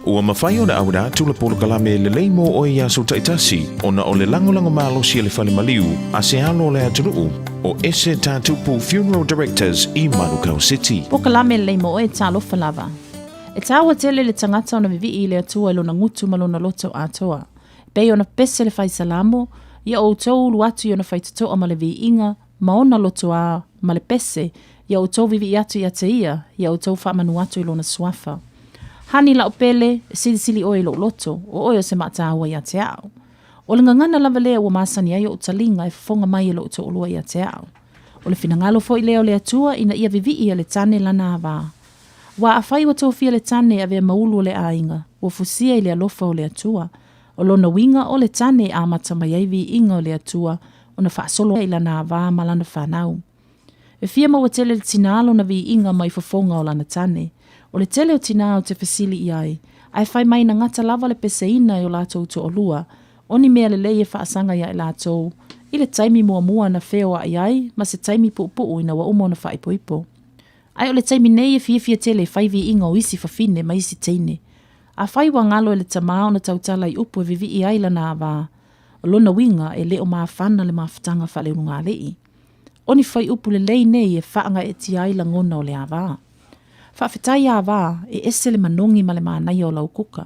Ua mawhai o na aura tula Pokalame le leimo o ia so taitasi ona o le langolango malo si le fale maliu a se alo le atunuu o ese tatupu Funeral Directors i Manukau City. Pokalame le leimo o e talo falava. E tawa tele le tangata o na vivi i le atua ilo na ngutu malo na loto atoa. pei ona pese le fai salamo, ia o tau ulu atu i ona fai tatoa ma le vi inga, ma ona loto a ma le pese, ia o tau vivi atu i ate ia o tau wha manu atu i lona swafa. Hani la o pele, sili oe lo loto, o oe o se mata awa i ate au. O le ngangana lava lea ua masani ai o talinga e fonga mai e lo to olua i ate au. O le finangalo fo i leo le atua ina ia vivi ia le tane lana ava. Wa a fai wa tofia le tane a vea maulu o le ainga, wa fusia i le alofa o le atua. O lona winga o le tane a matamayaivi inga o le atua, o na whaasolo i lana ava malana whanau. E fia maua tele le tinalo na vi inga mai fafonga o lana tane. O le tele o tinao te fasili i ai fai mai na ngata lava le peseina i o latou to olua, oni mea le leie whaasanga ia i latou, i le taimi mua na feo a iai, ma se taimi pupu ina wa umo na whaipoipo. Ai o le taimi nei e fia tele whaivi inga o isi fafine ma isi teine. A whai wa ngalo e le tamao na tautala i upu e vivi i aila na ava. O lona winga e leo maa whana le mawhitanga whale unga lei. Oni whai upu le lei nei e whaanga e ti aila ngona o le ava. Whawhitai a ava e ese le manongi ma le maanai o lau kuka.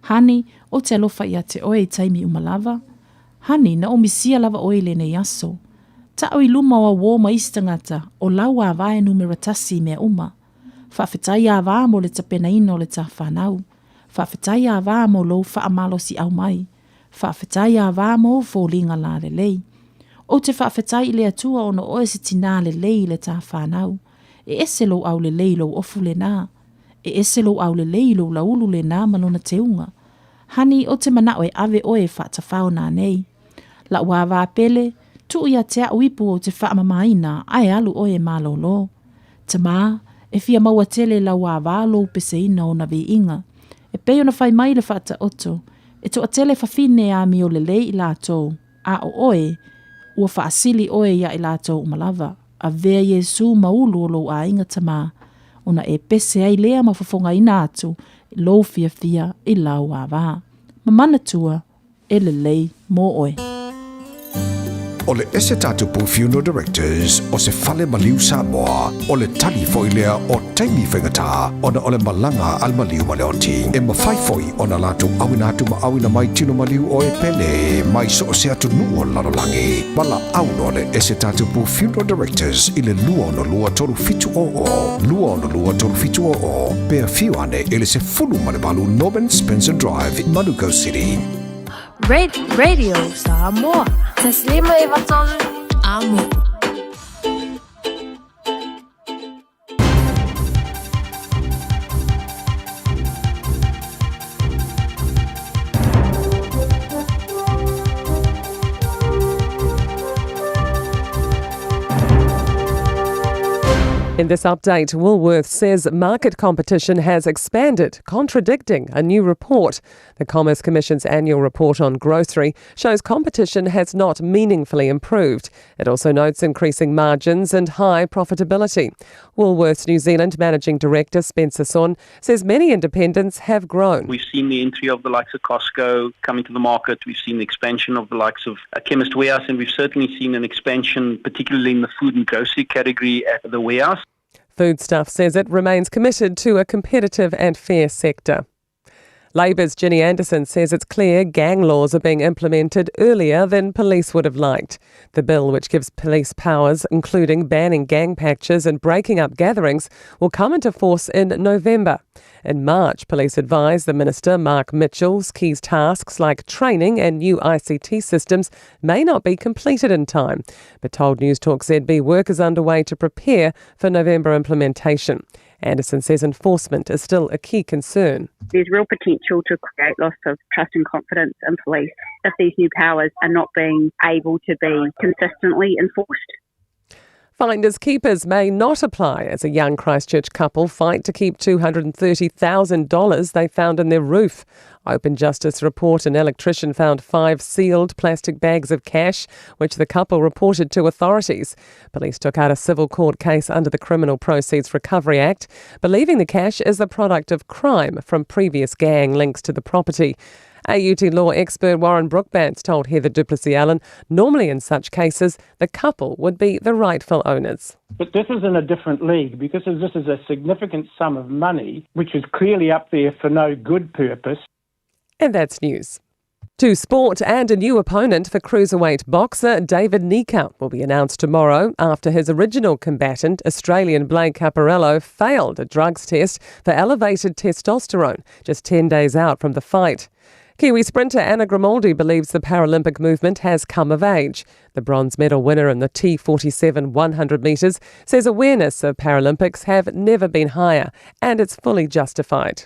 Hani o te alofa i a te oe i taimi umalava. Hani na omisia lava oe le nei aso. Ta o i luma o a wō ma istangata o lau a ava e numeratasi mea uma. Whawhitai a ava mo le tapena ino le ta whanau. Whawhitai a ava mo lo whaamalo si au mai. Whawhitai a ava mo fōlinga la le lei. O te whawhitai i le atua o no oe si tina le lei le ta whanau. E ese lo au le lei lo ofu le nā. E ese lo au le lei lo laulu le nā malona teunga. Hani o te mana oe ave oe whaatawhao nā nei. La ua wā pele, tu ia te au ipu o te whaamamaina ai alu oe malolo. Te mā, e fia maua tele la ua wā lo peseina o na vi inga. E peo na whai mai le whaata oto, e to a tele whawhine a mi o le lei i lātou. A o oe, ua whaasili oe ia i lātou umalava. A vea Yesu maulu o lo a inga tamā. Ona e pese ai lea mawhafonga ina atu, lo fia i lau a wā. Mamana tua, e le lei mō oe. O le ese tatupu funeral directors o se fale maliu Samoa o le tali foilea o taimi whengata ona o le malanga al maliu maleoti e mawhai foi ona latu awina atu ma awina mai tino maliu o e pele mai so o se atu nuo lalolangi wala auno le ese tatupu funeral directors i le lua ono lua toru fitu o pea fiu ane ele se fulu mane balu Norman Spencer Drive in Manukau City. Radio Samoa. Taslima ivatolu amo. In this update, Woolworths says market competition has expanded, contradicting a new report. The Commerce Commission's annual report on grocery shows competition has not meaningfully improved. It also notes increasing margins and high profitability. Woolworths New Zealand Managing Director Spencer Son says many independents have grown. We've seen the entry of the likes of Costco coming to the market. We've seen the expansion of the likes of Chemist Warehouse, and we've certainly seen an expansion, particularly in the food and grocery category at the warehouse. Foodstuff says it remains committed to a competitive and fair sector. Labour's Ginny Anderson says it's clear gang laws are being implemented earlier than police would have liked. The bill, which gives police powers, including banning gang patches and breaking up gatherings, will come into force in November. In March, police advised the Minister, Mark Mitchell's key tasks like training and new ICT systems may not be completed in time, but told News Talk ZB work is underway to prepare for November implementation. Anderson says enforcement is still a key concern. There's real potential to create loss of trust and confidence in police if these new powers are not being able to be consistently enforced. Finders keepers may not apply as a young Christchurch couple fight to keep $230,000 they found in their roof. Open Justice report an electrician found 5 sealed plastic bags of cash, which the couple reported to authorities. Police took out a civil court case under the Criminal Proceeds Recovery Act, believing the cash is the product of crime from previous gang links to the property. AUT law expert Warren Brookbands told Heather Duplessis-Allen normally in such cases the couple would be the rightful owners. But this is in a different league because this is a significant sum of money which is clearly up there for no good purpose. And that's news. To sport, and a new opponent for cruiserweight boxer David Niekamp will be announced tomorrow after his original combatant, Australian Blake Caparello, failed a drugs test for elevated testosterone just 10 days out from the fight. Kiwi sprinter Anna Grimaldi believes the Paralympic movement has come of age. The bronze medal winner in the T47 100 metres says awareness of Paralympics have never been higher, and it's fully justified.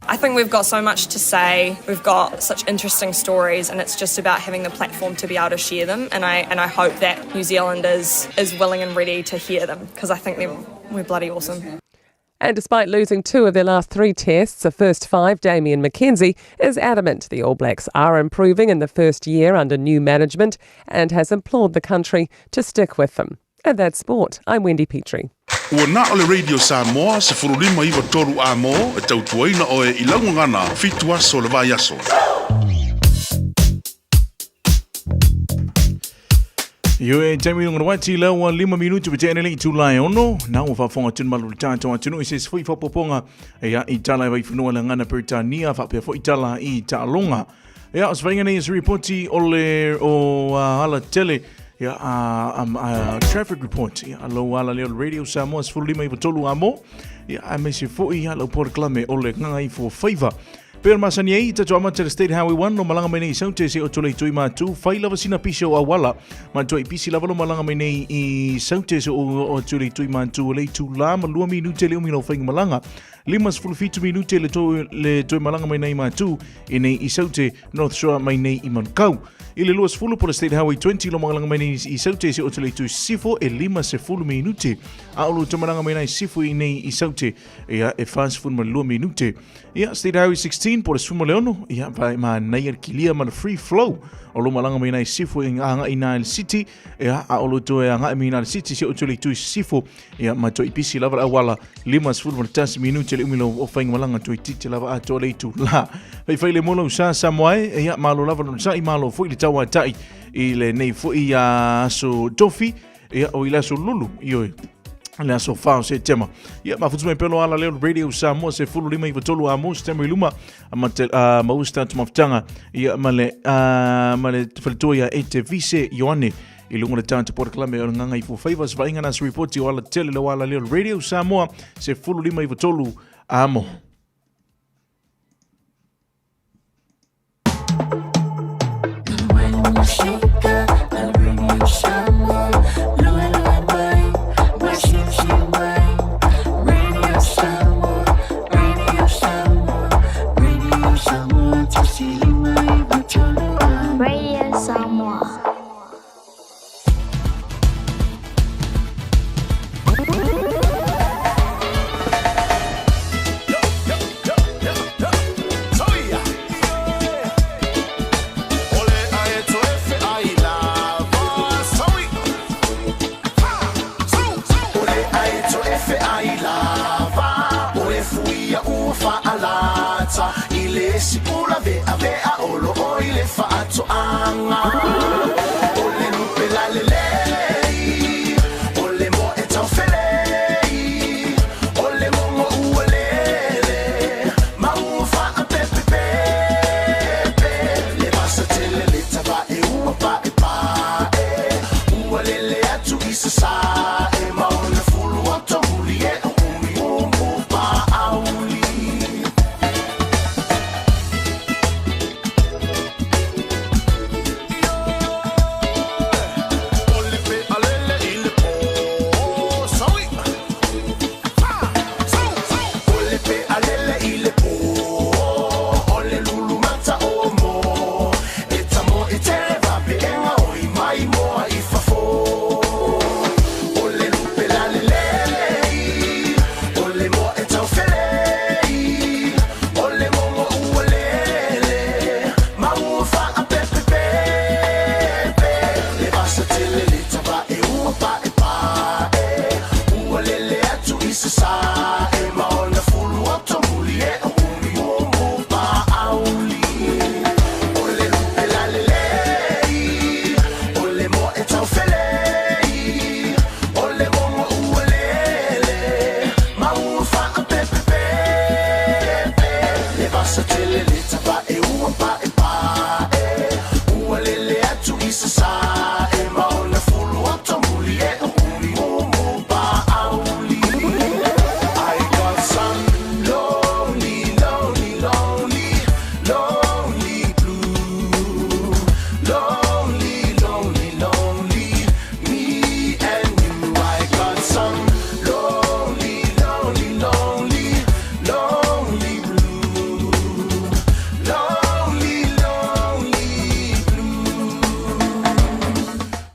I think we've got so much to say, we've got such interesting stories, and it's just about having the platform to be able to share them, and I hope that New Zealand is willing and ready to hear them, because I think we're bloody awesome. And despite losing 2 of their last 3 tests, the first 5, Damien McKenzie, is adamant the All Blacks are improving in the first year under new management and has implored the country to stick with them. And that's sport. I'm Wendy Petrie. Ua na ole Radio Samoa se furulima iwa toru a mo e tautuaina o e ilangungana fitua so le vai aso. Yo e taimi ngona wati la wa 5 minutu bete ene le tulai ono na o fa fonga tun malu tanto atu no se foi fa poponga ya itala vai funua la ngana Britania fa pe fo itala I talonga ya os venga nei reporti ole o ala tele ya traffic report ya alo ala le Radio Samoa fulima I tolu amo ya amesi fo I ala por clame ole Gagaifo Faiva. Pero masani ai ta toma te State Highway 1 no malanga mai nei saute se o tole tui matu fai lava sina piso awala ma toi pisi lava no malanga mai nei I saute se o tole tui matu le tu la ma 2 minute le umino fai malanga limas fulfitu minute le toi malanga mai nei matu I nei I saute North Shore mai nei I Mankau Ile luas fulu por State Highway 20 lo malanga mai nei I saute se o tole tui sifo e lima se fulu minute a olu to malanga mai nei sifo I nei I saute e e fast fulu ma 2 minute ia State Highway 16 por sumo leono ia vai ma nair kilia ma free flow o lo malanga mai nei sifo I anga I Nile City ia a olu to anga I Nile City se o tole tui sifo ia ma to ipisi lava awala limas fulu ma 10 minute le umilo o fainga malanga to titi lava a to le tu la fai le mono sa Samoa ia malo lava no sa I malo fo I tawa tai I le nei fo I so tofi ia o ila so lulu io le aso fao se tema ia mafutu mai pelo ala leo Radio Samoa se fulu lima I tolu amo sistema iluma ma usta tumafutanga ia male faltoia ete vise Ioane I lungo le tanto por clame o Gagaifo Faiva se vainga nas report o ala tele le ala leo Radio Samoa se fulu lima I tolu amo. Radio Samoa.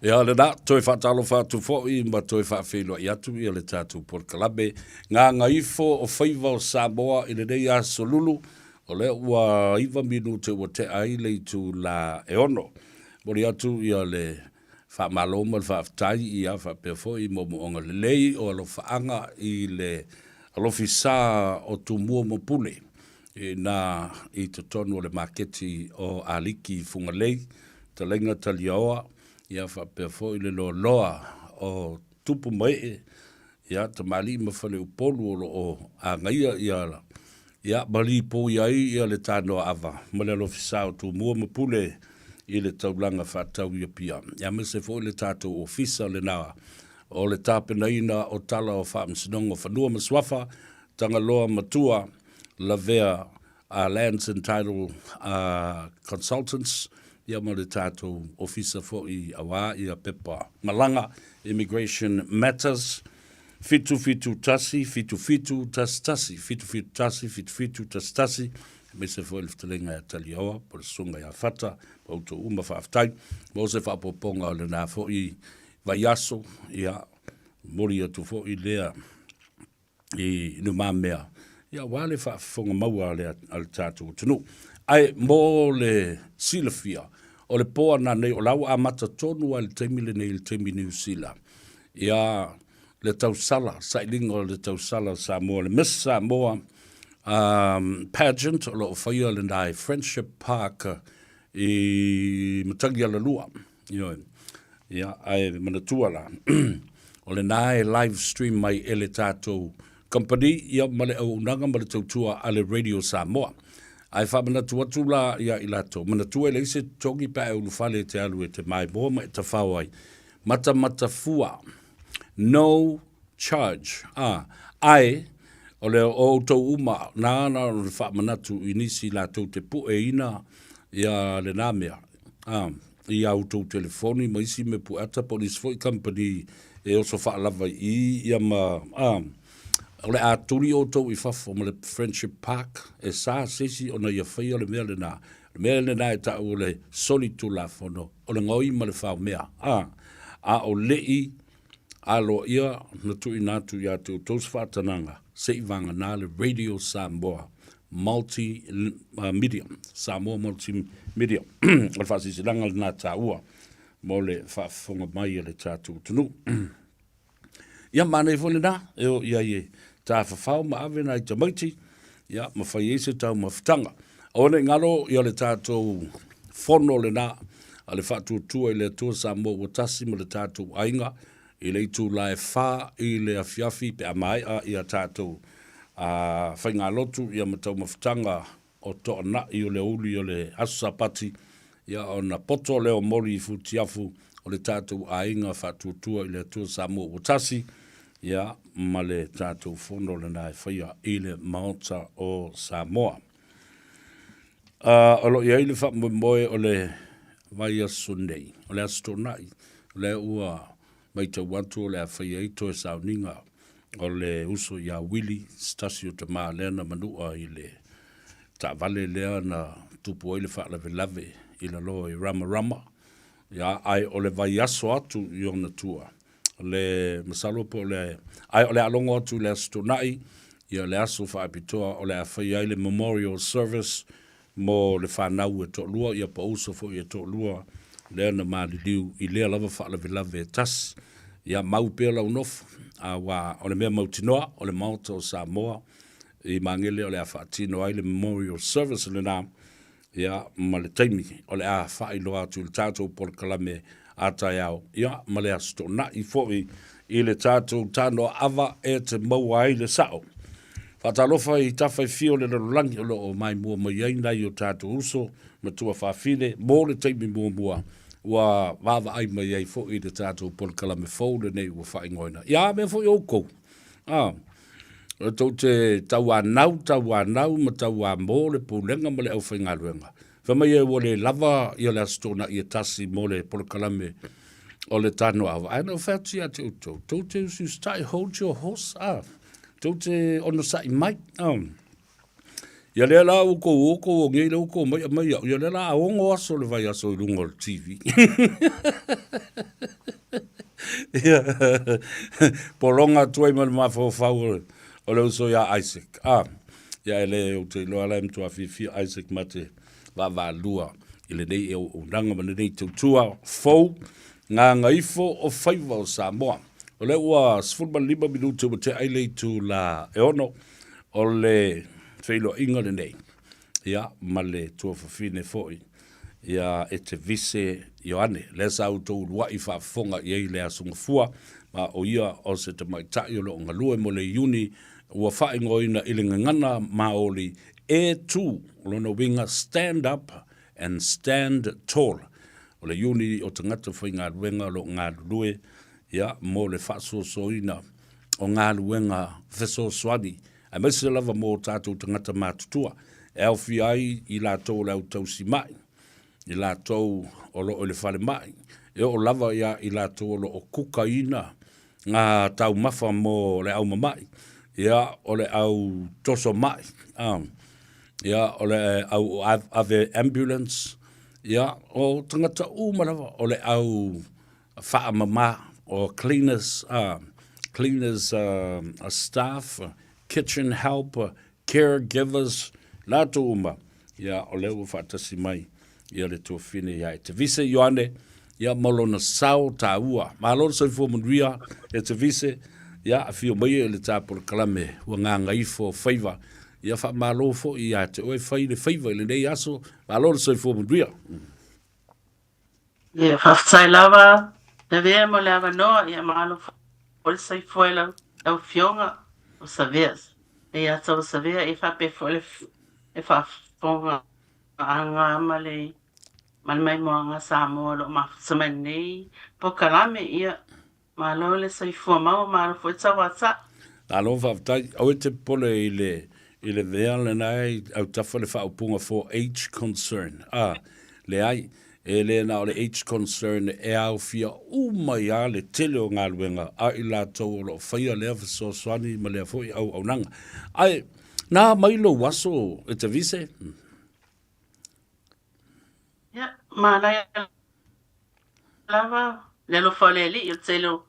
Ia le na, toi whaatalo whaatu fōi, ma toi whaawhenua i atu i le tātou Porkalame. Ngā Gagaifo o Faiva o Samoa i le nei a Solulu, o le ua iwa minu te ua te ai le tu la e ono. Mori atu i le whaamaloma le whaaftai i a whaapea fōi mo onga le lei o alo whaanga i le alofisa o tu mua mo pule. Na i te tonu o le maketi o aliki funga lei, ta lenga talioa, ia whapea fōi le loa o tupu mai, ia ta mali ma whale upolu o a ngaia ia mali po iai ia le tānoa ava, ma le alofisa o tu mua ma pule i le taulanga whātau ia pia. Ia me se fōi le tātou ofisa le nā o le tāpenaina o tala o whaamsinonga whanua maswafa, tanga loa matua, la vea Lands and Title Consultants, ia mo le tātou ofisa fo i awa i a pepa malanga, Immigration Matters, fitu tasi, fitu tasi, me se fo i leftelenga e talioa, po le sunga ia fata, po auto uma whaaftai, mo se whaapoponga o le nā fo i vaiaso, ia mori atu fo i lea i numamea, ia wale whaafonga maua ale tātou tunu. Ai mō le silafia, o le poa na nei o lau a mata tonu a le teimile nei le teimi New Zealand. Ia le tausala, sailinga o le tausala Samoa, le Miss Samoa pageant, o lo whaia le nai Friendship Park i matangi ala lua. Ia, ai manatua la. O le nai live stream mai ele tātou company, ia male au unanga male tautua ale Radio Samoa. Ai wha manatua tula ia i lato. Manatua ele ise tongi pa e ulufale te alu e te mai moa e te whawai. Mata fua. No charge. Ai, o le o tau uma, nāna o le wha manatu i nisi lato te pu e ina ia le nāmea. I auto telefoni, ma isi me pu ata police foi company e oso wha lava i ia ma... O le aturi o tau i whafo ma le Friendship Park e sā sesi o na ia whai o le mea le nā. Le mea le nā e tau o le solitu la whono, o le ngoi ma le whao mea. A o lei, a lo ia, na tui nātu ia te o tos whātananga, se i vanga nā le Radio Samoa, multi-media, Samoa multi-media. O le whasi se langa le nā tā ua, mo le whaafonga mai le tātu tunu. Ia mana i fone nā, eo ia ie, tā whawhau ma awe nai ta maiti, ia ma whai ese tau ma whtanga. Aone ngaro, ia le tātou whono le nā, a le whātua tua i le atua Samoa o tasi ma le tātou ainga, i le itu lai whā, i le awhiawhi pe a mai a ia tātou whai ngā lotu, ia ma tau ma whtanga o toa na i o le uli o le asapati, ia o na poto leo mori i futiafu, o le tātou ainga whātua tua i le atua Samoa o tasi, ia ma le tātou whono le nai whaia i le maota o Samoa. O lo ia i le whamoe o le vaia sunei, o le astonai, o le ua mai tau wantu o le a whaia i toe sauninga, o le uso ia wili, stasi o te maa lena manua i le ta vale lea na tupu o i le whaalawe lave i la loa i rama, ia ai o le vai aso atu i ona tua. Le masalo po le ai o le alongo atu le astonai ia le aso whaapitoa o le awhai ai le memorial service mo le whanau e toa lua ia pa uso fo i e toa lua lea na maali liu i lea lava whaalawe lave e tas ia mau pia lau nofu a wa o le mea mautinoa o le maota o Samoa i mangele o le a whaatino ai le memorial service le nā ia ma le taimi o le a whaailoa atu le tātou Porkalame atai au. Ia, ma le asto na i fōi i le tātou tāno awa e te maua ai le sao. Whatalofa i tawhai fio le lalangi o lo o mai mua mai aina i o tātou uso, ma tua whawhine, mō le teimi mua, ua wawa ai mai ai fōi le tātou Porkalame fōu le nei ua whaingoina. Ia, mea fōi oko. Tau te tau anau, ma tau a mō le pūlenga ma le au whaingaruenga. Whamai e wale lava i le astona i e tasi mo le Porkalame o le tano awa. Ai no whauti a te uto. Tau te usu stai, hold your horse. Tau te ono sai mai. Ia lea la uko o ngei la uko mai. Ia lea la aongo aso le vai aso i lungo TV. Polonga tuai man mafau o le uso ya Isaac. Ya ele o te loa lai mtua fifi Isaac mate va lua. Ile nei e o nanga mana nei tautua fau ngā ngaifo o Faiva o Samoa. O le ua 5 minutu o te aile tu la eono o le feilo inga le nei. Ia, ma le tua fafine foi. Ia, e te vise Ioane. Le sa auto urua i whaafonga i ei le asunga fua. Ma o ia o se te maitai o lo ngalue mo le iuni ua whaingoina i le ngangana maoli e tu lona winga stand up and stand tall. O le iuni o tangata whai ngā ruenga lo ngā lue. Ia, mo le whaasosoina o ngā luenga wheso swani. A mese lava mō tātou tangata mātutua. E au fi ai i lātou lau tausi mai. I lātou o lo o le whale mai. E o lava ia i lātou o lo o kukaina. Ngā tau mafa mō le au mamai. Ia o le au toso mai. Ia o le au ave ambulance. Ia o tangata umarawa o le au wha mama o cleaners, staff, kitchen help, caregivers, lātou uma. Ia o leu whaatasi mai. Ia le tua whine ia e te vise Ioane. Ia malona sao tā ua. Malona sai fua manuia e te vise. Ia a whio mai e le tāpura kalame. Ua ngā Gagaifo Faiva. Ia wha malo fo i a te oe whai le Faiva i le nei aso. Malona sai fua manuia. Ia whaftai lava. Na vea mo le awa noa. Ia malo fo le sai fua lau fionga o Saveas. Ia tau Savea e whape fo le e whafonga. Anga male mai moanga Samoa lo mafutama nei po kalame ia malo le saifua mau malo fo tawata alo fatai o te pole ile vea le nai au tafa le whaupunga for age concern le ai e le na o le age concern e au fia umai a le tele o ngā luenga a i la tau o lo whaia lea fiso swani ma lea foi au nanga ai nā mailo waso e te vise ya malaya lava le lo fale li il telo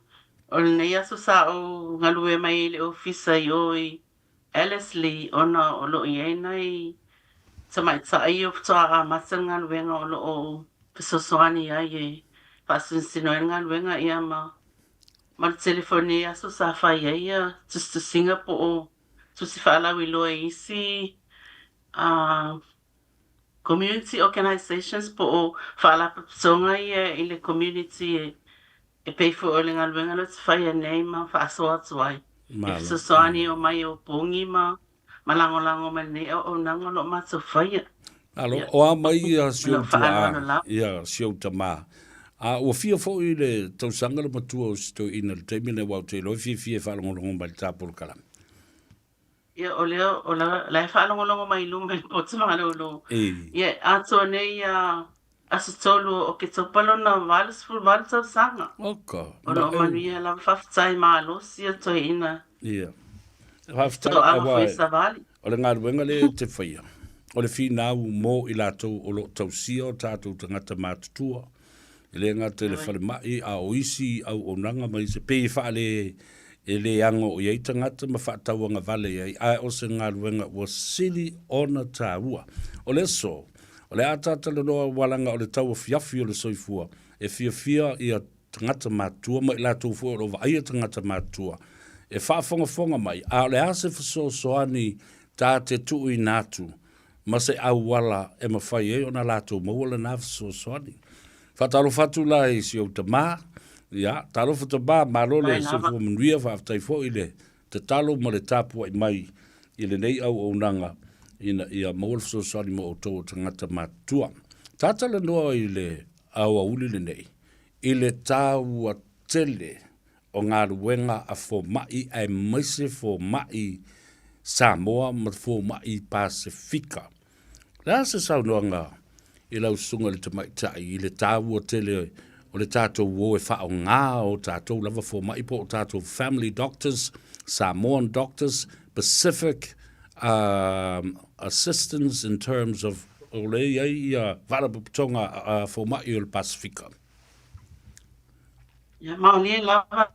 o le ia so sa o ngalue mai le ofisa i Alice Lee ona o lo i nai samai tsai o tsa masanga luenga o lo o pesoswani ai e pasin sino ngalwenga ia ma telefonia so sa fai ia just to Singapore o to si fala wi lo isi community organizations po o fala songa i le community e pay for o le ngalwenga lo fai nei ma fa so atswai e so soani o mai o pongi ma malango ma nei o nango lo ma so fai alo o a mai a siuta ia siuta ma o fia fo i le tausanga le matua o sto ina le teimine wau te lo fia whalongolongo mai tāpuru kalam ia o leo o la whalongolongo mai lume o tumanga lo ia ato nei asitolo o ke topalo na valis full valis au sanga oka o lo manuia la whaftai ma lo sia to ina ia whaftai awai o le ngaruenga le te whaia o le finau mo i lātou o lo tausia o tātou tangata mātutua i le ngata le whale mai a oisi au o nanga mai se pei whaale e le ango o iei tangata ma whaatauanga vale iei a o se ngaruenga ua sili ona tā ua o le so o le atata le noa walanga o le tau fiafi o le soifua e fia i a tangata mātua ma i lātou fua o rova aia tangata mātua e whaafonga mai a o le ase whasosoani tā te tui nātu ma se au wala e mawhai e o na lātou mawala nā whasosoani whatalo whatu la i si au te mā ia talo whata mā marole se fua manuia whaafatai fo i le te talo ma le tāpua i mai i le nei au nanga ia mawala whasosoani mo o tō tangata mātua tāta le noa i le au auli le nei i le tāua tele o ngā ruenga a fo mai ai maise fo mai Samoa ma fo mai Pasifika la se saunoanga i lau sunga le tamaitai i le tāua tele o le tātou o e whao ngā o tātou lava fo mai po o tātou family doctors, Samoan doctors, Pacific assistance in terms of o le iai wharaputonga fo mai o le Pasifika. Ia maoli lava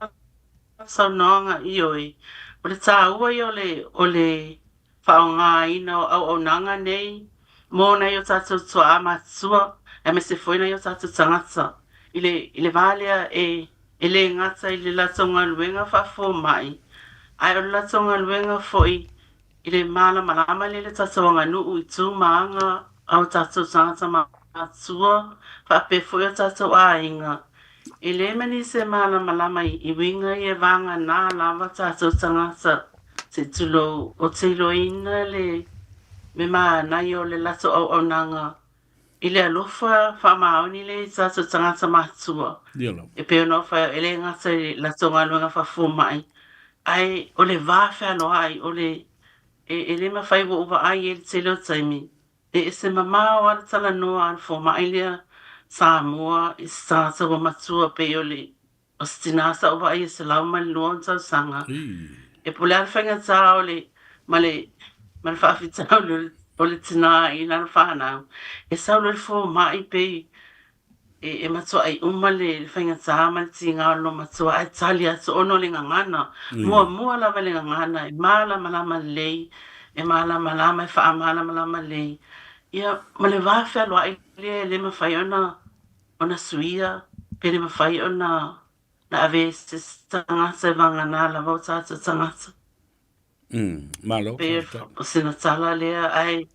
saunoanga i oi. O le tāua i o le whaonga ina au nanga nei. Mō nei o tātou tua a matua. E me se whoina i o tātou tangata. I le valea e le ngata i le latonga luenga whafo mai. Ai o le latonga luenga foi i le mala malama le tātou anga nuu i tū maanga au tātou tangata matua. Whape foi o tātou a inga. I le mani se mala malama i winga i e vanga nā lava tātou tangata te tulo o te loina le me maa nai o le lato au nanga i le alofa wha maoni le tātou tangata matua. E peo no wha e le ngata i lato ngaluenga wha fumai. Ai o le vāwhia no ai o le e le mawhai wo uwa ai e le te leo taimi. E se mamao ala tala noa ala fumai lea Samoa i tātou wa matua pe o le o stinasa uwa ai e se lau mali luon tau sanga. E pule ala whainga tā o le male whaafitau o le tina i nana whanau. E sau le fumai pe e matua ai umale whainga tā mali tinga o lo matua ai tali atu ono le ngangana. Mua lawa le ngangana e mala malama lei e mala malama e wha mala malama lei. Ia male wāwhia loa i le mawhai ona suia, pere mawhai ona na ave se tangata e vangana la vau tātou tangata. Malo. Pere o sina tala lea ai.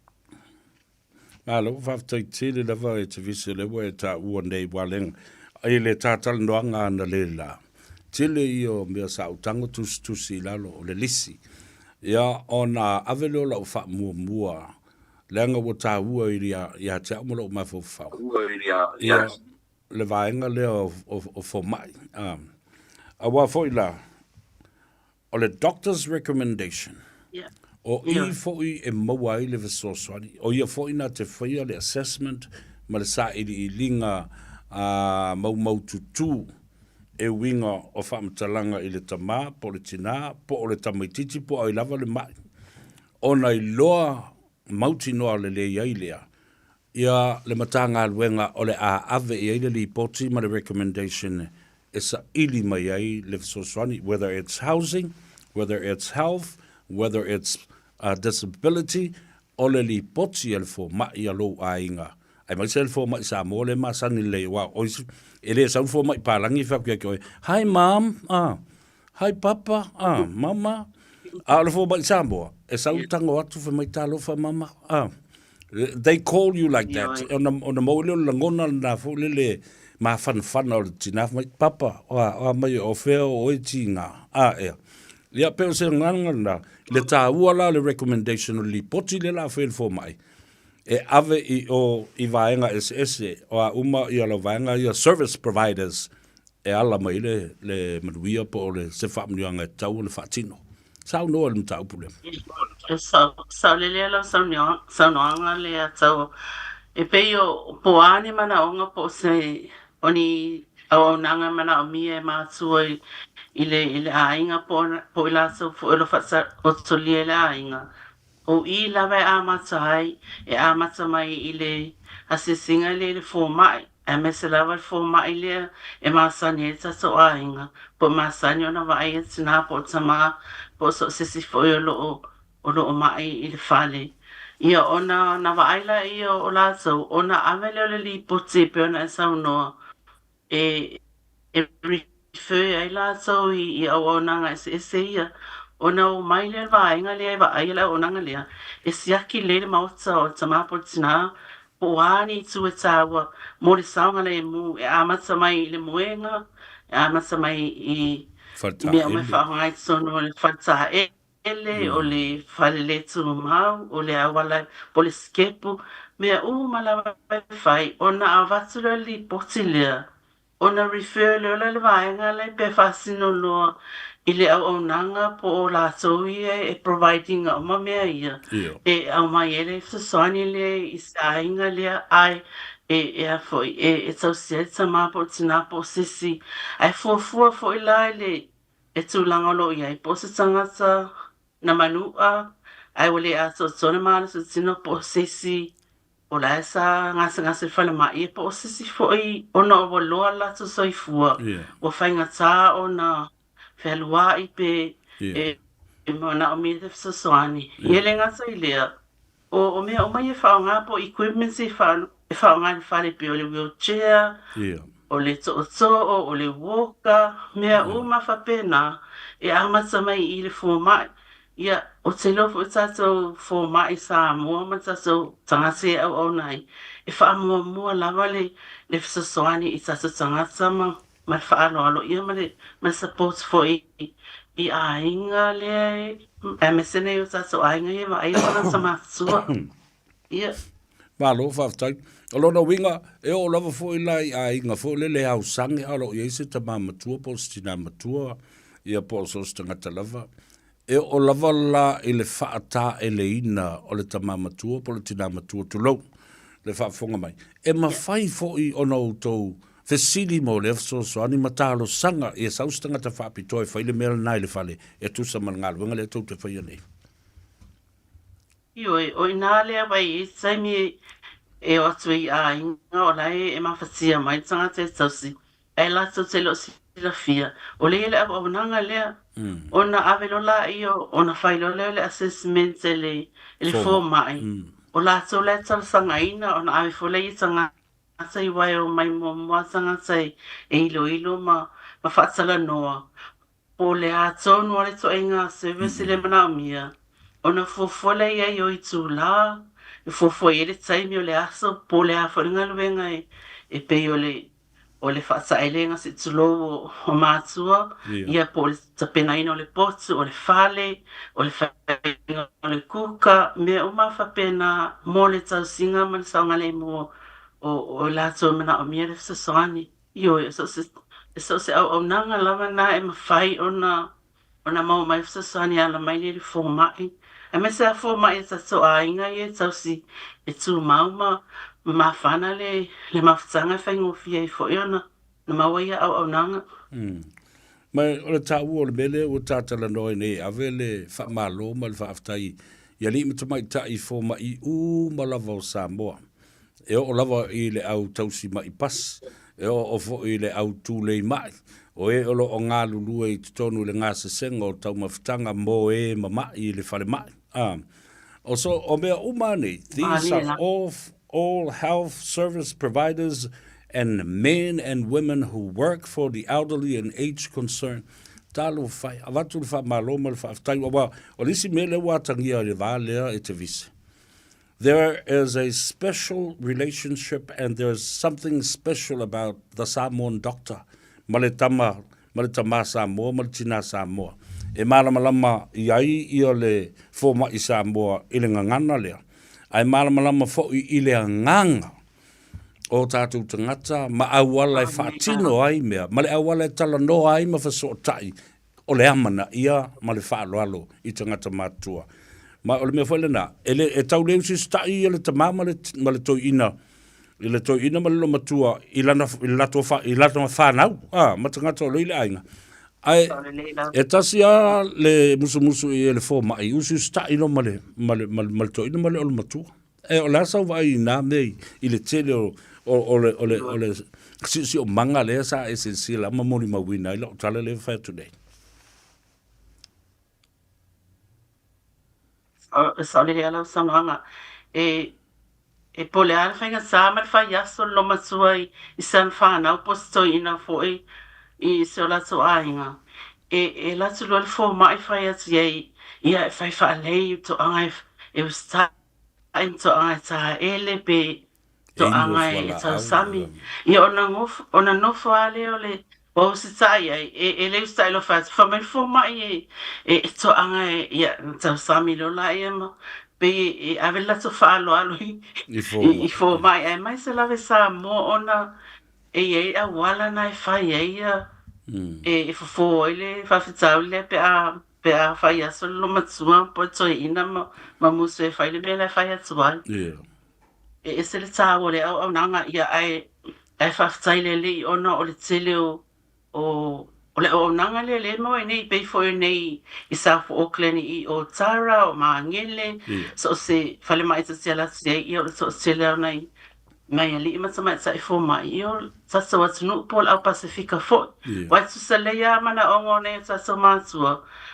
Malo, whaftai tele lava e te vise lewa e tā ua nei walenga. Ai le tātala noanga ana le la. Tele i o mea sa utanga tusi lalo o le lisi. Ia ona avelo la ufa mua. Lenga o tā ua i ria te amula o mawhawhau. Ia le vaenga lea o fomai. A wafoi la, o le doctor's recommendation. O i foi e maua i le vesoswani. O ia foi na te whaia le assessment, ma le sa i linga mau tutu e winga o whaamatalanga i le tamā, po le tina, po o le tamaititi, po ai lava le mai. O nei loa mauti noa le le iai lea. Ia le matanga luenga o le a ave i aile li poti ma le recommendation e sa ili mai ai le vesoswani, whether it's housing, whether it's health, whether it's disability, o le li poti e le fo mai alo a inga. Ai mai se le fo mai sa mo le masani le wa oisi, e le sa fo mai palangi whakia ki oi, hi mom, hi papa, mama, le fo mai sa mo, e sa utango atu fa mai talo fa mama, they call you like that. On the mo le langona na fo le ma fan o le tina mai papa, o mai o feo o e tinga, ia pe o se nganga na le tā ua la le recommendation o li poti le la wheel for mai. E ave i vaenga SS o a uma i ala vaenga i a service providers e ala mai le manuia po le se whamnianga tau le whatino. Sao noa le mtau pule. Sao le lea sau noanga le a tau. E pei o poane mana onga po se oni au nanga mana o mia e mātua i le ainga po i laso fo ilo whatsa o tolia le ainga. O i lawe a matai e a mata mai i le asesinga le fo mai. E me se lawa le fo mai le e masani e tato ainga. Po masani o na wai e tina po tama po so sisi fo i o lo mai i le fale. Ia ona na waila i o laso ona avele o le li poti pe ona e saunoa. E refer ai laso i au nanga se ia. Ona o mai le vaenga le va ai la onanga le. E siaki le mauta o tama po tina po ani tu e tawa mo le saunga le mu e amata mai le muenga e amata mai i me me fa mai sono le falta ele o le fale tu mau o le awala po le skepu me o mala fai ona avatu li potilia ona refer le vaenga le pe fasino lo ile au nanga po o la soie e providing a mamea ia e au mai ele sosani le isainga le ai e a foi e so se ma po tina po sisi ai fo ila le e tu langa lo ia po se tangata na manua ai wale a so sona mana so tino po sisi o la sa ngase fale mai po sisi foi ona o loa la tu soifua o fainga tā ona felua I pe e mana o mi te soani ele ngasa ilea o me o mai fa nga po equipment se fa nga fale pe o le wheelchair o le o le woka mea uma fa pena e amasa mai I le fuma ia o te lofo tato fuma I Samoa ma tato tangase au nai e fa mua lava le fisosoani I tato tangasa ma fa alo ia ma support for I a inga le e mesene o tato a inga ia ma ai wana sama sua ia Malo whaftai. O lona winga, e o lava fo I lai a inga fo le au sangi alo I eise ta matua po stina matua ia po so stangata lava. E o lava la I le whaata e le ina o le ta matua po le tina matua tulau. Le whaafonga mai. E mawhai fo I ono tau fesili mo le so ani matalo sanga e sa stangata whaapitoi whai le mera nai le whale e tusa mangalu. Wenga le tau te whai anei. Ioi, o ina lea wai e saimi e o atu I a inga o lai e mawhatia mai tangata e tausi. E lato te lo si la fia. O le ele au nanga lea. Ona avelola io, ona whailola le assessment le formai. O lato le sanga ina, ona avefole I tanga I wai o mai mo tangata e ilo ma whaatala noa. O le ato no le to inga service le mana mia. Ona fofole ia I tu la, e fofo ele taimi o le aso, po le awharinga luenga e pe o le whaatailenga se tulo o mātua, ia po le tapenaina o le potu, o le whale, o le whainga o le kuka, mea o mawhapena mo le tausinga man saunga le mo o lato mana o mea le sasoani. Io, e so se au nanga lava na e mawhai ona mau mai sasoani ala mai le formai. E me se a formai e tato a inga e tausi e tu mauma ma whana le mawhatanga whaingo fia I fo iona na mawaia au nanga. Mai o le tāu o le mele o tātala noi ne ave le whamalo ma le whaaftai ia li mita mai tai fo mai ma lava o Samoa. E o lava I le au tausi mai pas, e o fo I le au tūlei mai. O e olo o ngā lulua I tonu le ngā sesenga o tau mawhatanga mo e mamai le whare mai. Also, o mea umane, these are all health service providers and men and women who work for the elderly and age concerned. Talo fai, avatu le wha maloma le wha aftai wa o lisi mele wa tangia le valea e te vise. There is a special relationship and there's something special about the Samoan doctor. Maletama Samoa, Maletina Samoa. E malamalama iai I o le foma I Samoa I le ngangana lea. Ai malamalama fo I le nganga o tātou tangata ma awala e whaatino ai mea. Ma le awala e tala no ai ma whasotai o le amana ia ma le whaaloalo I tangata mātua. Ma o le mea whaile na, e tau leo si stai I le tamā ma le toi ina. I le toi ina ma le lo matua I lato whanau. Ma tangata o leile ainga. Ai, e tasi a le musu I le fō mai, usi stai no ma le toi ina ma le o le matua. E o lasa vai nā mei I le tele o le si o manga lea sa e sensila ma mori mawina I la o tala le whai today. Sa le ala samanga e pole ala whainga sa ma le whai aso lo matua I san whanau posto ina fo I se o lato ainga. E lato lo le fō mai whai atu ia e whai whaalei to anga e was to anga ta ele pe to anga e tau sami. Ia ona nofo ale o le o se tai e le stai lo fat fa me fo mai e to anga ia tau sami lo la ia ma pe e ave la to fa alo I fo mai e mai se la ve sa mo ona e a wala na fa ia e fo ele fa fitau le pe a fa ia solo matsua po to ina ma muso e fa le bela fa ia tsua e se le tau le au nanga ia ai fa fitau le ona o le tele o O le o nanga le mo nei pe fo nei I South Auckland I o Tara o Maangele so se fale mai se la se I o so se le nei mai ali ma sama sa fo mai I o sa so what's no pol au Pacifica fo wa su se le ya mana o ngone sa so ma su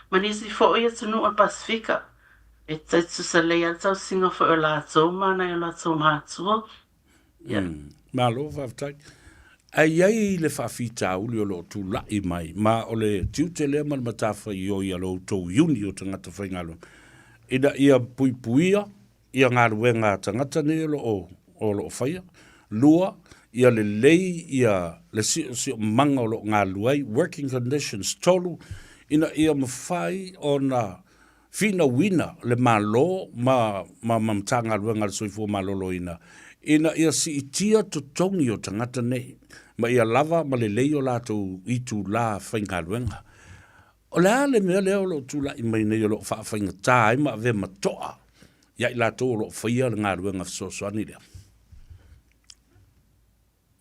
manisi fo I su no Pacifica e su se le ya sa singa fo la so mana la so ma su Malo whaftai. Ai ai le whawhita uli o lo tu lai mai. Ma o le tiute lea man matafa I o I a lo tau iuni o tangata whaingalo. Ina ia puipuia, ia ngā ruenga tangata ne o lo whaia. Lua, ia le lei, ia le si manga o lo ngā luai. Working conditions tolu. Ina ia mawhai o na fina wina le malo ma mamtanga ruenga le soifua malolo ina. Ina ia si itia to tongi o tangata nei. Ma ia lava ma le leo lato I tu la whaingaruenga. O lea le mea leo lo tu la I mai nei o lo whainga tai ma ve matoa. Ia I lato o lo whaia le ngaruenga fsosoani lea.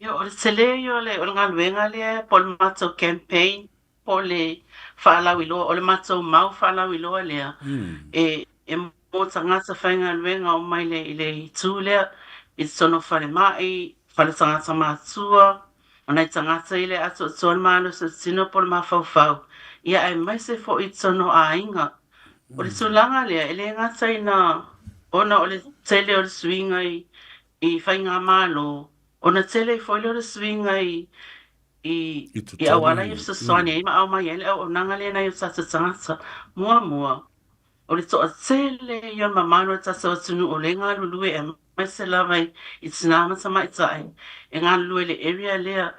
Ia o le tele o le ngaruenga lea pol mato campaign po le whaalawiloa o le mato mau whaalawiloa lea. E mo tangata whaingaruenga o mai le tu lea I sono whare mai, whare tangata mātua, o nei tangata I le ato tuan mālo sa tino pol mawhauwhau. Ia ai mai se fo I tono a inga. O le tūlanga lea, ele ngata I na, ona o le tele o le swinga I whainga mālo, ona tele fo I le swinga I awala I fsaswani, I ma au mai ele o nanga lea na I tata tangata, mua. O le toa tele yon mamano tata o tunu o le ngā lulue e mai se lavai I tinama sa mai tai. E ngā lulue le area lea.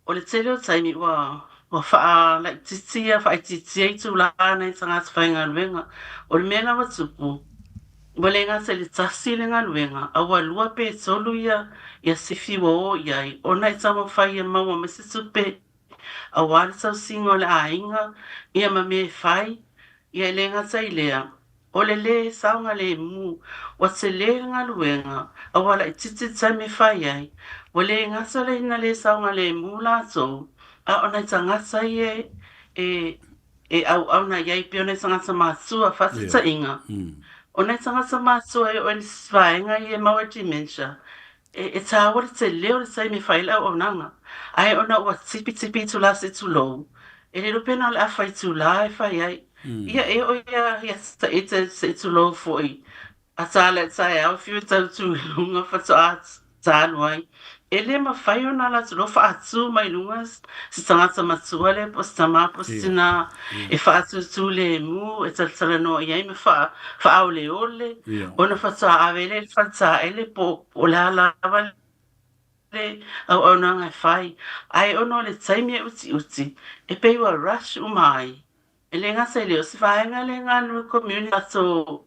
O le tele o taimi wa faa like titia, faa titia I tu la nei tangata whainga luenga. O le mea wa tupu. Wale ngā se le tasi le ngā luenga. Awa lua pe tolu ia sifi wa o iai. O nei tamo whai e maua me se tupe. Awa le tau singo le ainga. Ia ma me whai. Ia le ngā tai lea. O le saunga le mu. Wa se le ngā luenga. Awa la titi tai me whai ai. Wa le ngā sa le ina le saunga le mu la so. A ona ta ngā sai au na iai pe ona ta ngā sa mātua whatita inga. Ona ta ngā sa mātua o ni svaenga I maua dementia. E tā wale te leo le sai me whai la o nanga. Ai ona ua tipi tu la se tu lou. E le rupena le awhai tu la e whai ai. Ia o ia sa ete se tu lo foi. A tala tai au fiu tau tu lunga fatu a tānuai. E le ma whai o nala tu lo wha atu mai lungas. Si tangata matua le postama postina. E wha atu tu le mu. E tala no iai me wha au le ole. Ona fatu a avele fata ele po la lava le au nanga whai. Ai ono le taimi uti. E peiwa rush umai. E le ngā se leo, si whaenga le ngā nui community ato,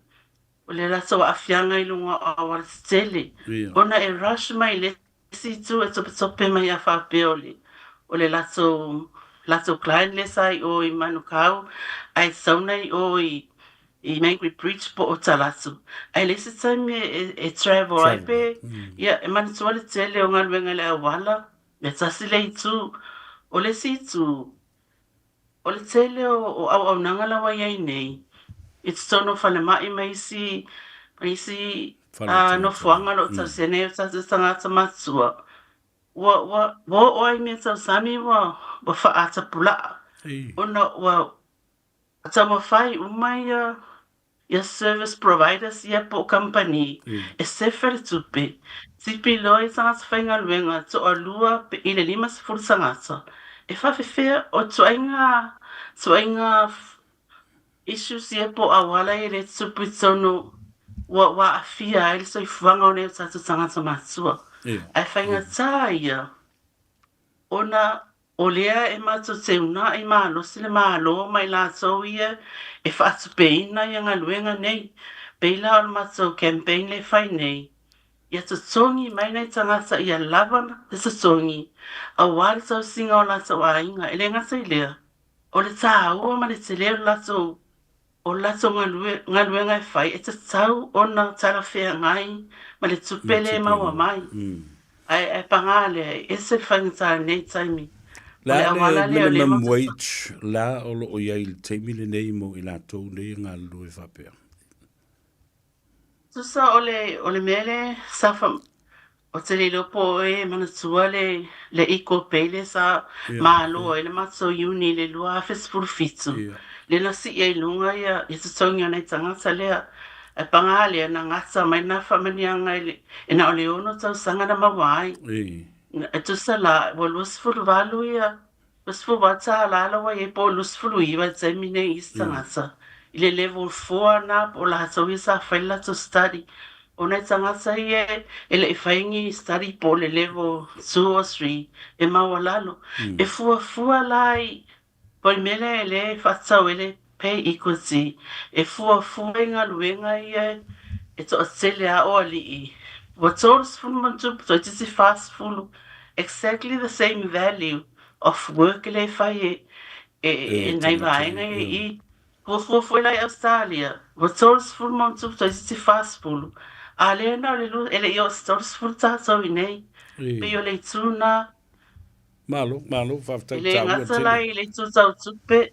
o le rato a whianga I lunga a wale tele. Ona e rush mai le si tu e tope mai a whapeole. O le lato client le sai o I manukau, ai sauna I o I Mangry Bridge po o talatu. Ai le si taimi e travel ai pe, ia e manitua le tele o ngā luenga le awala, me tasi le itu, o le si tu, o le tele o au nanga lawa iai nei. It's tono whale mai mai si no fuanga no tasene o tangata matua. Wa oi me tau sami wa whaata pula. Ona wa tamo whai umai ia service providers ia po company. E se whare tupe. Tipi loi tangata whainga luenga to a lua pe ile lima se furu tangata. E whawhewhea o tuainga issues ia po awala I le tupu tono wa afia ele soi fuanga o ne tatu tangata matua. Ai whainga tā ia. Ona o lea e mato te una I malo sile malo mai la tau ia e whaatupeina ia ngā luenga nei. Peila o mato campaign le whai nei. Ia to tongi mai nei tangata ia lava te sa tongi. A wale tau singa o la tau a inga. Ele ngata I lea. O le tā ua ma le te leo lato o lato ngā luenga e whai. E te tau o na tala whea ngai ma le tupele maua mai. Ai pangale e se whaingata nei taimi. La le minimum wage la o lo ia il te mile nei mo ila to nei nga lo e fapea. Tusa ole mele safa o te le lopo e mana tua le iko pele sa malo e le matso uni le lua fes furfitsu. Le na si e lunga ia i tutongi ana i tangata lea e pangale na ngata mai na whamanianga e na ole ono tau sanga na mawai. E tusa la wa luas furu valu ia luas furu wata la ala wa e po luas furu iwa te mine i tangata. Ile level 4 na po la hatau isa whaila to study. Ona tangata ie ele e whaingi study po le level 2 or 3 e mawalalo. E fua lai poi mele ele whatau ele pay equity. E fua inga luenga ie e to atele a o alii. Watoros fulu mantupu to itisi fast fulu. Exactly the same value of work ele whai e nai vaenga i Fue la Australia. Votors full month to is fast full. Alena le ele yo stores full ta so nei. Pe yo le tuna. Malo fafta ele ngatala ele tu tau tupe.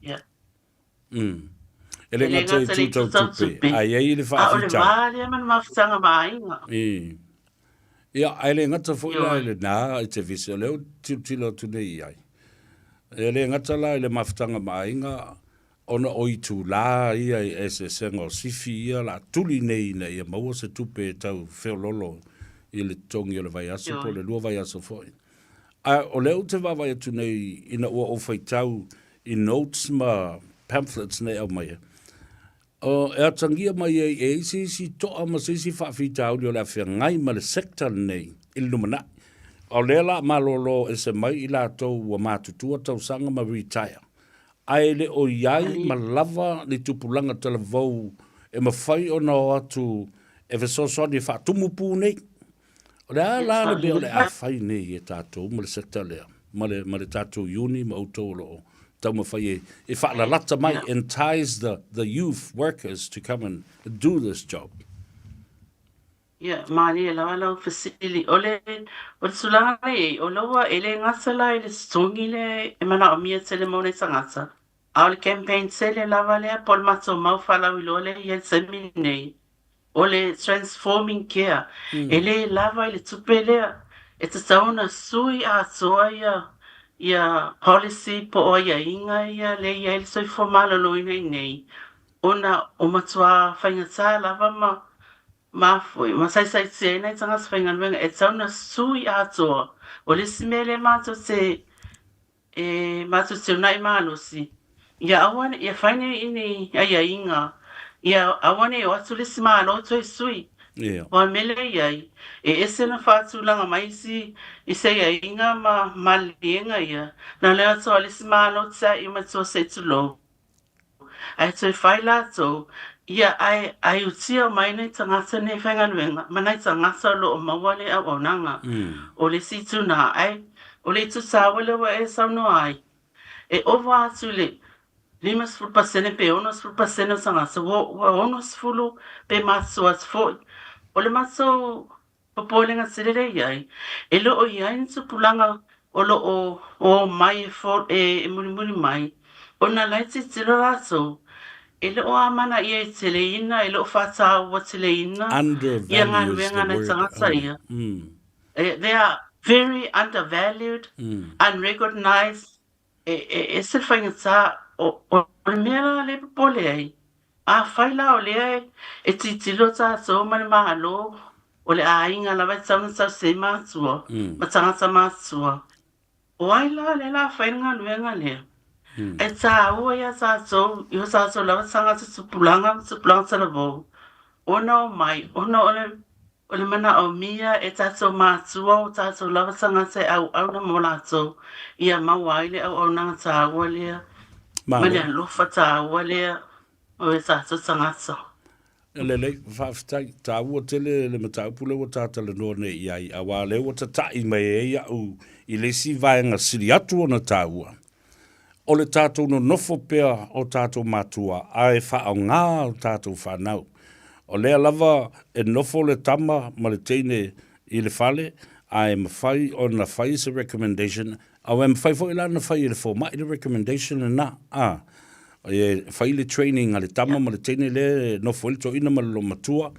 Ya. Ele ngata tu tau tupe. Ai ele fa fi ta. Vale man mafsanga mai. Ya ele ngata fo ele na te visole tilo tu nei ai. Ele ngata la ele maftanga mai nga ona oi tu la ia e se sengo sifi ia la tuli nei ia maua se tupe tau feololo i le tongi o le vai aso po le lua vai aso foi. A o leo te vavai atu nei ina ua o fai tau i notes ma pamphlets nei au mai. O e atangia mai e si toa ma si whaafi tau li o le awhia ngai ma le sector nei i le numana. O lea la malolo e se mai i la tau ua mātutua tau sanga ma retire. Ai le o iai ma lava le tupulanga tala vau e ma whai o na atu e fesoso ni whaatumu pū nei. O le ala le beo le a whai nei e tātou ma le sekta lea. Ma le tātou uni ma autou lo tau ma whai e whaala lata mai entice the youth workers to come and do this job. Yeah, mani e lawa lau fasili. Ole sulanga e, o lawa ele ngasala ele stongi le e mana o mia tele mone sangasa. A ole campaign sele lawa lea pol mato mau fala wilole ye semine. Ole transforming care. Ele lava ele tupe lea. E te tauna sui a soa ia policy po o ia inga ia le ia ele soi formala loina nei. Ona o matua whaingata lava mafoi, ma sai tsena i tanga swenga nwenga e tauna sui atoa. O le simele mato te mato te unai malusi. Ia awane, ia whaine ini aia inga. Ia awane o atu le simalo to e sui. Wa mele iai. E ese na whatu langa maisi i se ia inga ma malienga ia. Na lea toa le simalo tia i mato se tulo. Ai toi whaila to. Ia ai utia mai nei tangata nei whanganuenga, ma nei tangata lo o mawale au o nanga. O le situ nā ai, o le tu sāwele wa e sauno ai. E owa atu le 5% pe 1% tangata, wa 1% pe matsu atu foi. O le matsu popolenga sirere iai. E lo o iai nitu pulanga o lo o mai e muri mai. O na laiti tiro ato. Ele o amana ia teleina, ele o fata o teleina. Undervalued is the word. They are very undervalued, unrecognized. E se whaingata o mea le pole ai. A whaila o lea e titilo ta so mani mahalo o le a inga la vai tauna tau se mātua, ma tangata mātua. O aila le la whainga luenga lea. E tā ua ia tātou, i ho tātou lawa tangata tupulanga tala vau. Ona o mai, ona ole mana o mia e tātou mātua o tātou lawa tangata au na mo lātou. Ia mawaile au nanga tā ua lea. Mani a lofa tā ua lea o e tātou tangata. Lele, whaftai, tā ua tele le mataupule o tātala noa ne iai. A wā leo o tatai mai e ia u i lesi vaenga siri atu o na tā ua. O le tātou no nofo pea o tātou matua, a e whaau ngā o tātou whanau. O lea lava e nofo le tama ma le teine i le whale, a e mawhai o na whai se recommendation Au fai fo ila na fai le fo mai le recommendation na fai le training ale tama ma le tene le no fo to ina ma lo matua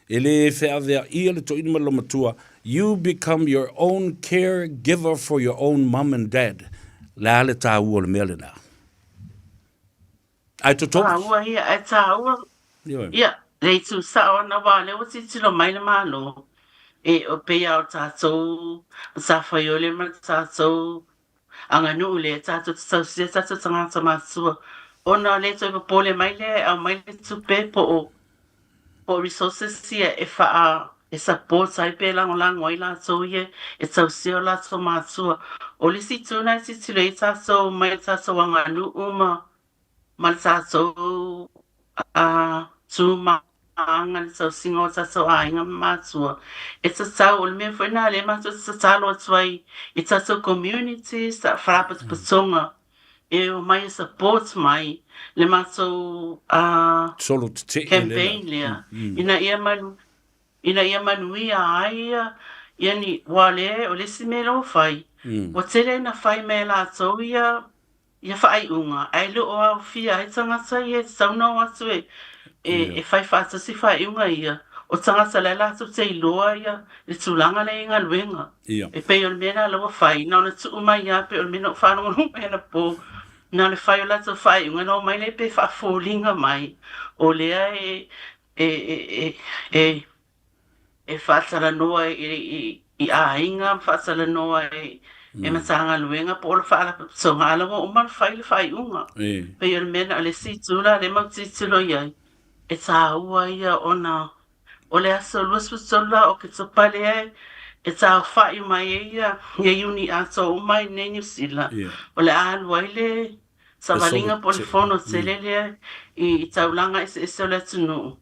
ele fe ave ia le to ina ma lo matua. You become your own caregiver for your own mom and dad. La le ta u le mele na. Ai to to. Ua ia ai tā ua. Ia, rei tu sa ona wa le o titilo mai le malo. E o pea o tātou, sa whai ole ma tātou, anga nuu le tātou tausia, tātou tangata mātua. Ona le toi pa pole mai le, au mai le tupe po resources sia e wha e support ai pe lango i la tau ie, e tausia o la tau mātua. O le si tūna e titilo i tātou, mai tātou anga nuu ma le tātou tūma anga le tau singa o tātou ainga mātua. E tātou o le mea whaina le mātua tātalo atuai i tātou communities, tā wharapata patonga. E o mai e support mai le mātou campaign lea. Ina ia manuia aia, ia ni wale o le si me lo whai. Wa tere na whai me la tau ia whai unga. Ai lo o au fia, ai tangata ia, sauna o atu e whai whata si whai unga ia. O tangata le la tu te iloa ia, le tūlanga le inga luenga. E pei o le mena lawa whai, na ona tu umai ia, pe o le mena o whanonga runga ena po. Na le whai o la tu whai unga, no mai le pe wha fōlinga mai. O lea e whatara noa i a inga, whatara noa e matanga luenga, po le whaala songa alawa, o man whai le whai unga. Pei o le mena le si tūla, le mau titilo iai. E tā ua ia ona, o le aso luas putola o ke topale e tā whai mai ia, ia uni ato o mai ne New Zealand. O le alua ile, savalinga po le fono telele i taulanga ese o le tunu.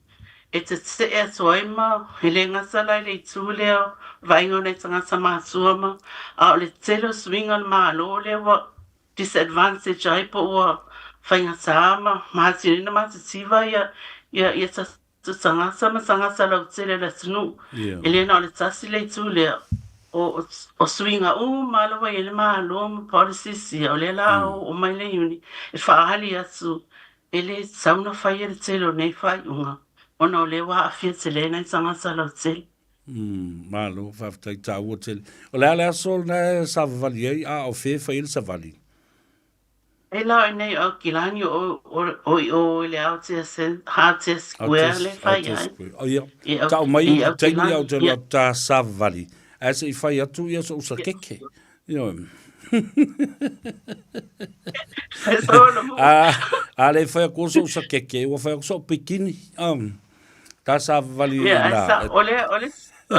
E te te e atoima, he le ngasala le tūleo, vaingo ne tangata mātuama, a o le telo swinga le mālo le wa disadvantage ai po ua whaingatama, mātirina mātitiva ia tangata ma tangata lau tele le tunu. E le na o le tasi le tūleo, o swinga malawa i le mālo ma policies ia, o le la o mai le uni, e whaahali atu, e le sauna whai e le telo nei whai unga. Ona o le wa afia tele na i tangata lau tele. Malo, whaftai tā ua tele. O le ale asol na savavali ei, a o whewha il savali. E lau nei o kilani o le au tia sen, ha tia square le whai ai. O ia, tau mai taini au te la tā savavali. Asa i whai atu ia so usa keke. A le whai ako so usa keke, ua whai ako so pikini. Tā savavali na. O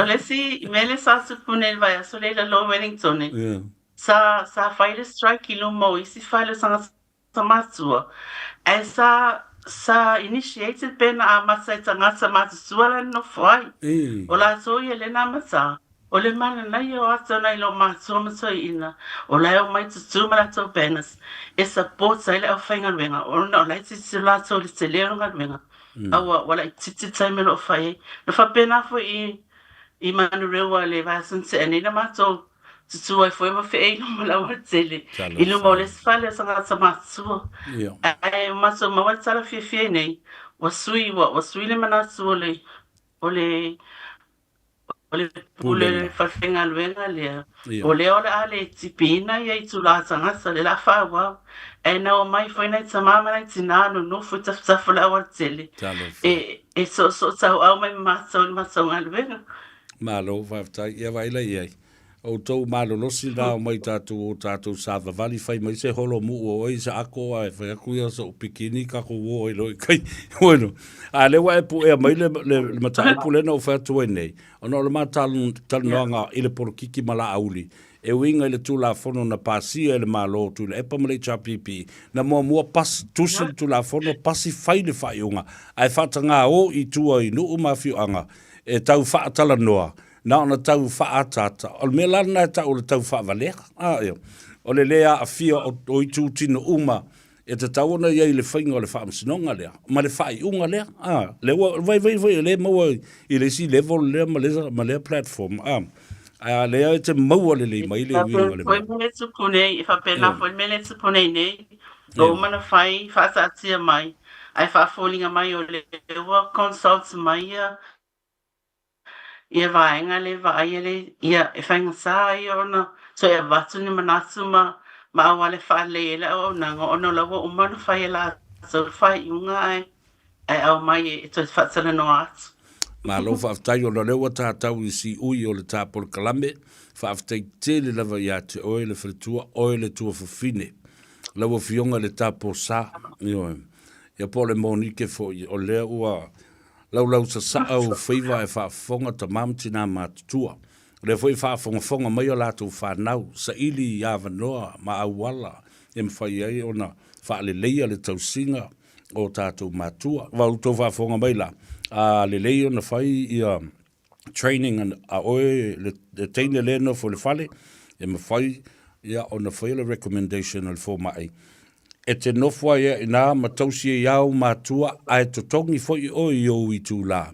le si, mele sa supune vai aso le la lo Wellington. Sa whai le strike i lumo, isi whai le sanga matua. E sa initiated pena a masa i tangata matusua la no whai. O la so i le na masa. O le mana nai o ato nai lo matua matua ina. O la o mai tutu ma la tau penas. E support sa ile au whainga luenga. O na o lai titi la tau le te leo nga luenga. Awa wala i titi taime lo whai. No wha pena fo I manu rewa le vasun te ane na mato tutu ai foi ma fe ei no la wa tele. I no mo le sfale sanga sa matua. Ai mato ma wa tsala fi nei. Wasui le manatu ole pule whawhenga luenga lea. O leo le ale tipina ia I tula tangasa le la whawa. E na o mai whaina I tamama na I tinano no futa whawhala wa tele. E so tau au mai matau ngā luenga. Malo, whaftai, ia waila iai. O tau malo losi nā o mai tātou sāwawali whai mai se holo mu o oi sa ako ai whai aku ia sa o pikini kako o loi kai. Bueno, a lewa e pu ea mai le mata e pu lena o whaiatu e nei. Ono le mata talunanga I le porokiki mala auli. E winga I le tūla whono na pāsia e le malo tu le epa malei chapipi. Na mua pas tusi tūla whono pasi whai le whaiunga. Ai whatanga o I tua I nuu mawhiu anga. E tau whaatala noa. Na ona tau whaatata. O le mea lana e tau le tau whaavaleka. O le lea a fia o I tūtino uma. E te tau ona iei le whainga o le whaamsinonga lea. Ma le whaiunga lea. Le vai le maua I le si level lea ma lea platform. A lea e te maua le mai le winga le Foi mele tupu nei, fa pena foi mele tupu nei. O mana fai, fa sa tia mai. Ai fa folinga mai o le wa consults mai ia vaenga le vai le ia e whainga sā ia ona so ia watu ni manasu ma awale whale le o nanga ono lawa o mana whai la so whai unga ai au mai e to whatsala no atu. Ma lo whaftai o lewa tātau I si ui o le tāpol kalame, whaftai tele lava ia te oe le whitua, oe le tua whawhine. Lawa fionga le tāpol sā, ia po le monike fo o lea ua lau sa au Faiva e whaafonga ta mamtina mātutua. Le foi whaafonga mai o lātou whanau, sa ili ia vanoa ma awala, e mwhai ai ona whaale leia le tausinga o tātou mātua. Wau tō whaafonga mai la. Le leo na fai ia training a oe le teine leno fo le fale e ma fai ia o na fai le recommendation al fo mai e te nofua ia ina matausi e iau matua a e totongi fo I o I o I tu la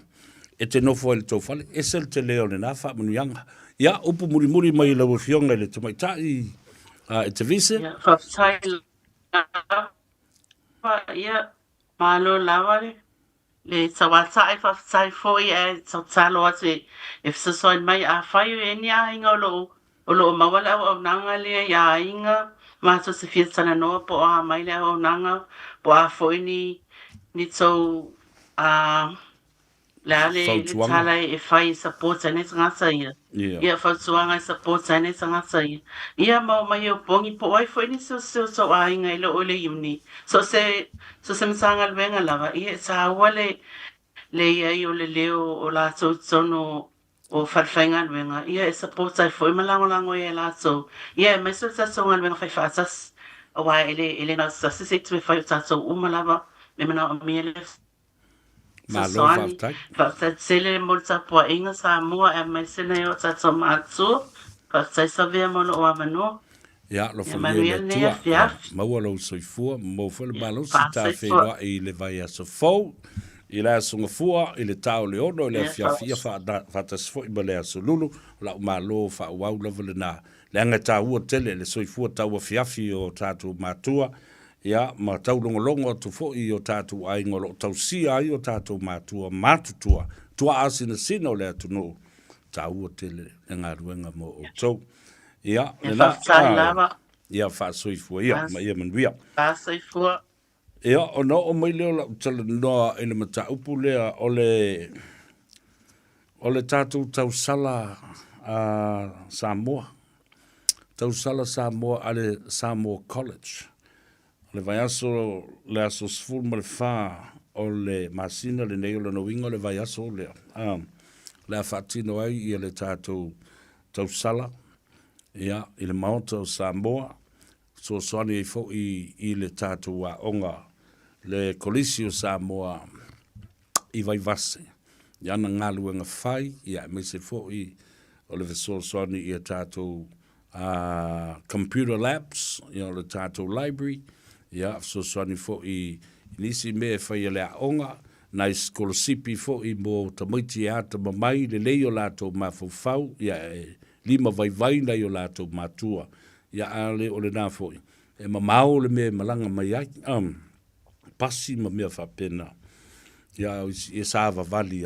e te nofua le tau fale e sel te leo le na wha manuianga ia upu muri mai la wafionga le tamaitai e te vise ia malo lawale le tawatai whaftai foi e talo atu e whasoin mai a whaiu e ni a inga o lo mawala au nanga le ia inga mātou se fia tana noa po a mai le au nanga po a foi ni tau le ale le tala e whai support ane tangata ia ia whautuanga e support ane tangata ia mau mai o pongi po ai foi ni so a inga ilo o le iuni so se msanga lwenga lava ia sa wale le ia I o le leo o la tono o farfainga lwenga ia e support ai foi malango ia la so ia mai so sa songa lwenga fai fatas o wa ele na sa se tu fai tato uma lava me mana o miele malo fatai fatai sele molta po inga Samoa e mai sele o tato matsu fatai sa vea mono o amano ia lo fai le tua maua lo soifua mo fai malo si ta whenua I le vai a so fau I le asunga fua, I le tau le ono, I le fiafia whatasfo I ma le aso lulu, la umalo wha uau lava le nā. Le anga tā ua tele, le soifua tau a fiafi o tātou mātua, ia, ma tau longolongo tu fo I o tātou aingolo, tau si ai o tātou mātua, mātutua, tua asina sina o le atu no, tā ua tele, le ngā ruenga mo o tau. Ia, le nā, ia wha soifua, ia, ma ia manuia. Wha soifua. Ia, o no o mai leo la utala noa ele mata upu lea o le tātou tausala Samoa. Tausala Samoa ale Samoa College. Le vai aso le aso sful ma le wha o le masina le neo le noinga le vai aso lea. Le a whatino ai I le tātou tausala. Ia, I le maota o Samoa. So soani e fo I le tātou a onga. Le kolisio Samoa I vai vase. Ia na ngalu nga whai, ia me se fo I o le vesosoni I a tātou computer labs, ia o le tātou library, ia vesosoni fo I nisi me whai le a onga, na I skolosipi fo I mo tamaiti ata mamai, le leo lātou mawhau, ia lima vai na I o lātou mātua, ia ale o le nā fo I. E mamau le me malanga mai ai, pasi ma mea whapena. Ia, e sāwa vali,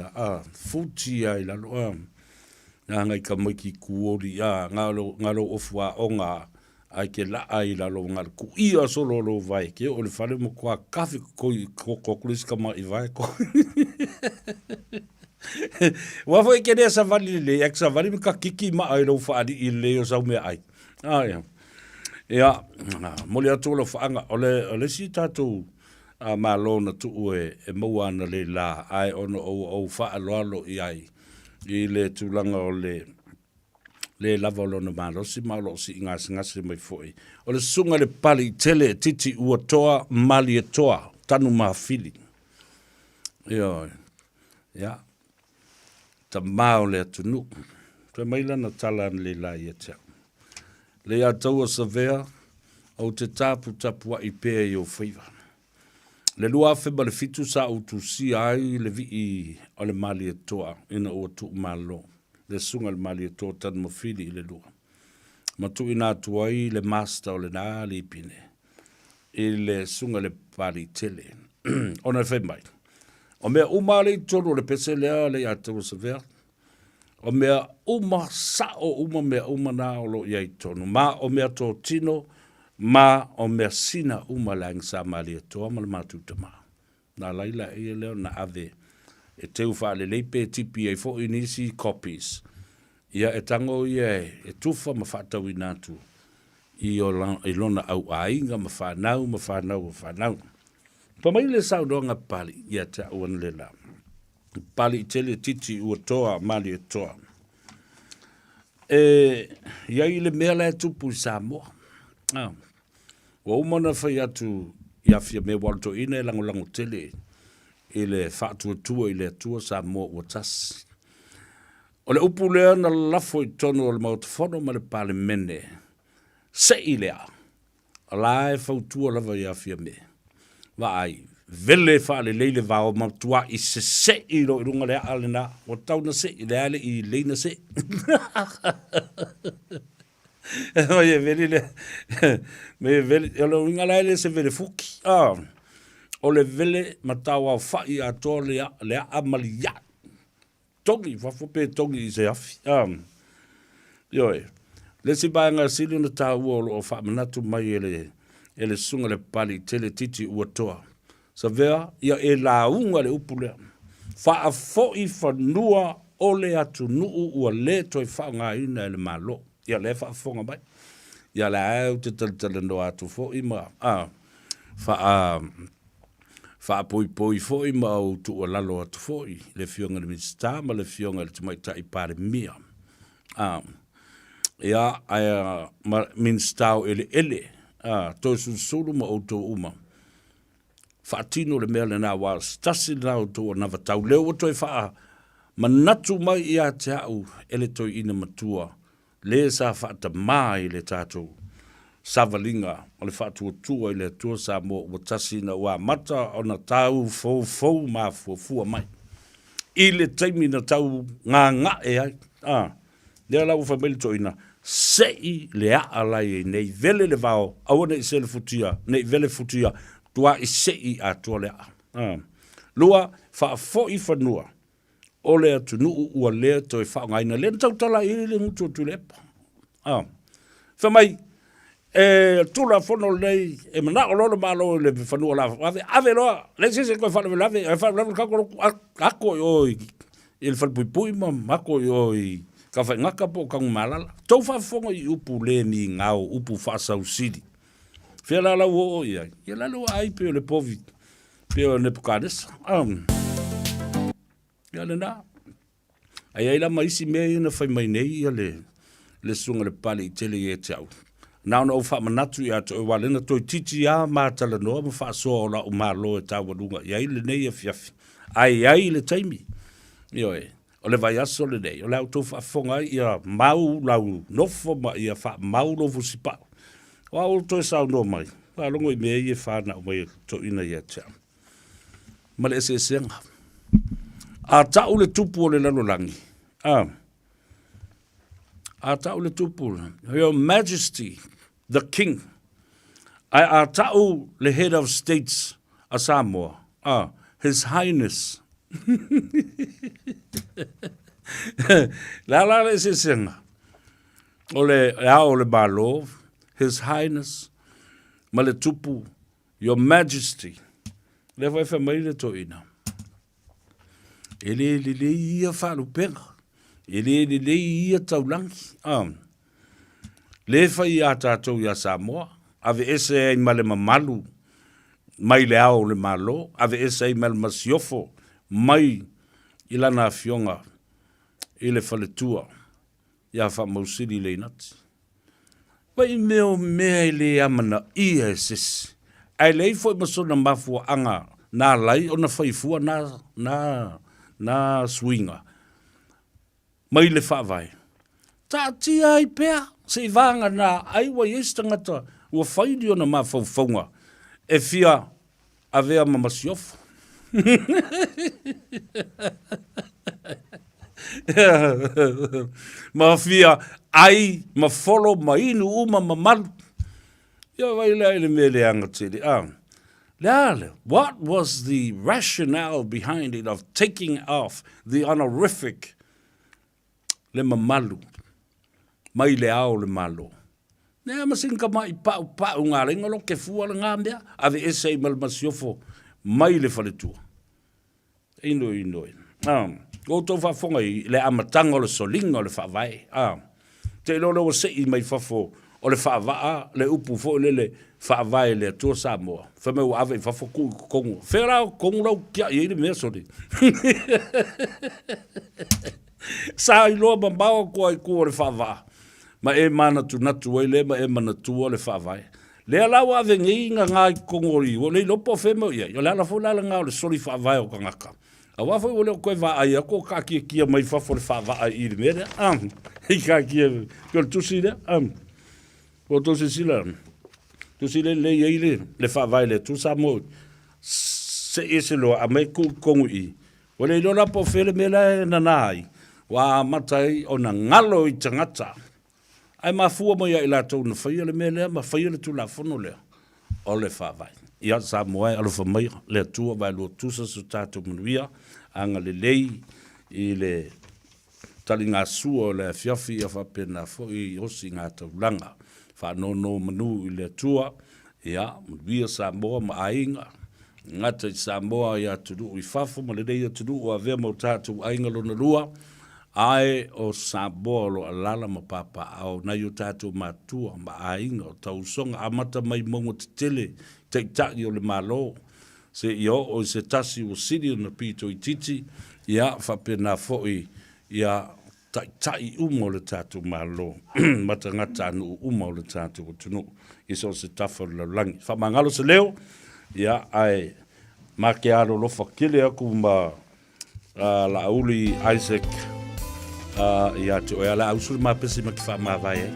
futi ai lalo, nga ngai ka maiki kuori, ngalo ofua onga, ai ke la ai lalo ngal ku ia solo lo vai, ke o le whare mo kua kafi kokulis ka mai vai ko. Wafo e kene sa vali le, ek sa vali me ka kiki ma ai lo whaari I leo sau mea ai. Ia. Ia, mole atu lo whaanga, ole si tātou, ma lona tu e moana le la ai ono o whaaloalo I ai I le tūlanga o le lava o lona malosi malosi I ngasi mai foi o le sunga le pali tele titi ua toa mali e toa tanu mawhili ia ta mao le atunu te maila na tala le la I tea le ataua sa vea au te tapu I pēa I o Faiva le lua feba le fitu sa utu si ai le vi I o le mali e toa ina o tu malo. le sunga le mali to tan mo fili le lua. Ma tu ina tuai le master o le na le pine. Le sunga le pali tele. Ona fe mai. O mea uma le tonu le pese lea le atau se vea. O mea uma sa o uma mea uma na o lo iai tonu. Ma o mea to tino, ma o mea sina uma lang sa mali toa ma le matuta ma. Na laila e leo na ave. E teu wha le leipe tipi e fo inisi copies. Ia e tango ia e tufa ma whatau inatu. I o lona au ainga ma whanau, ma whanau, ma whanau. Pa mai le sau doanga pali, ia te auan le la. Pali tele titi ua toa, mali e toa. Ia i le mea le tupu i Samoa. Wa umana whai atu, ia fia me walto ina e lango tele. I le whaatua i le atua Samoa ua tasi. O le upu lea na lafo i tono o le mautafono ma le pale mene. Se i lea. A lae whautua lava i a fia me. Wa ai, vele wha le leile vao mautua i se i lo i runga lea ale na, o tau na se, i le ale i leina se. O ye vele le, me vele, o le winga leile se vele fuki. O le vele matau au wha i a toa lea amali ya. Tongi, wafope tongi i se afi. Yoe, le si baanga sili na tau o wha manatu mai ele sunga le pali tele titi ua toa. Sa vea, ia e launga le upulea. Wha a foi whanua o le atu nuu ua le toi wha ngā ina ele malo. Ia le wha a fonga mai. Ia le au te talitala no atu foi ma. Wha a poi foi ma au tu o lalo atu foi. Le fionga le minsta ma le fionga le tumaita i pare mia. Ia minsta o ele. Toi susuru ma o to uma. Whaatino le mea le nā wā stasi nā o to o nawa tau. Leo o toi wha manatu mai i a te au ele toi ina matua. Le sa whaata mai le tātou. Savalinga o le whaatua tua i le tua sa mo o tasi na wā mata o na tau fau ma fua mai. I le taimi na tau ngā e ai. Lea lau whameli to ina. Sei le alai nei vele le vao awana i se le futia nei vele futia tua i sei a tua le lua fa fo i fanua o le atu nuu ua le to i fa ngaina le tau tala i le mutu tu le fa mai tula fono nei e mana o lo malo le fanua la ave lo le se ko fa le ave fa le kako oi il fa pui ma mako oi ka fa ngaka po ka malala tau fa fonga i upu le mi ngau upu fa sau sidi fe la la wo ia la lo ai pe le povi pe ne pokades ya le na ai la mai si me na fa mai nei le sunga le pali tele e tau na no fa manatu ya to wale na to titi ya ma tala no ma fa so la o malo e tau lunga ya le nei e fiafi ai le taimi yo o le vai aso le nei, o le auto whaafonga ia mau lau nofo ma ia wha mau lofu sipa. O au toi sau no mai, wa longo i mea i e whana o mai to ina ia tea. Ma le ese senga. A tau le tupu o le lalolangi. A tau le tupu, Your Majesty, the King. A tau le Head of States a Samoa. His Highness. La le se senga o le malo His Highness ma le tupu Your Majesty le vai fa mai le to ina ele ia fa lu penga ele ia taulangi le fa ia tatou ia Samoa ave ese ai male mamalu mai le au le malo ave ese ai mal masiofo mai ilana fionga ile faletua ya fa mausili le nat pai meo me le amana ISS ai le foi masona mafu anga na lai ona faifua na swinga mai le fa vai tati ai pea se vanga na ai wa yestangata wa faidi ona mafu fonga e fia avea mamasiof Ma fia ai ma follow ma inu uma ma malu. Ia vai le mele anga tiri. Leale, what was the rationale behind it of taking off the honorific le mamalu? Mai le ao le malo. Nea masinka mai pau ngā ringa lo ke fua le ngā mea. Ave esei malmasiofo mai le whaletua. Ino. Go tau whafonga I le amatanga o le solinga o le whawai. Te lolo wa sei mai whafo o le whawaa, le upu fo le whawai le atua Samoa. Whamau ave whafo kongu. Wherao kongu rau kia I le mea sori. Sa iloa mambawa kua I kua le whawaa. Ma mana tu natu waile, ma mana tua le whawai. Le alau ave ngi ngā kongori, o le lopo whemau ia. Yo le ala fo lala ngā o le sori whawai o kangaka. A wafo o leo koe vai a ko ka kia mai fafo le whawai I le mea. Hei ka kia, ko le tusi le. Ko tusi sila. Tusi le le whawai le tu Samoa. Se ese loa a mai kongu I. O le lola po whele mele nanai. Wa matai o na ngalo I tangata. Ai mafua mo ia I latou na whaia le mele, ma whaia le tu la fono lea. O le whawai. Ia Samoa alofa mai le tua vai lo tusa su tātou manuia anga le lei I le tali ngā sua le fiafi a whapena fo I osi ngā taulanga whanono manu I le tua ia manuia Samoa ma ainga ngata I Samoa ia tudu I whafo ma le lei a tudu o a vea mau tātou ainga lona lua ai o Samoa lo alala ma papa au na yo tātou matua ma ainga o tausonga amata mai mongo te tele te tai o le malo se io o se tasi o siri na pito I titi ia whapena foi ia tai umo le tātou malo mata ngata anu umo le tātou o tunu iso se tafa le langi whamangalo se leo ia ai make alo lo whakile aku ma la uli Isaac ia te oia la ausuri mapesi ma ki whamawai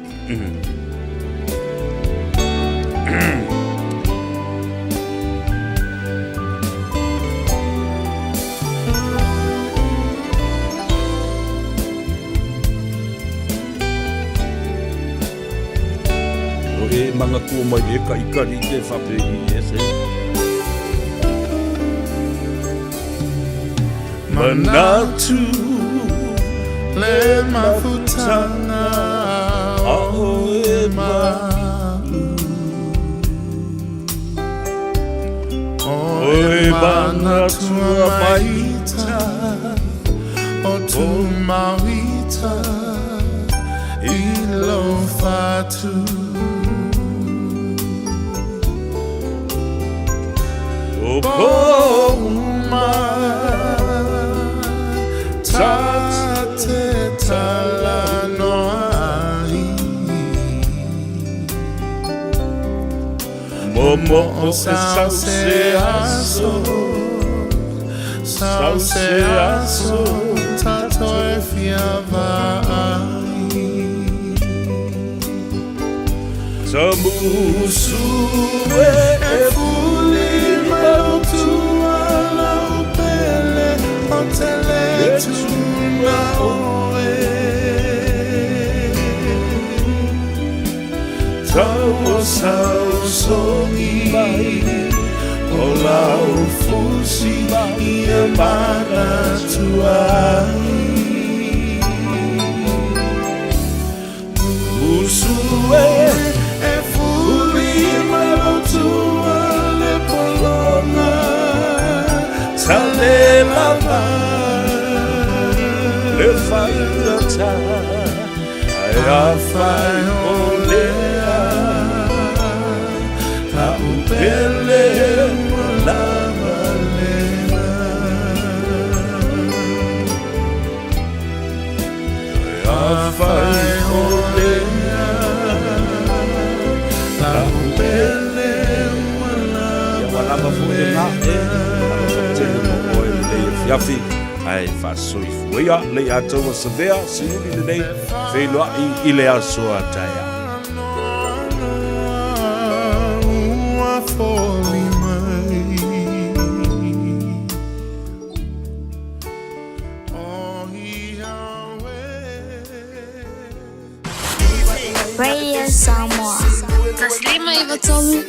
manga kua mai e ka ikari te whape I ese. Manatu le mafutanga o e malu o e manatu maita o tu mawita I lo fatu Poma tate talano ai Momo o sauce aso tato e fiava ai Samusu e fuli Tau sau songi o lau fusi ia mana tuai Musue e fuli mau tua le polona Tale lava le whaingata ai a whai o lea a upele mo lava lea ai a whai o lea a upele mo lava lea Yafi ai fasoi fuia le atou o savea sinuli le nei feilua I le aso ataya mai lima i tolu.